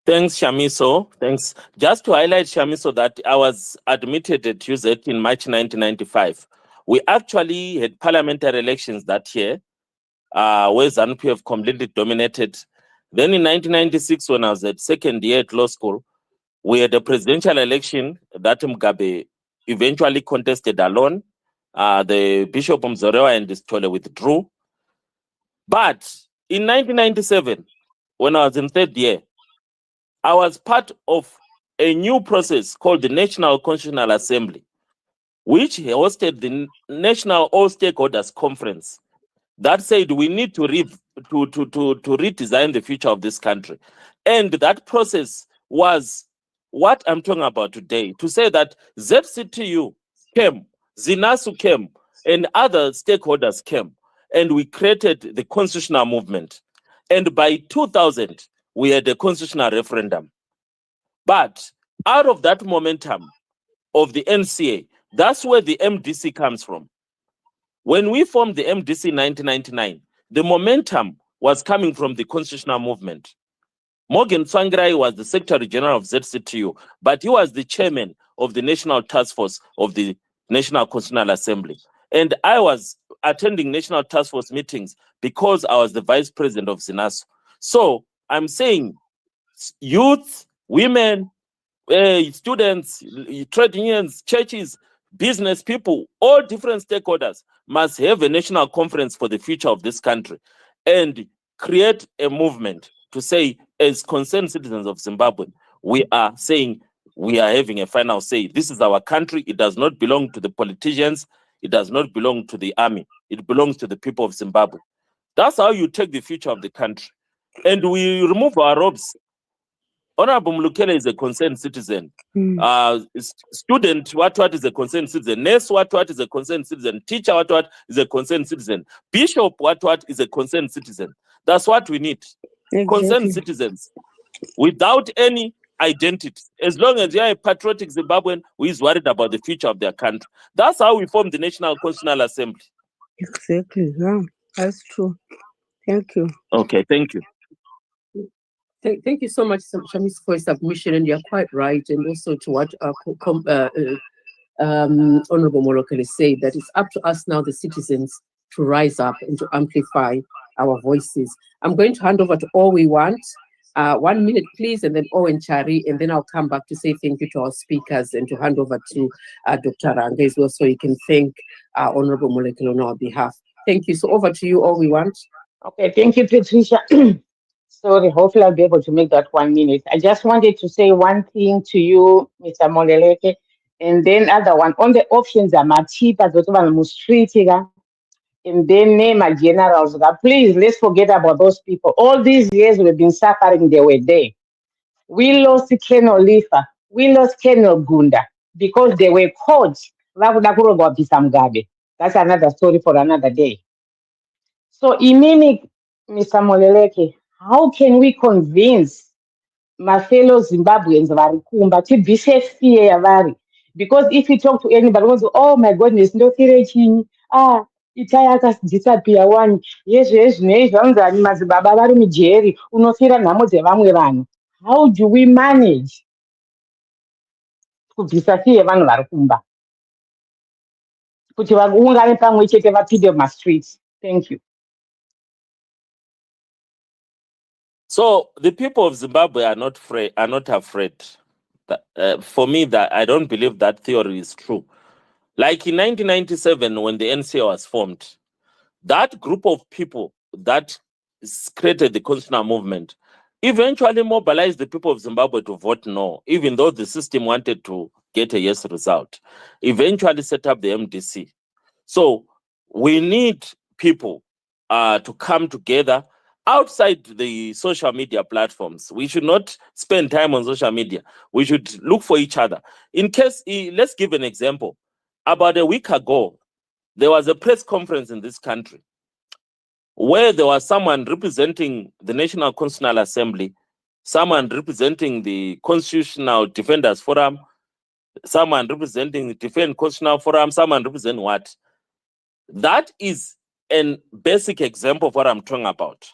Thanks, Shamiso. Thanks. Just to highlight, Shamiso, that I was admitted at UZ in March 1995. We actually had parliamentary elections that year, where ZANU-PF completely dominated. Then in 1996, when I was at second year at law school, we had a presidential election that Mugabe eventually contested alone. The Bishop Mzorewa and Stole withdrew. But in 1997, when I was in third year, I was part of a new process called the National Constitutional Assembly, which hosted the National All Stakeholders Conference that said we need to redesign the future of this country. And that process was what I'm talking about today, to say that ZCTU came, ZINASU came, and other stakeholders came, and we created the constitutional movement. And by 2000, we had a constitutional referendum. But out of that momentum of the NCA, that's where the MDC comes from. When we formed the MDC in 1999, the momentum was coming from the constitutional movement. Morgan Tsvangirai was the Secretary General of ZCTU, but he was the chairman of the National Task Force of the National Constitutional Assembly. And I was attending National Task Force meetings because I was the vice president of ZINASU. So I'm saying youth, women, students, trade unions, churches, business people, all different stakeholders must have a national conference for the future of this country and create a movement to say, as concerned citizens of Zimbabwe, we are saying we are having a final say. This is our country. It does not belong to the politicians. It does not belong to the army. It belongs to the people of Zimbabwe. That's how you take the future of the country. And we remove our robes. Honorable Molokele is a concerned citizen. Student, what is a concerned citizen? Nurse, what is a concerned citizen? Teacher, what is a concerned citizen? Bishop, what is a concerned citizen? That's what we need. Exactly. Concerned citizens without any identity. As long as you're a patriotic Zimbabwean who is worried about the future of their country. That's how we formed the National Constitutional Assembly. Exactly. Yeah, that's true. Thank you. Okay, thank you. Thank you so much, Shamis, for your submission, and you're quite right. And also to what Honorable Molokele said, that it's up to us now, the citizens, to rise up and to amplify our voices. I'm going to hand over to All We Want. 1 minute, please, and then Owen Chari, and then I'll come back to say thank you to our speakers and to hand over to Dr. Ranga as well, so you can thank Honorable Molokele on our behalf. Thank you. So over to you, All We Want. Okay, thank you, Patricia. Sorry, hopefully I'll be able to make that 1 minute. I just wanted to say one thing to you, Mr. Moleleke, and then other one. On the options, I'm a cheaper, and then name a generals. Please, let's forget about those people. All these years we've been suffering, they were there. We lost Colonel Lifa. We lost Colonel Gunda because they were caught. That's another story for another day. So, Imimi, Mr. Moleleke, how can we convince my fellow Zimbabweans varikumba to be safe here vari? Because if you talk to anybody, who goes, oh my goodness, no chini, itayaka disappear one, yes, unzani mazibaba vari mujeri, unofira nhamo dzevamwe vanhu. How do we manage kubvisa fiye vanhu varikumba? Kuti vaungane pamwe chete vapinde mumastreets. Thank you. So the people of Zimbabwe are not afraid. For me, that I don't believe that theory is true. Like in 1997, when the NCA was formed, that group of people that created the constitutional movement eventually mobilized the people of Zimbabwe to vote no, even though the system wanted to get a yes result. Eventually set up the MDC. So we need people to come together outside the social media platforms. We should not spend time on social media. We should look for each other. In case, let's give an example. About a week ago, there was a press conference in this country where there was someone representing the National Constitutional Assembly, someone representing the Constitutional Defenders Forum, someone representing the Defense Constitutional Forum, someone representing what? That is a basic example of what I'm talking about,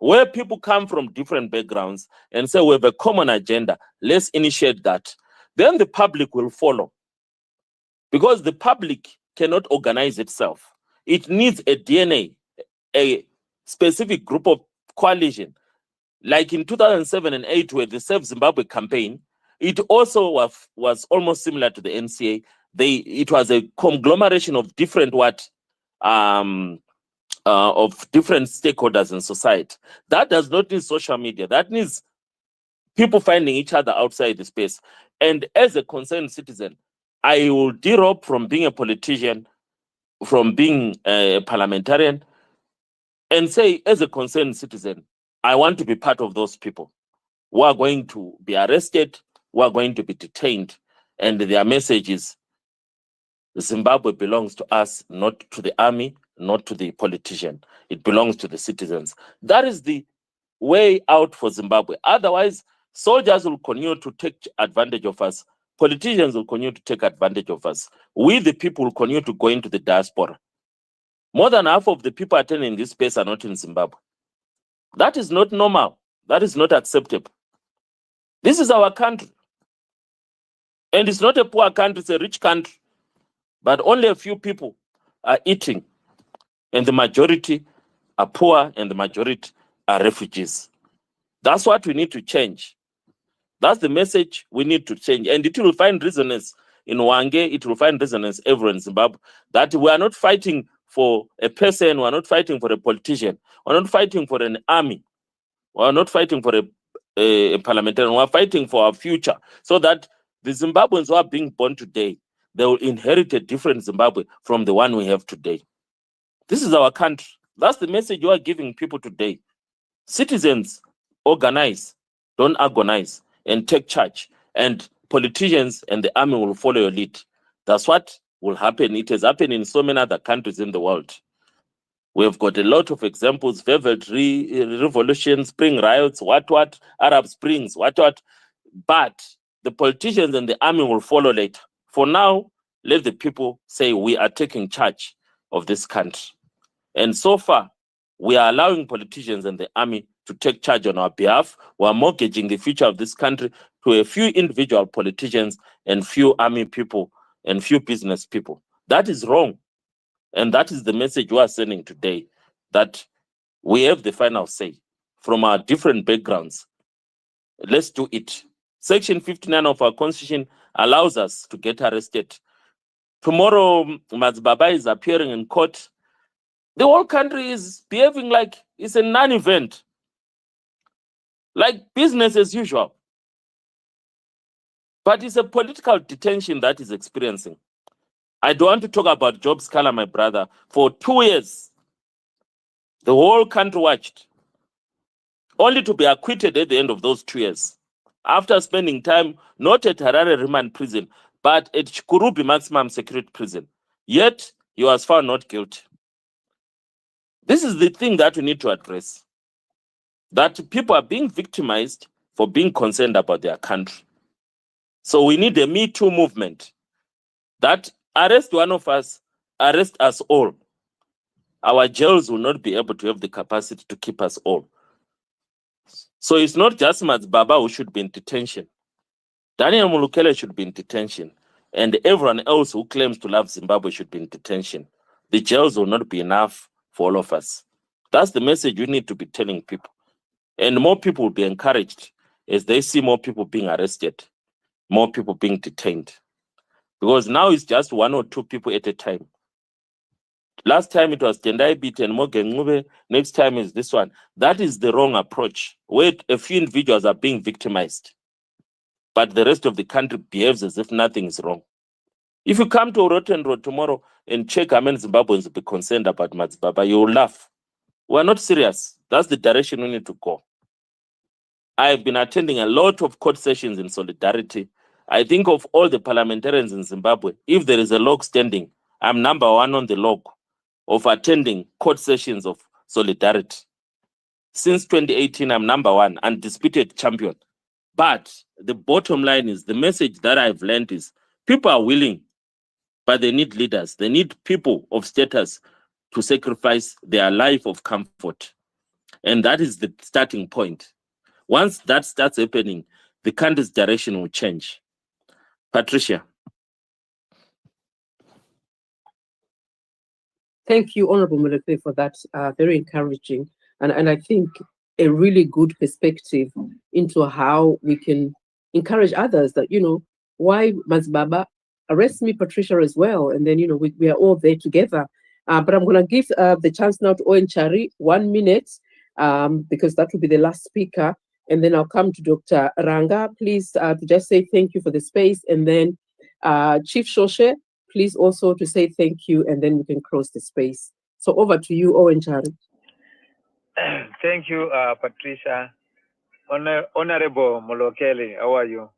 where people come from different backgrounds and say we have a common agenda, let's initiate that. Then the public will follow, because the public cannot organize itself. It needs a DNA, a specific group of coalition. Like in 2007 and 2008, where the Save Zimbabwe campaign, it also was almost similar to the NCA. It was a conglomeration of different different stakeholders in society. That does not need social media. That needs people finding each other outside the space. And as a concerned citizen, I will derope from being a politician, from being a parliamentarian, and say, as a concerned citizen, I want to be part of those people who are going to be arrested, who are going to be detained. And their message is, Zimbabwe belongs to us, not to the army, not to the politician. It belongs to the citizens. That is the way out for Zimbabwe. Otherwise, soldiers will continue to take advantage of us. Politicians will continue to take advantage of us. We, the people, will continue to go into the diaspora. More than half of the people attending this space are not in Zimbabwe. That is not normal. That is not acceptable. This is our country. And it's not a poor country, it's a rich country. But only a few people are eating. And the majority are poor, and the majority are refugees. That's what we need to change. That's the message we need to change. And it will find resonance in Wange, it will find resonance everywhere in Zimbabwe, that we are not fighting for a person, we are not fighting for a politician, we are not fighting for an army, we are not fighting for a parliamentarian, we are fighting for our future, so that the Zimbabweans who are being born today, they will inherit a different Zimbabwe from the one we have today. This is our country. That's the message you are giving people today. Citizens, organize, don't agonize, and take charge. And politicians and the army will follow your lead. That's what will happen. It has happened in so many other countries in the world. We've got a lot of examples: Velvet Revolution, Spring Riots, what, Arab Springs, what. But the politicians and the army will follow later. For now, let the people say we are taking charge of this country. And so far, we are allowing politicians and the army to take charge on our behalf. We are mortgaging the future of this country to a few individual politicians and few army people and few business people. That is wrong. And that is the message we are sending today, that we have the final say from our different backgrounds. Let's do it. Section 59 of our constitution allows us to get arrested. Tomorrow, Mazbaba is appearing in court. The whole country is behaving like it's a non-event, like business as usual. But it's a political detention that is experiencing. I don't want to talk about Job Scala, my brother. For 2 years, the whole country watched, only to be acquitted at the end of those 2 years. After spending time not at Harare Remand Prison, but at Chikurubi Maximum Security Prison. Yet, he was found not guilty. This is the thing that we need to address. That people are being victimized for being concerned about their country. So we need a Me Too movement that arrest one of us, arrest us all. Our jails will not be able to have the capacity to keep us all. So it's not just Mazbaba who should be in detention. Daniel Molokele should be in detention. And everyone else who claims to love Zimbabwe should be in detention. The jails will not be enough for all of us. That's the message we need to be telling people. And more people will be encouraged as they see more people being arrested, more people being detained. Because now it's just 1 or 2 people at a time. Last time it was Tendai Beat and Morgan Ngube. Next time is this one. That is the wrong approach, where a few individuals are being victimized, but the rest of the country behaves as if nothing is wrong. If you come to Rotten Road tomorrow and check how many Zimbabweans will be concerned about Mazbaba, you will laugh. We're not serious. That's the direction we need to go. I've been attending a lot of court sessions in solidarity. I think of all the parliamentarians in Zimbabwe, if there is a log standing, I'm #1 on the log of attending court sessions of solidarity. Since 2018, I'm #1, undisputed champion. But the bottom line is, the message that I've learned is, people are willing, but they need leaders. They need people of status to sacrifice their life of comfort. And that is the starting point. Once that starts happening, the country's direction will change. Patricia. Thank you, Honorable Molokele, for that very encouraging and I think a really good perspective into how we can encourage others that, why Mazbaba arrest me, Patricia, as well, and then, we are all there together. But I'm going to give the chance now to Owen Chari, 1 minute, because that will be the last speaker, and then I'll come to Dr. Ranga, please, to just say thank you for the space, and then Chief Shoshe, please also to say thank you, and then we can close the space. So over to you, Owen Chari. Thank you, Patricia. Honorable Molokele, how are you?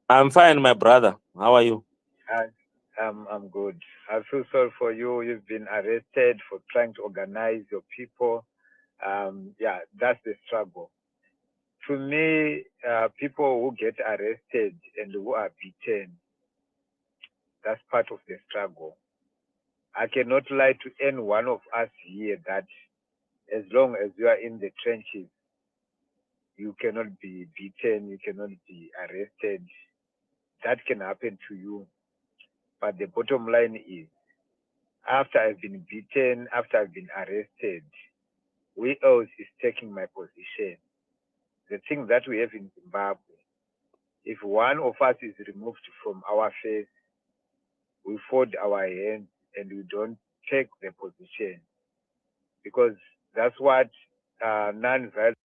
I'm fine, my brother. How are you? I'm good. I feel sorry for you. You've been arrested for trying to organize your people. Yeah, that's the struggle. To me, people who get arrested and who are beaten, that's part of the struggle. I cannot lie to any one of us here that as long as you are in the trenches, you cannot be beaten, you cannot be arrested. That can happen to you. But the bottom line is, after I've been beaten, after I've been arrested, we else is taking my position. The thing that we have in Zimbabwe, if one of us is removed from our face, we fold our hands and we don't take the position. Because that's what non-violent